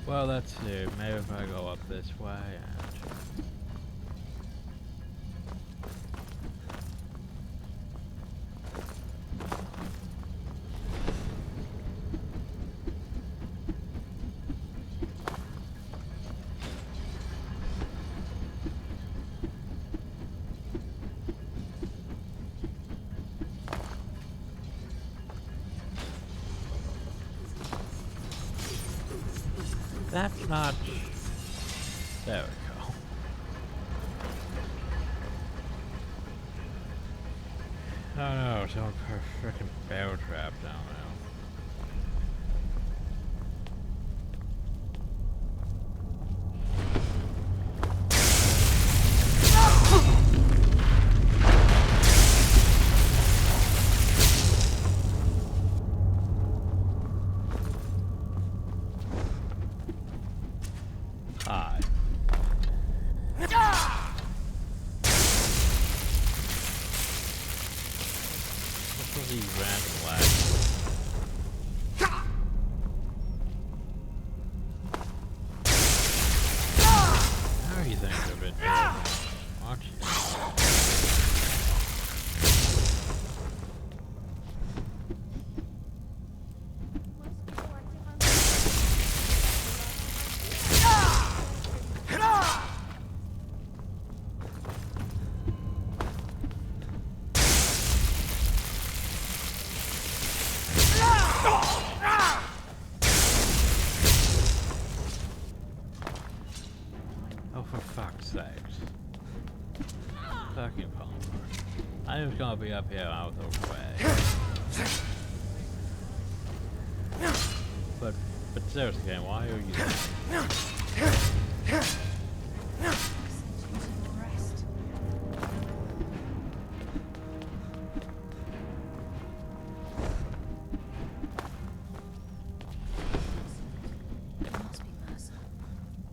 Well, let's see. Maybe if I go up this way and... That's not... There we go. Oh no, someone put a frickin' bear trap down there. Hi. What's with these random lags? How are you thinking of it? Aren't you? Oh, for fuck's sakes. Fucking Palmer. I was gonna be up here out of the way. But seriously, game, why are you...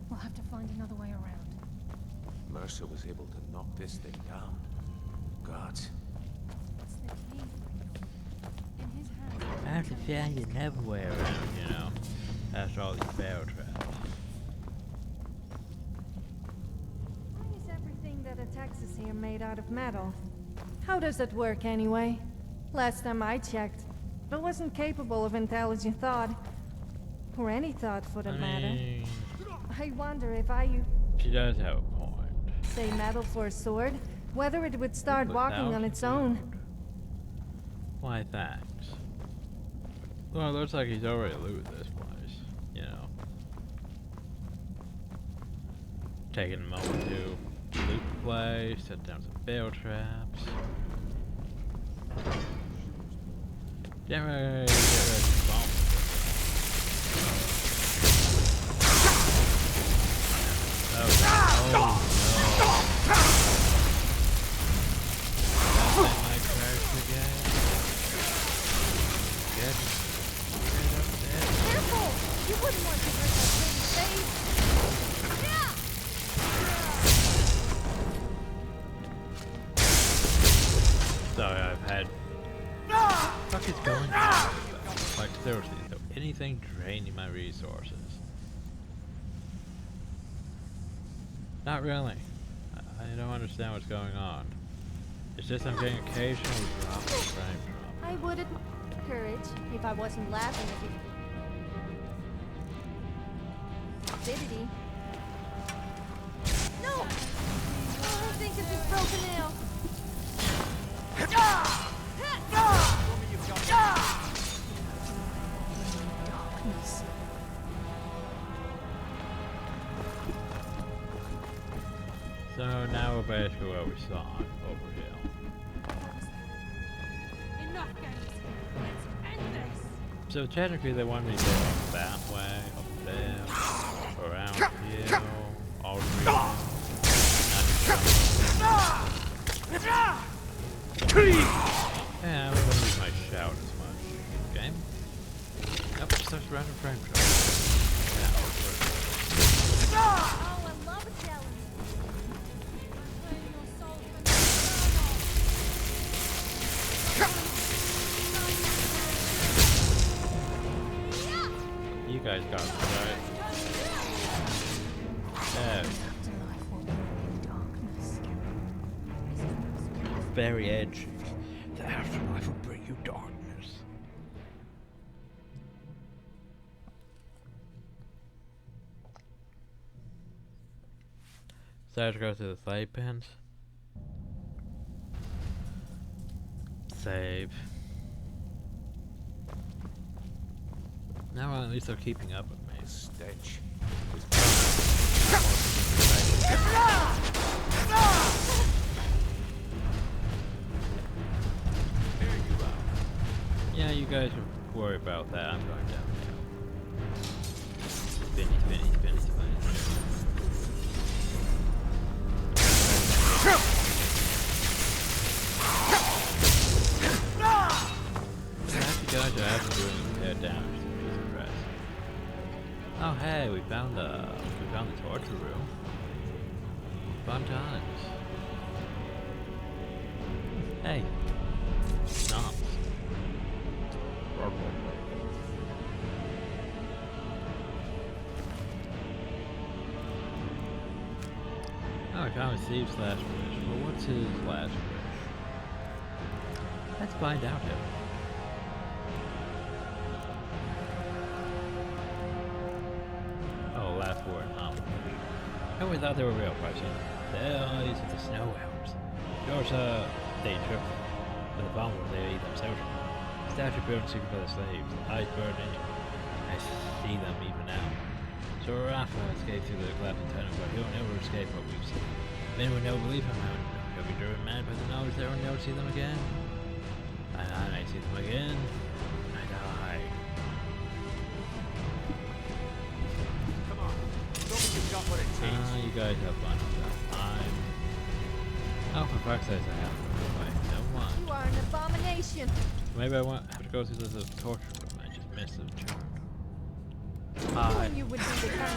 We'll have to find another way around. Mercer was able to knock this thing down. Gods. It's the key. In his hand. I have to find another way around, you know, after all these barrel traps. Why is everything that attacks us here made out of metal? How does it work anyway? Last time I checked, it wasn't capable of intelligent thought. Or any thought for that matter. I wonder if She does have a point. say metal for a sword, whether it would start walking on its own. Why, thanks. Well, it looks like he's already looted this place, you know. Taking a moment to loot the place, set down some barrel traps. Get ready to bomb. Oh no. That might crash again. Get up there. Careful! You wouldn't want to hurt that pretty face. Sorry, I've had... What the fuck is going on? Like, seriously, so anything draining my resources? Not really. I don't understand what's going on. It's just I'm getting occasional drops of frame drop. I wouldn't courage if I wasn't laughing at you. Stupidity. No! Oh, I think it's just broken nail. Darkness. So now we're basically where we saw it, over here. Enough games. Let's end this. So technically they want me to go up that way, up there, around here, Oldrim. Yeah, random frame drop. Yeah, Oh, I love a challenge. You guys got it, right? Yeah. Very edgy. The afterlife will bring you darkness. So I have to go to the save pins. Save. Now at least they're keeping up with me. Stench. Yeah, you guys worry about that. I'm going down now. Spinny, spinny, spinny, spinny. Half you guys are actually doing tear damage, which is impressive. Oh hey, we found the torture room. Fun times. Hey. Stomps. Oh, I found Steve's last wish. Well, what's his last wish? Let's find out here. Oh, last word, I always thought they were real person. These are the snow elves. Yours, they trip. But the bomb they eat themselves. Statue burned secret by the slaves. Eyes burned in. I see them even now. So Rafa escaped through the collapsing tunnel, but he'll never escape what we've seen. Men would never believe him. He'll be driven mad by the knowledge they will never see them again. And I see them again. I die. Come on. You've got what it takes. You guys have fun with that. Oh, for fuck's sake, I have to go away. Never mind. You are an abomination. Maybe I have to go through the torture room. I just missed the turn. You would be the kind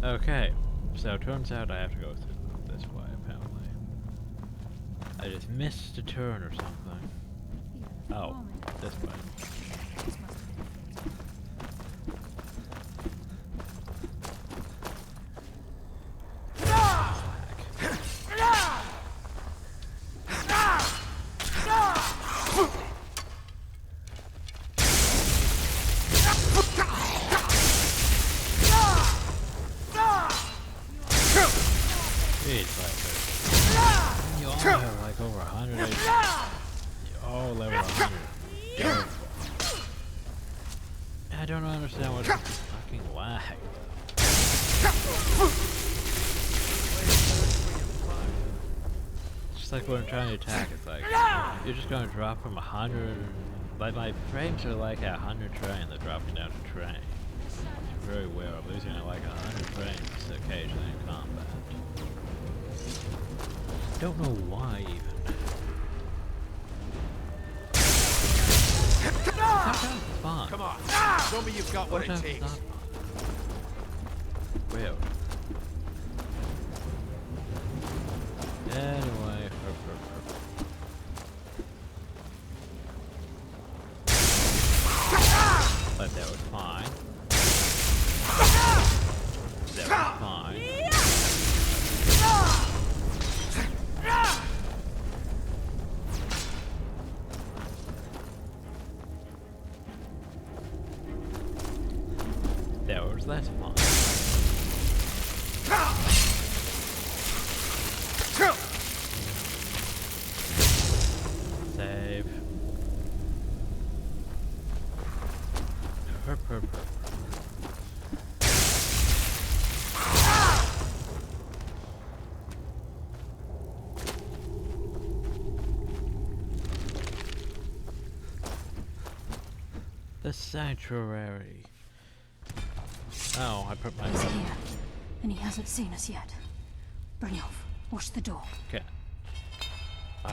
of Okay, so it turns out I have to go through this way, apparently. I just missed a turn or something. Oh, this way. You all have like over 100 HP. You all level 100. I don't understand what this fucking lag. It's just like when I'm trying to attack, it's like you're just gonna drop from 100. Like my frames are like at 100 train, they're dropping down to train. It's very weird. I'm losing at like 100 frames occasionally in combat. Don't know why even. Sometimes it's fun. Come on, show me you've got what it takes. It's weird. Anyway, but that was fine. That was fine. That's fine. Save. The sanctuary. Oh, I put my... He's here, and he hasn't seen us yet. Brynjolf, watch the door. Okay.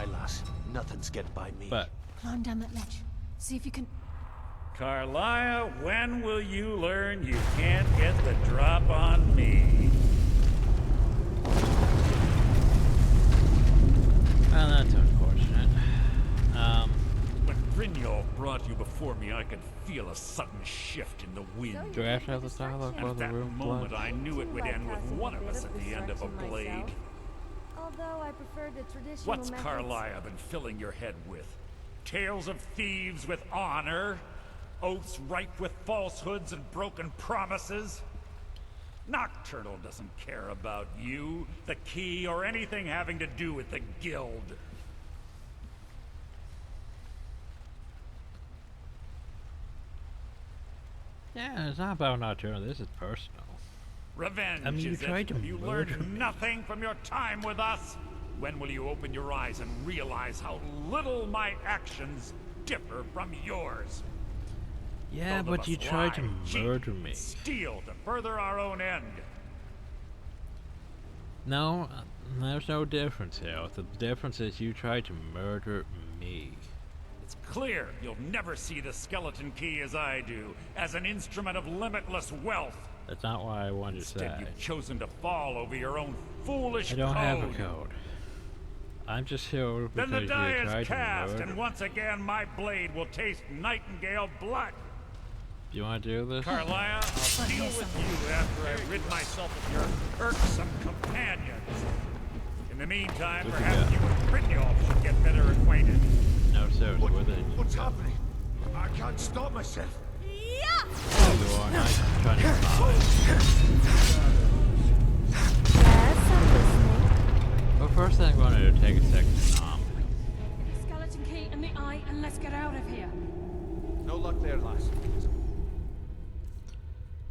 lass. Nothing's getting by me. But Climb down that ledge. See if you can... Carlia, when will you learn you can't get the drop on me? Well, that's unfortunate. When Brynjolf brought you before me, I could feel a sudden shift in the wind. Do I have to have the dialogue And while at the that room moment, floods? I knew it would end with one of us at the end of a blade. Although I prefer the traditional What's methods. Carlia been filling your head with? Tales of thieves with honor? Oaths ripe with falsehoods and broken promises? Nocturnal doesn't care about you, the key, or anything having to do with the guild. Yeah, it's not about Nocturnal. This is personal. Revenge, I mean, you is it? tried to Have you murder learned me. nothing from your time with us? When will you open your eyes and realize how little my actions differ from yours? Yeah, Both of but us you tried to lie, cheat, murder me. steal to further our own end. No, there's no difference here. The difference is you tried to murder me. It's clear you'll never see the skeleton key as I do, as an instrument of limitless wealth. That's not what I wanted to say. Instead, you've chosen to fall over your own foolish I don't code. have a code. I'm just here Then because the die you is tried to cast, murder and me. once again my blade will taste nightingale blood. Do you want to do this? Carlia, I'll deal with you after I rid myself of your irksome companions. In the meantime, Where'd you perhaps go? you and Brynjolf should get better acquainted. No, seriously, where did you What's go? happening? I can't stop myself. There you are. Now you're trying to find. Yes, I'm listening. Well, first thing I'm going to do, take a second to nom. Skeleton key in the eye, and let's get out of here. No luck there, lass.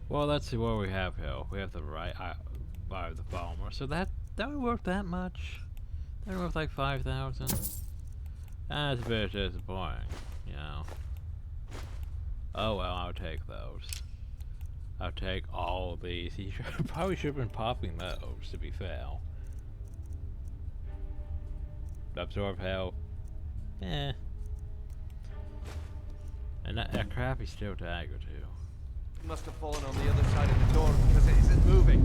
Well, let's see what we have here. We have the right eye of the Balmer. So that would worth that much. That would worth like 5,000. That's a bit disappointing, you know. Oh well, I'll take those. I'll take all of these. He probably should have been popping those, to be fair. Absorb hell. Eh. And that crappy steel dagger too. It must have fallen on the other side of the door because it isn't moving.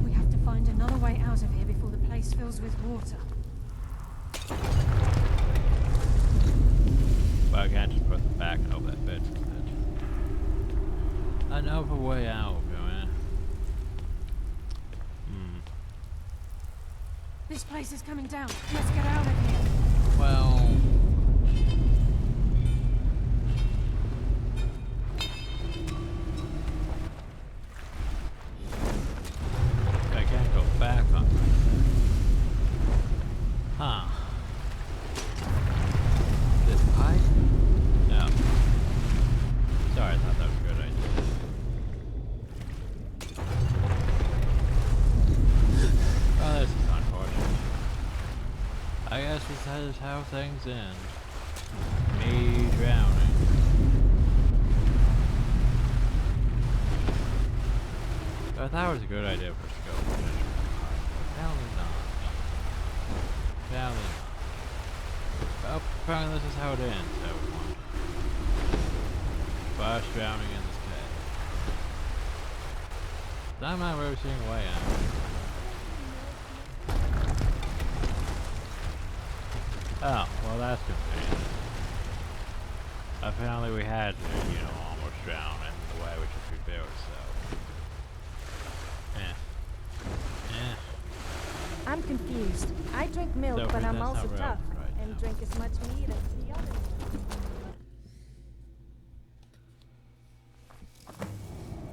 We have to find another way out of here before the place fills with water. Well, I can't just put the back of that bed instead. Another way out, man. This place is coming down. Let's get out of here. Well... I can't go back on myself. Huh. This pipe? No. Sorry, I thought that was a good idea. Well, this is unfortunate. I guess this is how things end. Me drowning. I thought it was a good idea for us to go finish it. Apparently not. Apparently not. Well, apparently this is how it ends, everyone. Flash drowning in this cave. I'm not really seeing a way out. Oh, well that's convenient. Apparently we had to, you know, almost drown in the way we should prepare ourselves. I'm confused. I drink milk, So, but I'm that's also not tough. relevant right And now. drink as much meat as the others.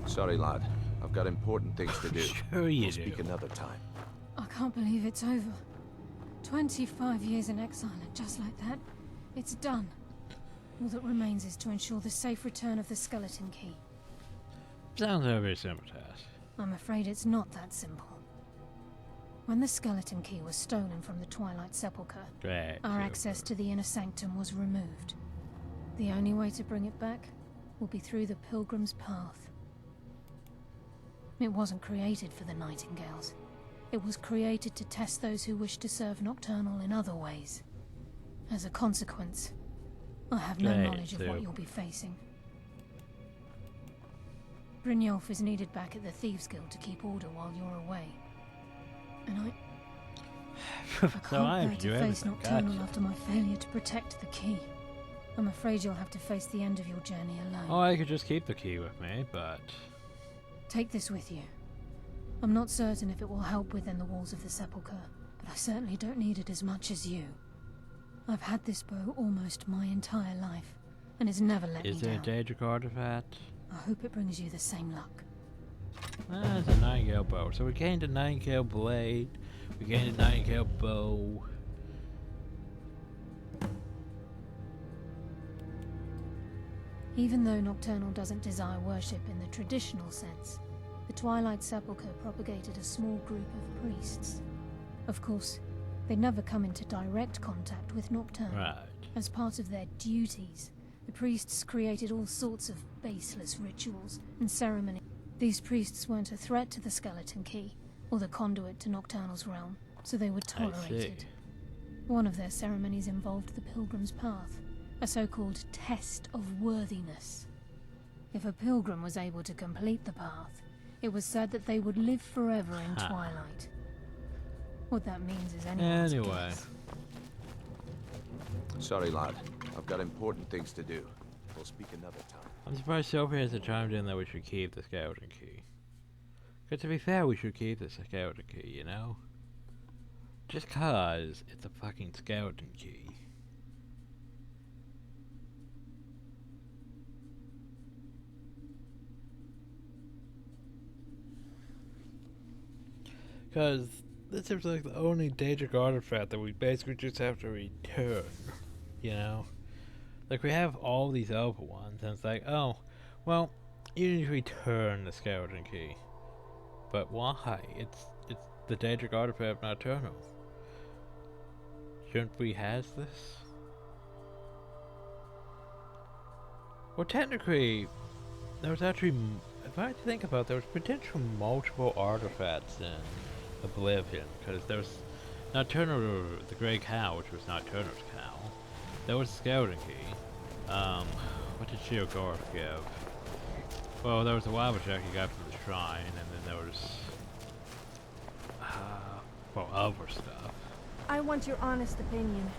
Sorry, lad. I've got important things to do. Sure you We'll do. speak another time. I can't believe it's over. 25 years in exile, and just like that, it's done. All that remains is to ensure the safe return of the skeleton key. Sounds like a very simple task. I'm afraid it's not that simple. When the skeleton key was stolen from the Twilight Sepulchre, Right, our access to the inner sanctum was removed. The only way to bring it back will be through the Pilgrim's Path. It wasn't created for the Nightingales. It was created to test those who wish to serve Nocturnal in other ways. As a consequence, I have no knowledge of what you'll be facing. Brynjolf is needed back at the Thieves Guild to keep order while you're away. And I can't bear to face Nocturnal after my failure to protect the key. I'm afraid you'll have to face the end of your journey alone. Oh, I could just keep the key with me, but... Take this with you. I'm not certain if it will help within the walls of the Sepulchre, but I certainly don't need it as much as you. I've had this bow almost my entire life, and it's never let me down. Is it a Daedric artifact? I hope it brings you the same luck. It's a 9-gale bow. So we gained a 9-gale blade, we gained a 9-gale bow. Even though Nocturnal doesn't desire worship in the traditional sense, the Twilight Sepulchre propagated a small group of priests. Of course, they never come into direct contact with Nocturnal. Right. As part of their duties, the priests created all sorts of baseless rituals and ceremonies. These priests weren't a threat to the Skeleton Key, or the conduit to Nocturnal's realm, so they were tolerated. One of their ceremonies involved the Pilgrim's Path, a so-called test of worthiness. If a pilgrim was able to complete the path, it was said that they would live forever in Twilight. What that means is anyone's guess. Sorry, lad. I've got important things to do. We'll speak another time. I'm surprised Sophie hasn't chimed in that we should keep the Skeleton Key. Because to be fair, we should keep the Skeleton Key, you know? Just cause it's a fucking Skeleton Key. Because this seems like the only Daedric artifact that we basically just have to return, you know? Like, we have all these other ones, and it's like, oh, well, you need to return the Skeleton Key. But why? It's the Daedric artifact Nocturnal. Shouldn't we have this? Well, technically, there was actually, if I think about it, there was potential multiple artifacts in Oblivion, because there was Nocturnal, the Grey Cow, which was Nocturnal's cow. There was the Skeleton Key. What did Sheogorath give? Well, there was the Lava Jack you got from the shrine, and then there was, well, other stuff. I want your honest opinion.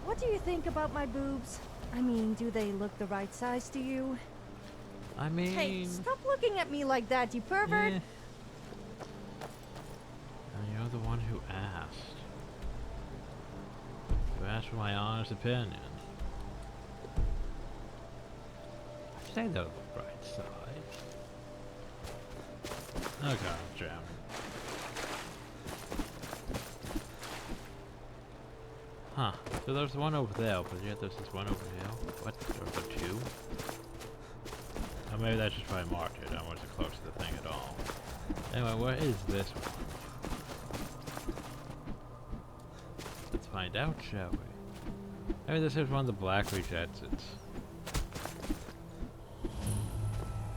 What do you think about my boobs? I mean, do they look the right size to you? I mean... Hey, stop looking at me like that, you pervert! And you're the one who asked. You asked for my honest opinion. Say they're the right side. Oh god, jam. Huh. So there's one over there, but yet there's this one over here. What? There's a two? Oh, maybe that's just probably marked it. I wasn't close to the thing at all. Anyway, where is this one? Let's find out, shall we? Maybe this is one of the Blackreach exits.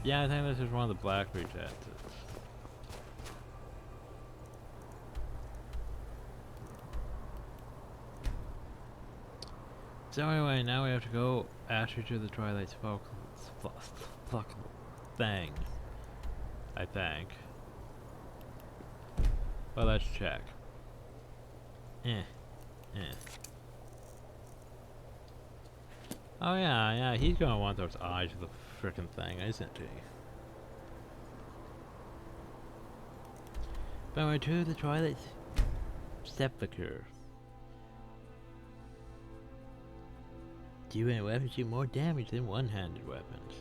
Yeah, I think this is one of the Blackreach exits. So anyway, now we have to go actually to the Twilight Smoke thing. I think. Well, let's check. Oh yeah, he's gonna want those eyes of the frickin' thing, isn't he? But we're to the Twilight Sepulchre. Two-handed weapons do more damage than one-handed weapons.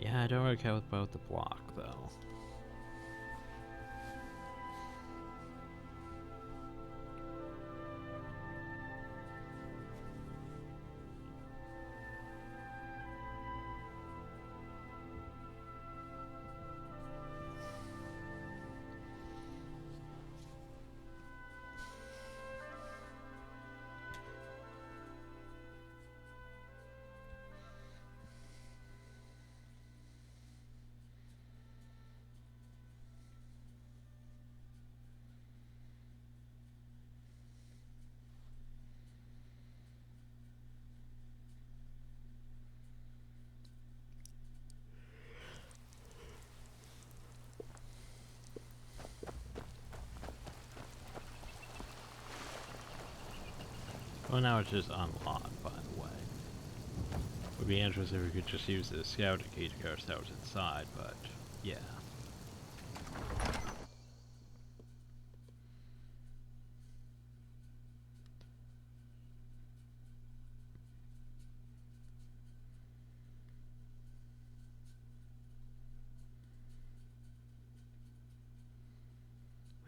Yeah, I don't really care about the block, though. Well, now it's just unlocked, by the way. Would be interesting if we could just use the scouting key to get ourselves inside, but yeah.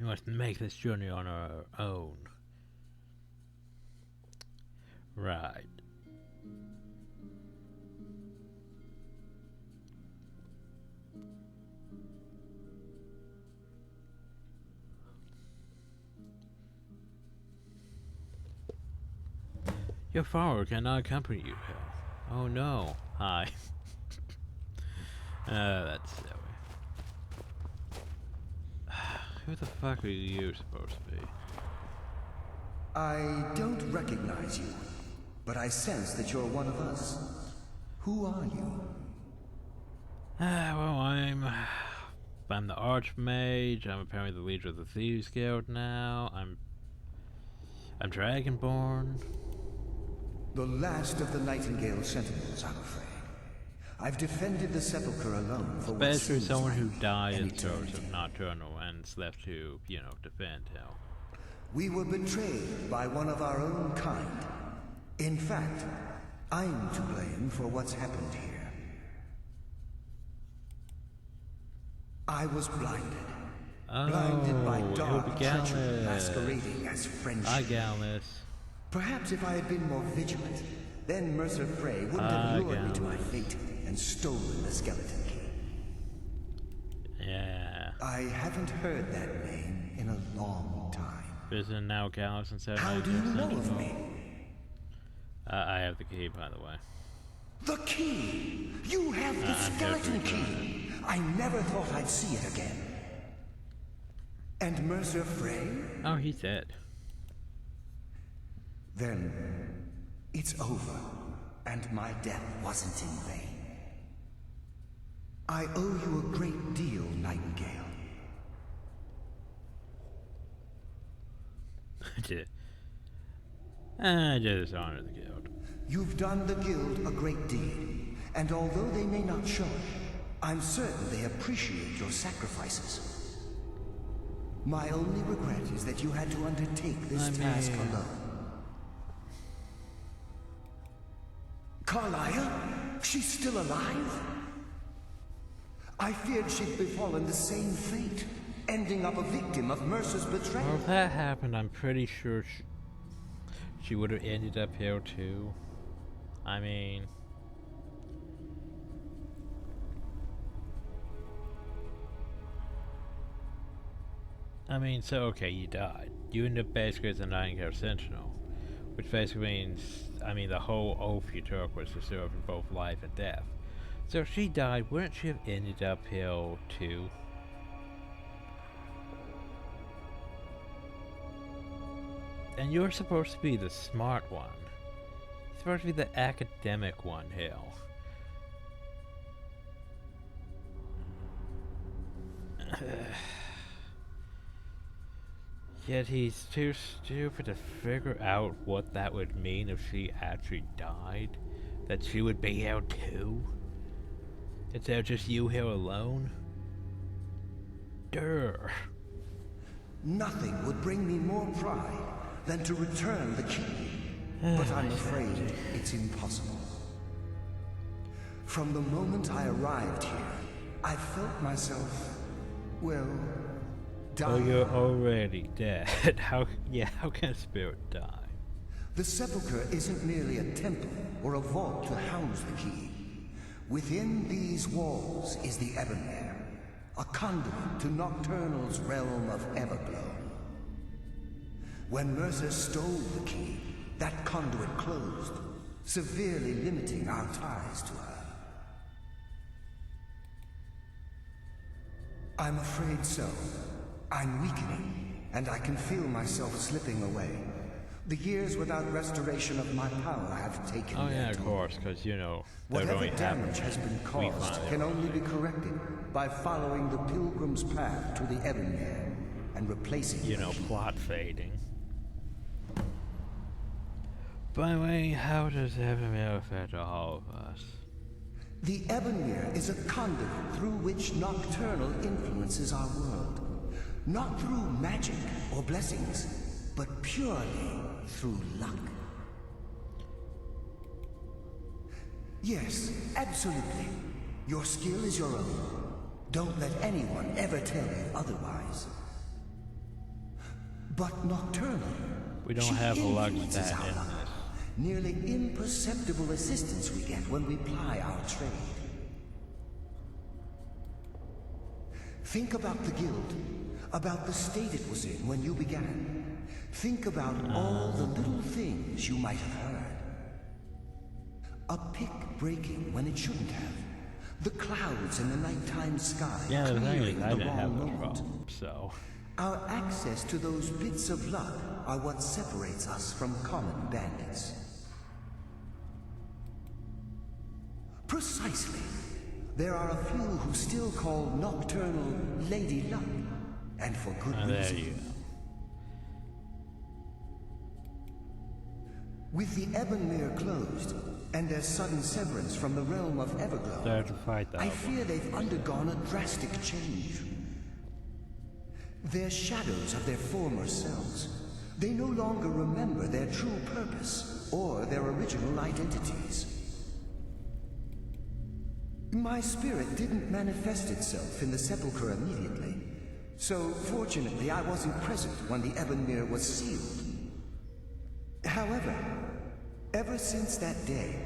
We must make this journey on our own. Right. Your follower cannot accompany you, Hill. Oh no. Hi. That's silly. Who the fuck are you supposed to be? I don't recognize you, but I sense that you're one of us. Who are you? Well, I'm the Archmage. I'm apparently the leader of the Thieves Guild now. I'm Dragonborn. The last of the Nightingale Sentinels, I'm afraid. I've defended the Sepulchre alone for what Especially seems someone like who died in an service eternity. of Nocturnal and's left to, you know, defend Hell. We were betrayed by one of our own kind. In fact, I'm to blame for what's happened here. I was blinded. Blinded by dark treachery masquerading as friendship. Hi, Gallus. Perhaps if I had been more vigilant, then Mercer Frey wouldn't have lured me to my fate and stolen the skeleton key. Yeah. I haven't heard that name in a long time. Isn't now Gallus instead of How do you know of me? I have the key, by the way. The key! You have the skeleton key! I never thought I'd see it again. And Mercer Frey? Oh, he's dead. Then it's over, and my death wasn't in vain. I owe you a great deal, Nightingale. I just honor the guild. You've done the guild a great deed, and although they may not show it, I'm certain they appreciate your sacrifices. My only regret is that you had to undertake this task alone. Carlia? She's still alive? I feared she'd befallen the same fate, ending up a victim of Mercer's betrayal. Well, if that happened, I'm pretty sure she would have ended up here too. I mean... so okay, you died. You end up basically as a Nightingale Sentinel. Which basically means, the whole oath you took was to serve in both life and death. So if she died, wouldn't she have ended up here too? And you're supposed to be the smart one. You're supposed to be the academic one, hell. Yet he's too stupid to figure out what that would mean if she actually died. That she would be here too? Instead of just you here alone? Durr. Nothing would bring me more pride than to return the key. But I'm afraid it's impossible. From the moment I arrived here, I felt myself, well, dying. Oh, you're already dead. How can a spirit die? The Sepulchre isn't merely a temple or a vault to house the key. Within these walls is the Ebonmere, a conduit to Nocturnal's realm of Everglow. When Mercer stole the key, that conduit closed, severely limiting our ties to her. I'm afraid so. I'm weakening, and I can feel myself slipping away. The years without restoration of my power have taken Oh their yeah, of toll. course, because you know that Whatever only damage happens has been we caused finally can are only be safe. corrected by following the Pilgrim's path to the Ebonmere and replacing You know, plot fading. By the way, how does Evermere affect all of us? The Ebonmere is a conduit through which Nocturnal influences our world. Not through magic or blessings, but purely through luck. Yes, absolutely. Your skill is your own. Don't let anyone ever tell you otherwise. But Nocturnal, we don't have a luck stat in this. Nearly imperceptible assistance we get when we ply our trade. Think about the guild, about the state it was in when you began. Think about all the little things you might have heard. A pick breaking when it shouldn't have. The clouds in the nighttime sky clearing the wrong moment. So our access to those bits of luck are what separates us from common bandits. Precisely. There are a few who still call Nocturnal Lady Luck, and for good reason. There you go. With the Ebonmere closed, and their sudden severance from the realm of Everglow, I fear they've undergone a drastic change. They're shadows of their former selves. They no longer remember their true purpose, or their original identities. My spirit didn't manifest itself in the sepulchre immediately, so fortunately I wasn't present when the Ebonmere was sealed. However, ever since that day,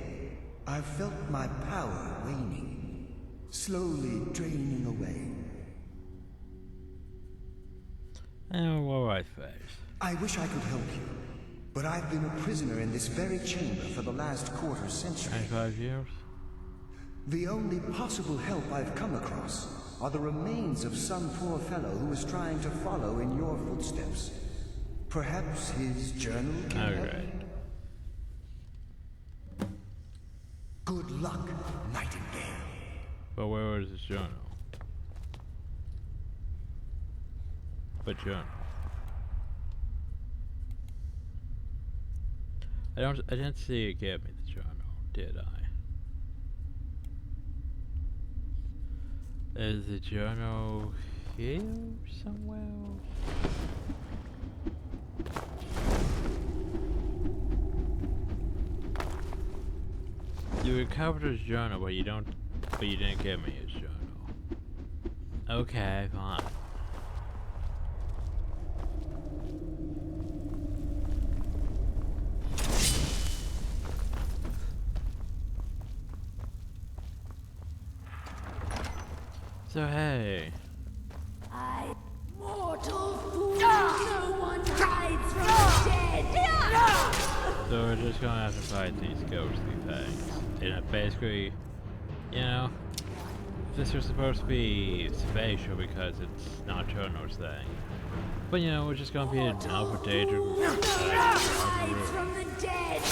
I've felt my power waning, slowly draining away. Oh, alright, face. I wish I could help you, but I've been a prisoner in this very chamber for the last quarter century. 25 years? The only possible help I've come across are the remains of some poor fellow who is trying to follow in your footsteps. Perhaps his journal can help. Good luck, Nightingale. But where was his journal? What journal? I didn't see it give me the journal, did I? Is the journal here somewhere? You recovered his journal, but you didn't give me his journal. Okay, fine. So hey. I mortal fool. No one hides from the dead. So we're just gonna have to fight these ghostly things. And basically, you know, this was supposed to be spatial because it's Nocturnal's thing. But you know, we're just gonna be an alpha danger. Hides from the dead.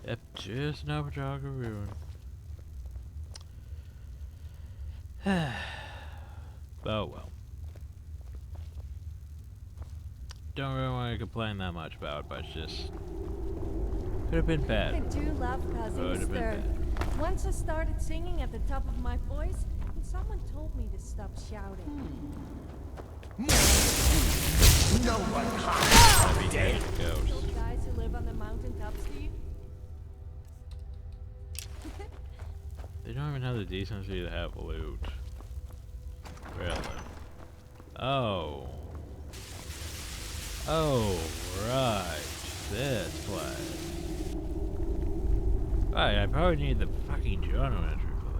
Yep, just another jog of ruin. Oh well. Don't really want to complain that much about it, but it's just could have been bad. I do love causing stir. Once I started singing at the top of my voice, and someone told me to stop shouting. No one hides from the dead. Those guys who live on the mountaintop, Steve. They don't even have the decency to have loot. Really? Oh. Oh, right. This place. Right, I probably need the fucking journal entry for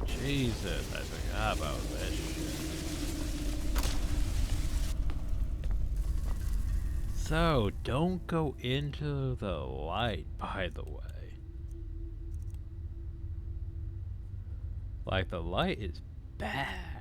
this. Jesus, I forgot about this shit. So, don't go into the light, by the way. Like, the light is bad.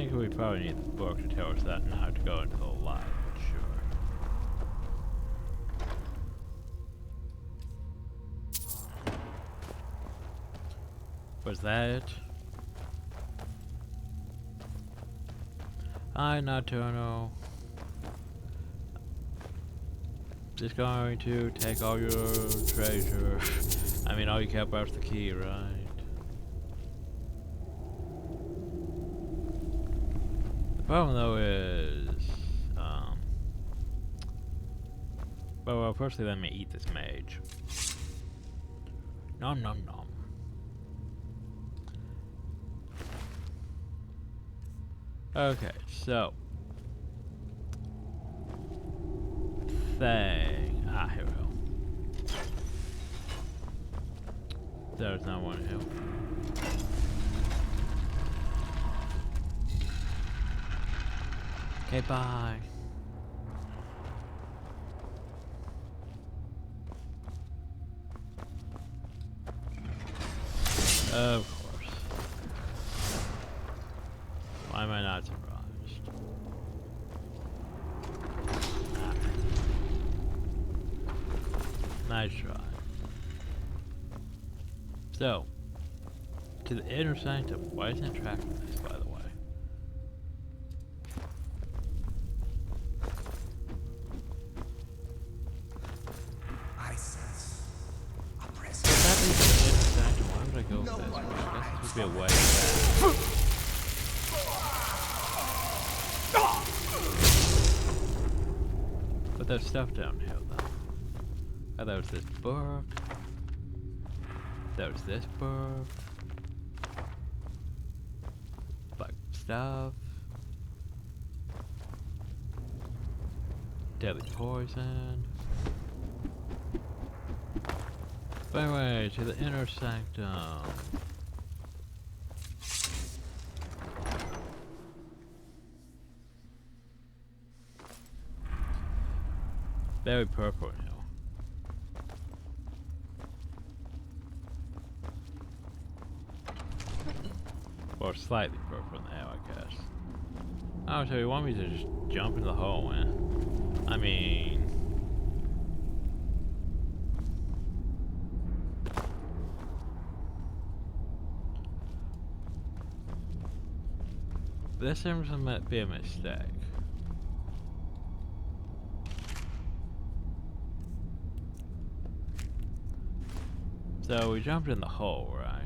think we probably need the book to tell us that now to go into the light, but sure. Was that it? Hi, Nocturnal. Just going to take all your treasure. I mean, all you care about is the key, right? The problem, though, is... well, firstly, let me eat this mage. Nom nom nom. Okay, so... thing. Ah, here we go. There's not one here. Okay, bye. Of course. Why am I not surprised? Nice try. So, to the inner sanctum. Why isn't it tracking this, by the way? I sense a presence. If that leads to the inner sanctum, why would I go this way? I guess this would be a way back. But there's stuff down here, though. Oh, there was this book. There was this book. Like stuff. Deadly poison. But anyway, to the inner sanctum. Very purple now. Or slightly purple now, I guess. Oh, so you want me to just jump in the hole, man? I mean... this seems to be a mistake. So we jumped in the hole, right?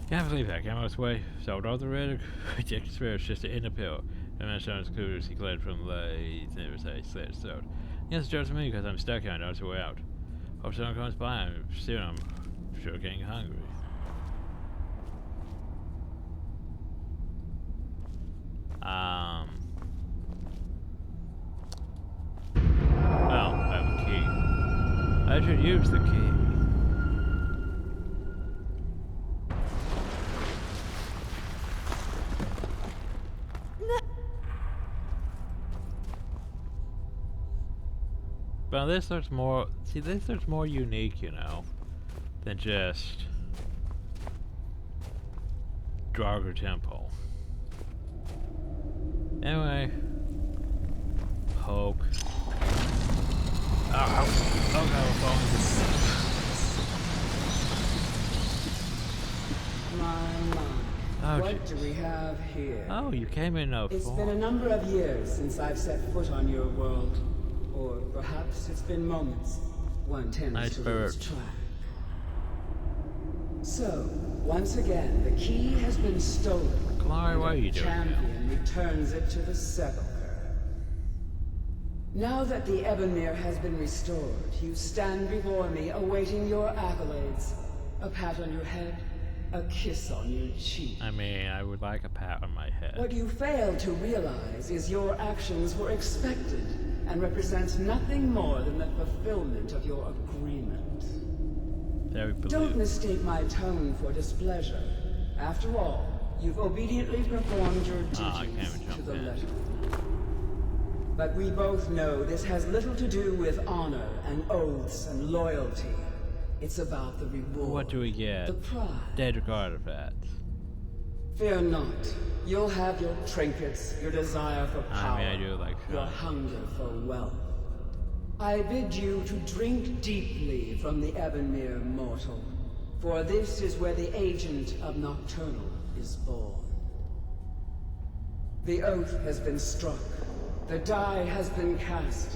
Can't believe that. Came out this way. Sold all the red. Rejected spirits just to end up here. And then showing scooters he glided from the never say slit throat. Yes, it's just me because I'm stuck here and don't see a way out. Hope someone comes by and soon I'm sure getting hungry. Well, I have a key. I should use the key. But this looks more, see, this looks more unique, you know, than just Draugr Temple. Anyway, poke. Oh no, we're falling. My. What do we have here? Oh, you came in a It's been a number of years since I've set foot on your world. Or perhaps it's been moments. One tends to lose track. So, once again, the key has been stolen. Clary, what are you doing now? Champion returns it to the sepulchre. Now that the Ebonmere has been restored, you stand before me awaiting your accolades. A pat on your head, a kiss on your cheek. I mean, I would like a pat on my head. What you fail to realize is your actions were expected and represents nothing more than the fulfillment of your agreement. Don't mistake my tone for displeasure. After all, you've obediently performed your duties to the letter. But we both know this has little to do with honor and oaths and loyalty. It's about the reward. What do we get? The prize. Daedric artifacts. Fear not. You'll have your trinkets, your desire for power, I do like your hunger for wealth. I bid you to drink deeply from the Ebonmere mortal, for this is where the agent of Nocturnal is born. The oath has been struck, the die has been cast,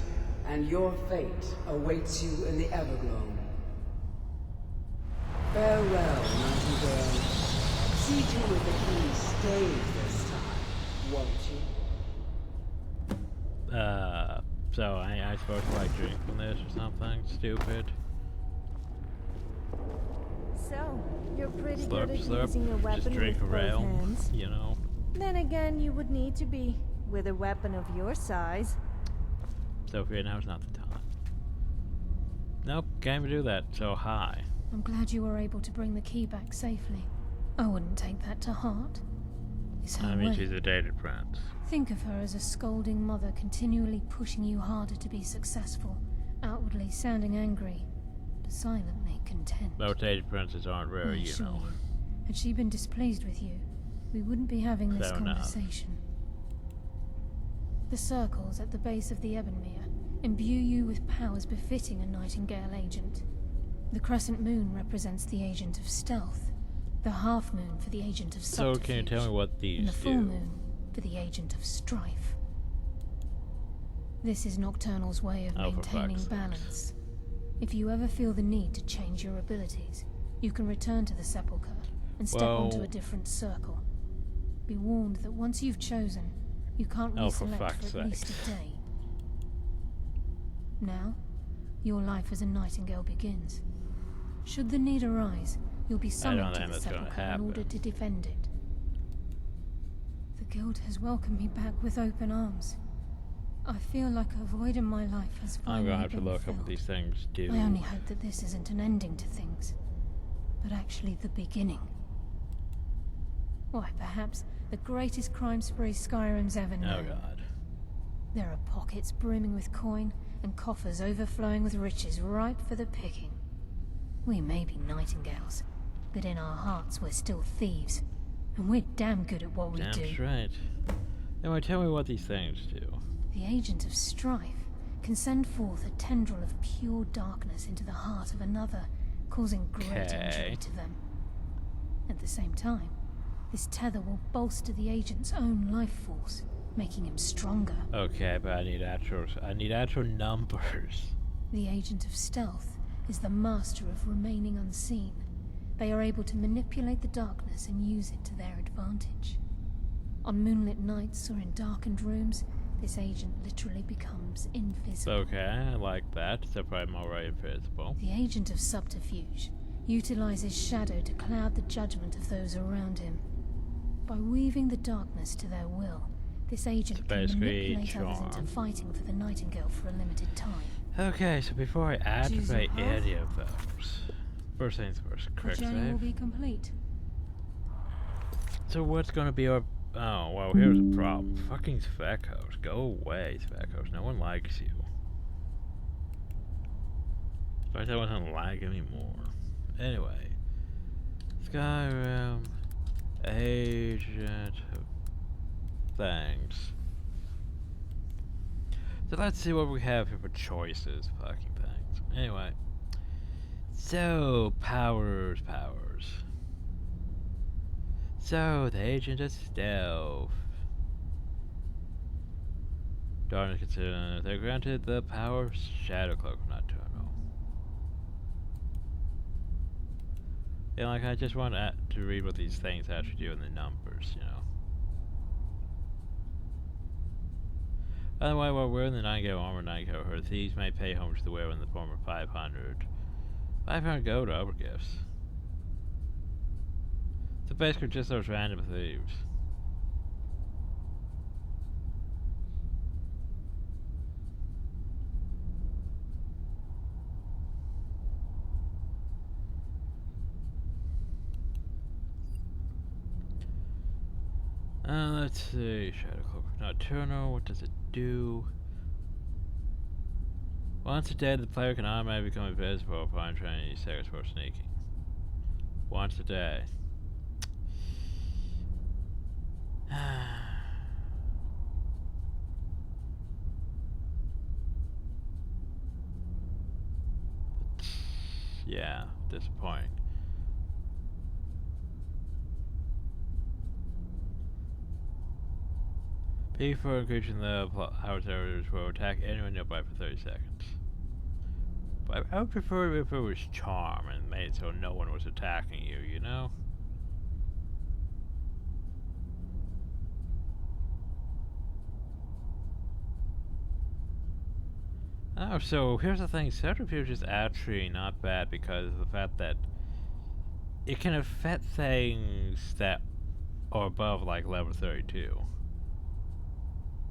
and your fate awaits you in the Evergloam. Farewell, Nightingale. See to it that he stays this time, won't you? So I suppose like drink from this or something stupid. So, you're pretty Slurp, good at slurp. using a weapon Just drink with both around, hands. you know. Then again, you would need to be with a weapon of your size. So right now's not the time. Nope, can't even do that. So high. I'm glad you were able to bring the key back safely. I wouldn't take that to heart. It's her I mean, way. she's a dated prince. Think of her as a scolding mother continually pushing you harder to be successful, outwardly sounding angry, but silently content. Though dated princes aren't rare, you know. Had she been displeased with you, we wouldn't be having this Fair enough. conversation. The circles at the base of the Ebonmere imbue you with powers befitting a Nightingale agent. The crescent moon represents the agent of stealth, the half moon for the agent of So subterfuge, can you tell me what these and the full do? moon for the agent of strife. This is Nocturnal's way of Oh, for maintaining fuck's sakes. balance. If you ever feel the need to change your abilities, you can return to the Sepulchre and step onto a different circle. Be warned that once you've chosen, you can't Oh, for reselect fuck's for at least sakes. a day. Now, your life as a Nightingale begins. Should the need arise, you'll be summoned to think the that's gonna Sepulchre in happen. order to defend it. The Guild has welcomed me back with open arms. I feel like a void in my life has I'm finally gonna have to been look up filled. what these things do. I only hope that this isn't an ending to things, but actually the beginning. Why, perhaps the greatest crime spree Skyrim's ever known. Oh god. There are pockets brimming with coin and coffers overflowing with riches ripe for the picking. We may be Nightingales, but in our hearts we're still thieves, and we're damn good at what we Damn do. straight. Anyway, tell me what these things do. The agent of strife can send forth a tendril of pure darkness into the heart of another, causing great injury to them. At the same time, this tether will bolster the agent's own life force, making him stronger. Okay, but I need actual numbers. The agent of stealth is the master of remaining unseen. They are able to manipulate the darkness and use it to their advantage. On moonlit nights or in darkened rooms, this agent literally becomes invisible. Okay, I like that. So probably more invisible. The agent of subterfuge utilizes shadow to cloud the judgment of those around him. By weaving the darkness to their will, this agent can basically manipulate others into charm. fighting for the Nightingale for a limited time. Okay, so before I activate your path. any of those, first things first, The correct journey will save. be complete. So what's gonna be our... Oh, well, here's a problem. Fucking Svekos. Go away, Svekos. No one likes you. Especially I wasn't like anymore. Anyway. Skyrim. Agent of things. So let's see what we have here for choices. Fucking things. Anyway. So, powers. So, the agent of stealth. Darkness considered. They're granted the power of Shadow Cloak, Nocturnal. Yeah, like I just want to read what these things actually do in the numbers, you know. By the way, while wearing the Nightingale armor, Nightingale, her thieves may pay homage to the wearer in the form of 500 gold over gifts. So basically just those random thieves. Let's see, Shadow Cloak Nocturnal, what does it do? Once a day, the player can automatically become invisible upon trying to use seconds for sneaking. Once a day. Yeah, disappointing. Before increasing the house areas will attack anyone nearby for 30 seconds. But I would prefer if it was charm and made so no one was attacking you, you know? Oh, so here's the thing, subterfuge is actually not bad because of the fact that it can affect things that are above like level 32.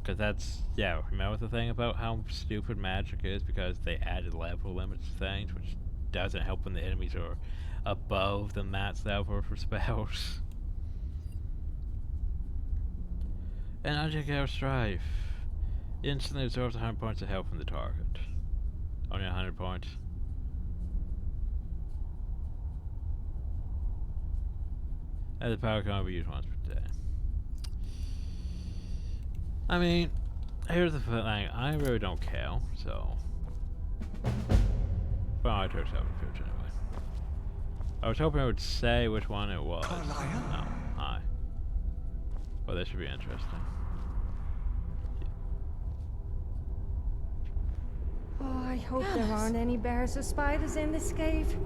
Because that's, yeah, remember the thing about how stupid magic is because they added level limits to things, which doesn't help when the enemies are above the max level for spells. And Object Air Strife instantly absorbs 100 points of health from the target. Only 100 points. And the power can only be used once per day. I mean, here's the thing, I really don't care, so... Well, I chose subterfuge anyway. I was hoping it would say which one it was. Oh, hi. Well, this should be interesting. Oh, I hope there aren't any bears or spiders in this cave.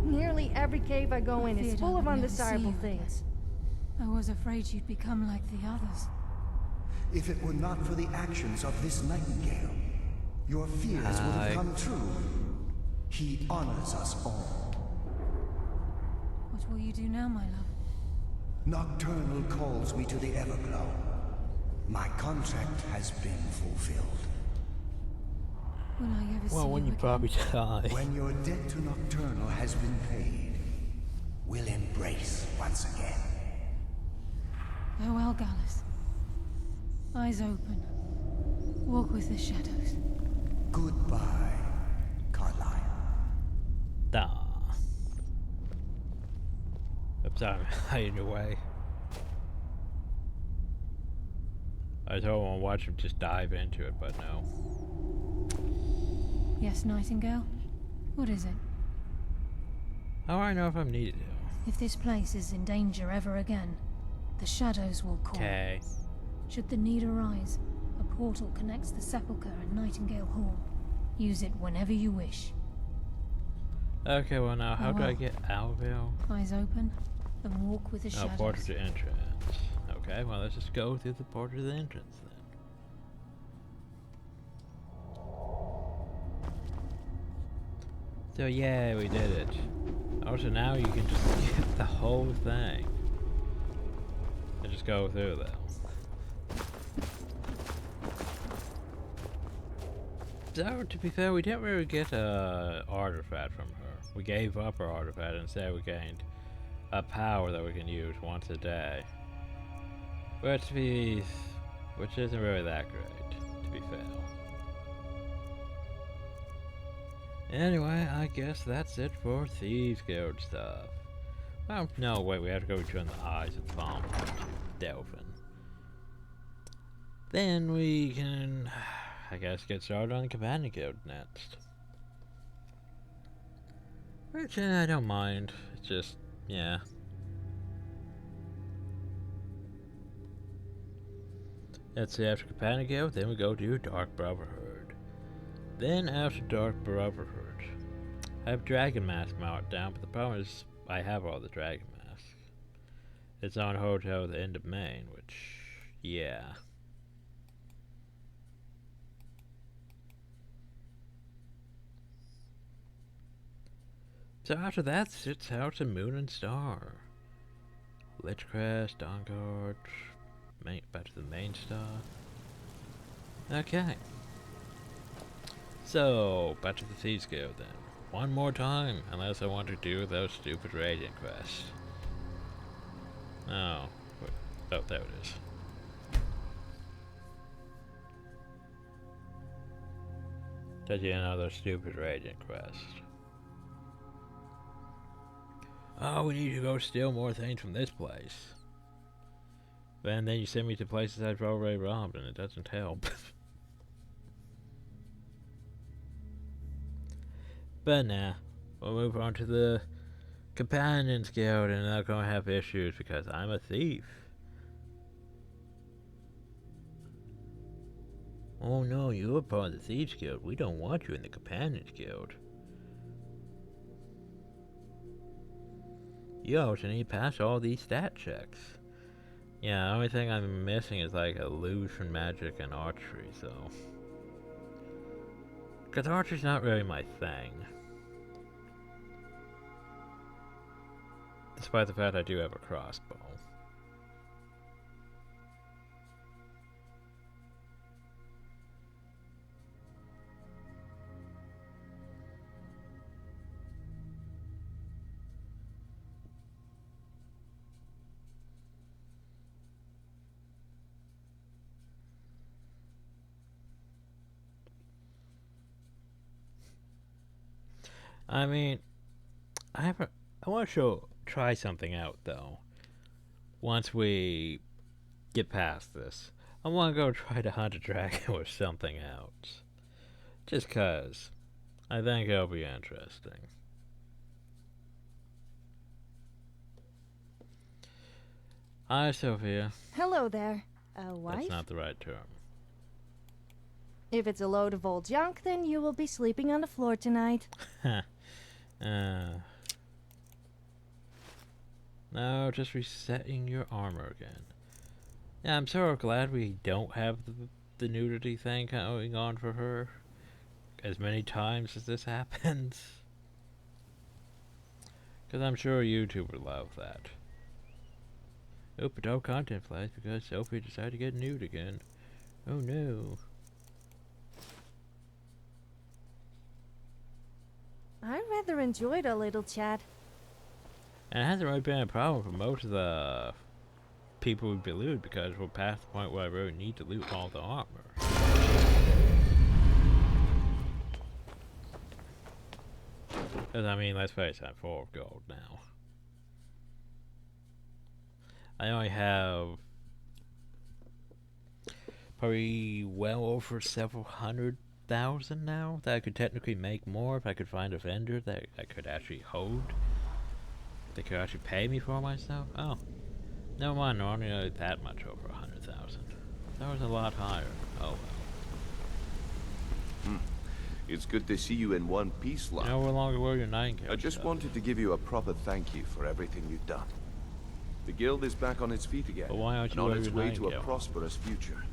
Nearly every cave I go in is full of undesirable things. I was afraid you'd become like the others. If it were not for the actions of this nightingale, your fears would have come true. He honors us all. What will you do now, my love? Nocturnal calls me to the Everglow. My contract has been fulfilled. Will I ever see when you again? probably die. When your debt to Nocturnal has been paid, we'll embrace once again. Farewell, Gallus. Eyes open. Walk with the shadows. Goodbye, Carlisle. Da. Oops, I'm in your way. I told him I'll watch him just dive into it, but no. Yes, Nightingale? What is it? How do I know if I'm needed? If this place is in danger ever again, the shadows will call. Okay. Should the need arise, a portal connects the Sepulchre and Nightingale Hall. Use it whenever you wish. Okay, well now, how do I get out of here? Eyes open, and walk with the shadows. Portal to entrance. Okay, well let's just go through the portal to the entrance then. So yeah, we did it. Also now you can just get the whole thing. And just go through them. So, to be fair, we didn't really get a artifact from her. We gave up our artifact and instead we gained a power that we can use once a day. Which isn't really that great, to be fair. Anyway, I guess that's it for Thieves Guild stuff. Oh, no, wait, we have to go join the Eyes of Bomb Delphin. Then we can, I guess, get started on the Companion Guild next. Which, I don't mind. It's just, yeah. Let's see, after Companion Guild, then we go to Dark Brotherhood. Then after Dark Brotherhood, I have Dragon Mask marked down, but the problem is I have all the Dragon Masks. It's on Hotel at the end of Maine, which, yeah. So after that, it's House of Moon and Star. Lichcrest, Dawnguard, back to the main star. Okay. So, back to the Thieves Guild then. One more time, unless I want to do those stupid Radiant quests. Oh, wait. Oh, there it is. That's yet another stupid raging quest. Oh, we need to go steal more things from this place. And then you send me to places I've already robbed, and it doesn't help. But nah, we'll move on to the Companions Guild, and they're gonna have issues because I'm a thief. Oh no, you're part of the Thieves Guild. We don't want you in the Companions Guild. You also need to pass all these stat checks. Yeah, the only thing I'm missing is like illusion, magic, and archery, so. Because archery's not really my thing. Despite the fact I do have a crossbow. I mean, I want to try something out though. Once we get past this, I want to go try to hunt a dragon with something else. Just 'cause I think it'll be interesting. Hi, Sophia. Hello there. A wife? That's not the right term. If it's a load of old junk, then you will be sleeping on the floor tonight. No, just resetting your armor again. Yeah, I'm so glad we don't have the nudity thing going on for her as many times as this happens. Because I'm sure YouTube would love that. Nope, adult content flags because Sophie decided to get nude again. Oh no. I rather enjoyed our little chat. And it hasn't really been a problem for most of the people who've been looted because we're past the point where I really need to loot all the armor. Because I mean, let's face it, I'm full of gold now. I only have probably well over several 100,000 now that I could technically make more if I could find a vendor that I could actually hold. They could actually pay me for my stuff. Oh, never mind. Normally that much over 100,000. That was a lot higher. Oh well. It's good to see you in one piece, lad. No longer wear your nightingale. I just wanted to give you a proper thank you for everything you've done. The guild is back on its feet again, but why aren't you and on its way to a nightingale? prosperous future.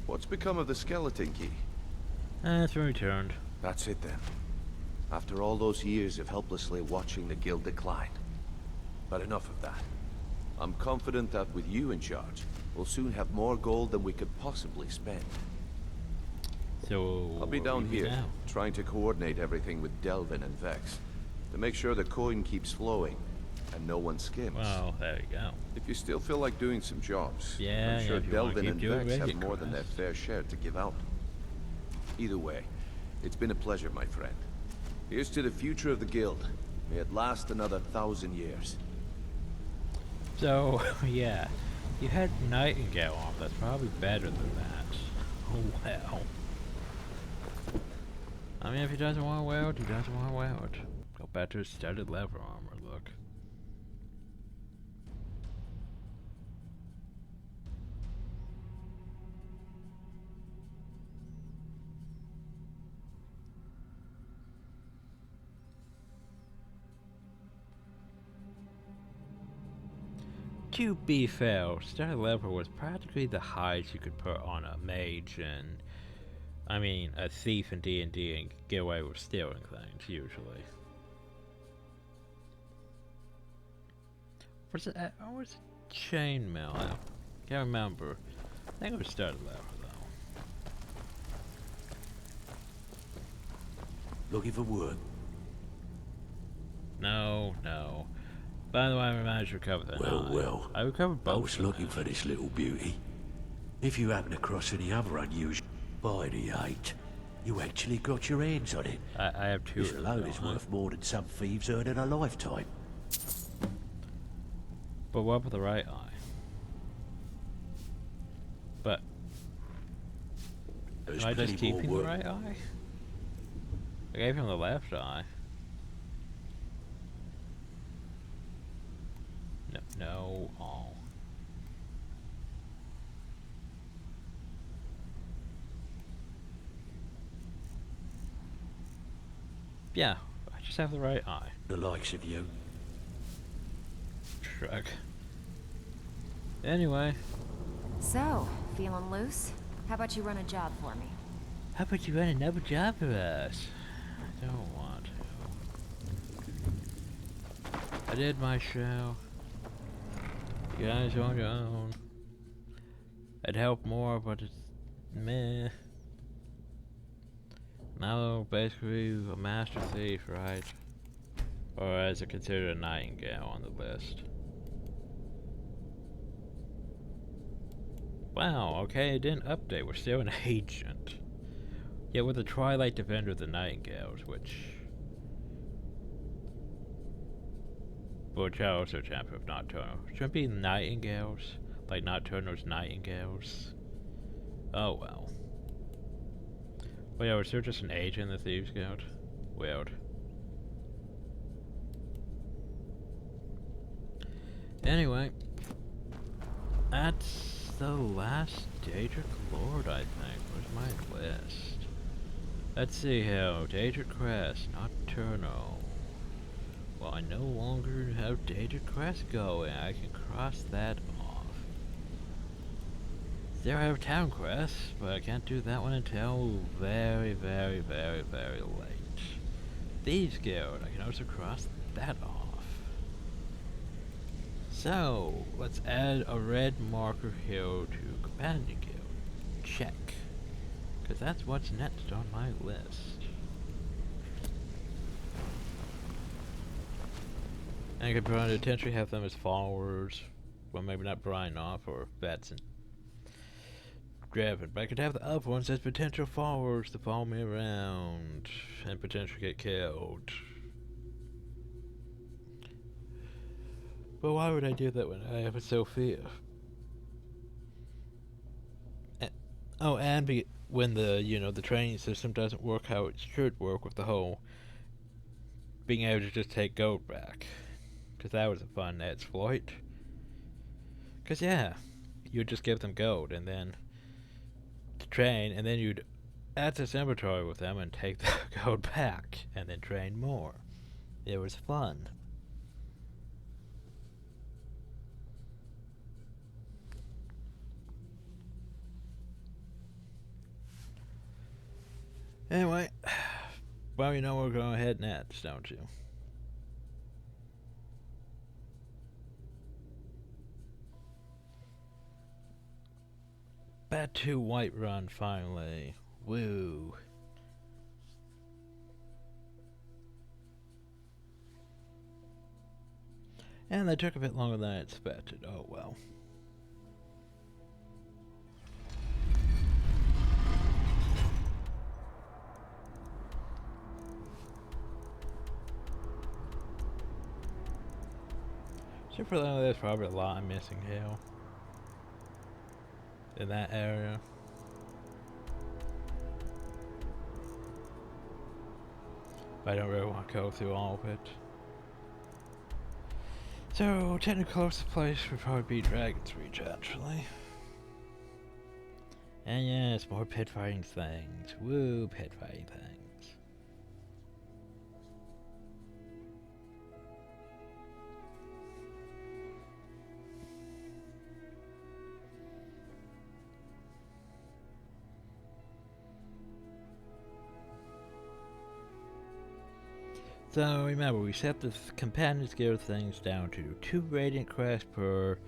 What's become of the skeleton key? It's been returned. That's it then. After all those years of helplessly watching the guild decline. But enough of that. I'm confident that with you in charge, we'll soon have more gold than we could possibly spend. So I'll be down here, trying to coordinate everything with Delvin and Vex, to make sure the coin keeps flowing, and no one skims. Well, there you go. If you still feel like doing some jobs, yeah, I'm sure if you Delvin and doing Vex have Reddit more than their fair share to give out. Either way, it's been a pleasure, my friend. Here's to the future of the guild. May it last another 1,000 years. So, yeah, you had Nightingale on. That's probably better than that. Oh, well. I mean, if he doesn't want to wear it, he doesn't want to wear it. Go back to his studded leather armor, look. To be fair, studded leather was practically the highest you could put on a mage and I mean, a thief in D&D and get away with stealing things, usually. Was it chainmail? I can't remember. I think it was studded leather, though. Looking for work? No, no. By the way, I managed to recover that. Well. I recovered both. I was looking for this little beauty. If you happen across any other unusual... By the 8. You actually got your hands on it. I have two. This alone is worth more than some thieves earn in a lifetime. But what about the right eye? But am I just keeping the right eye? I gave him the left eye. No, no, oh. Yeah, I just have the right eye. The likes of you. Shrug. Anyway. So, feeling loose? How about you run a job for me? How about you run another job for us? I don't want to. I did my show. You guys on your own. I'd help more, but it's meh. Now, basically, a master thief, right? Or is it considered a nightingale on the list? Wow, okay, it didn't update. We're still an agent. Yeah, with the Twilight Defender of the Nightingales, which I also champion of Nocturnal. Shouldn't be Nightingales, like Nocturnal's Nightingales. Oh well. Well, yeah, was there just an agent in the Thieves Guild? Weird. Anyway, that's the last Daedric Lord, I think. Where's my list? Let's see how Daedric Crest, Nocturnal. Well, I no longer have Daedric Crest going. I can cross that off. There I have Town Crest, but I can't do that one until very, very, very, very late. Thieves Guild, I can also cross that off. So, let's add a red marker here to Companion Guild. Check. Because that's what's next on my list. And I could potentially have them as followers. Well, maybe not Brian off or Vets and Draven, but I could have the other ones as potential followers to follow me around and potentially get killed. But why would I do that when I have a Sophia? And when the the training system doesn't work how it should work with the whole being able to just take gold back. Because that was a fun exploit. Because yeah, you'd just give them gold and then to train, and then you'd add this inventory with them and take the gold back and then train more. It was fun. Anyway, well, you know we're going to head next, don't you? Bat 2 Whiterun, finally. Woo. And they took a bit longer than I expected. Oh well. So for that, there's probably a lot I'm missing here in that area. But I don't really want to go through all of it. So, technically closest place would probably be Dragon's Reach, actually. And yes, more pit fighting things. Woo, pit fighting things. So remember, we set the Companions Guild things down to 2 Radiant Crests per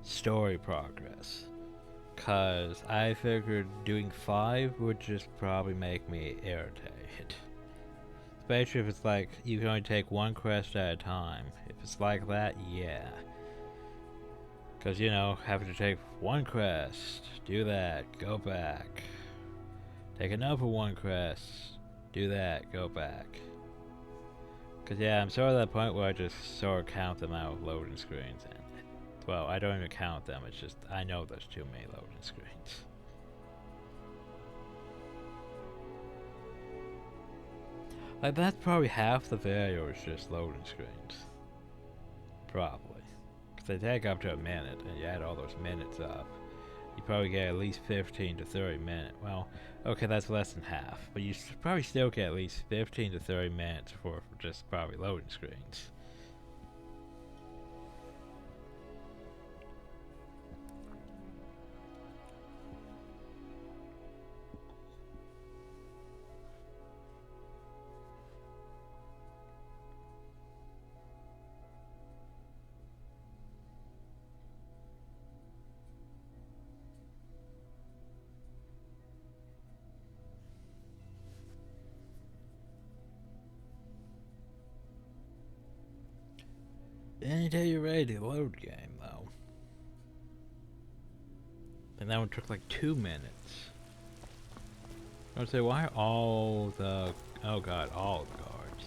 story progress. Cause I figured doing 5 would just probably make me irritated. Especially if it's like, you can only take 1 crest at a time. If it's like that, yeah. Cause having to take 1 crest, do that, go back. Take another one quest. Do that. Go back. Cause yeah, I'm sort of at that point where I just sort of count them out loading screens, and well, I don't even count them. It's just I know there's too many loading screens. Like that's probably half the video is just loading screens. Probably, cause they take up to a minute, and you add all those minutes up, you probably get at least 15 to 30 minutes. Well, okay, that's less than half, but you probably still get at least 15 to 30 minutes for just probably loading screens. Anytime you're ready to load game, though. And that one took like 2 minutes. I would say, why are all the... oh god, all the guards.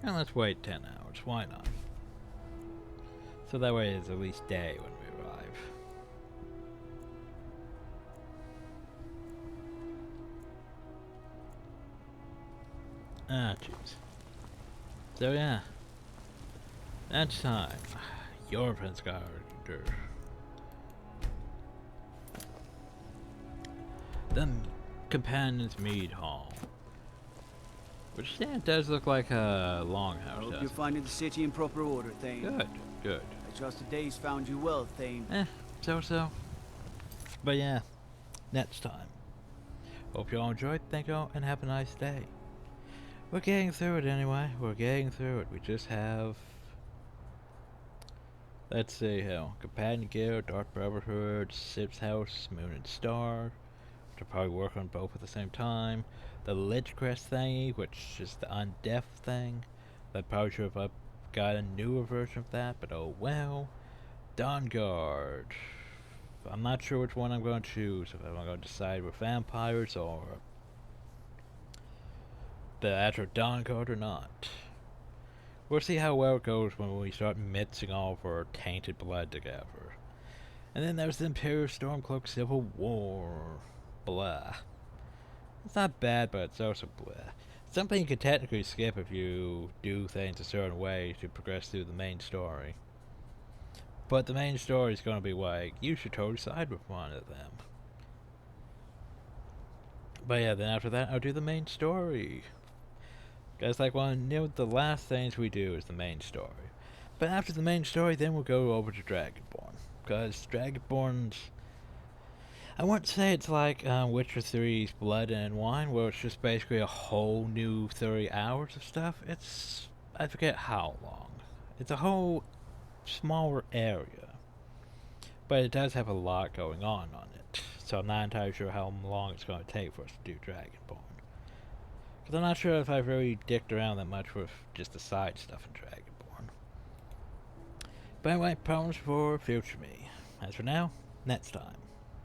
And let's wait 10 hours, why not? So that way it's at least day when we arrive. Ah, jeez. So yeah, that's time. Your Prince Garter. The Companion's Mead Hall. Which, yeah, it does look like a longhouse. I hope you're finding the city in proper order, Thane. Good, good. I trust the day's found you well, Thane. So. But yeah, next time. Hope you all enjoyed, thank you all, and have a nice day. We're getting through it anyway. We're getting through it. We just have... let's see here. Companion Guild, Dark Brotherhood, Sip's House, Moon and Star. Which I'll probably work on both at the same time. The Lich Crest thingy, which is the undeaf thing. That probably should have got a newer version of that, but oh well. Dawnguard. I'm not sure which one I'm going to choose. If I'm going to decide with vampires or the actual Dawnguard or not. We'll see how well it goes when we start mixing all of our tainted blood together. And then there's the Imperial Stormcloak Civil War. Blah. It's not bad, but it's also blah. Something you can technically skip if you do things a certain way to progress through the main story. But the main story is going to be like, you should totally side with one of them. But yeah, then after that, I'll do the main story. Guys, like, one of the last things we do is the main story. But after the main story, then we'll go over to Dragonborn. Because Dragonborn's... I wouldn't say it's like Witcher 3's Blood and Wine, where it's just basically a whole new 30 hours of stuff. It's... I forget how long. It's a whole smaller area. But it does have a lot going on it. So I'm not entirely sure how long it's going to take for us to do Dragonborn. Because I'm not sure if I've really dicked around that much with just the side stuff in Dragonborn. But anyway, problems for future me. As for now, next time.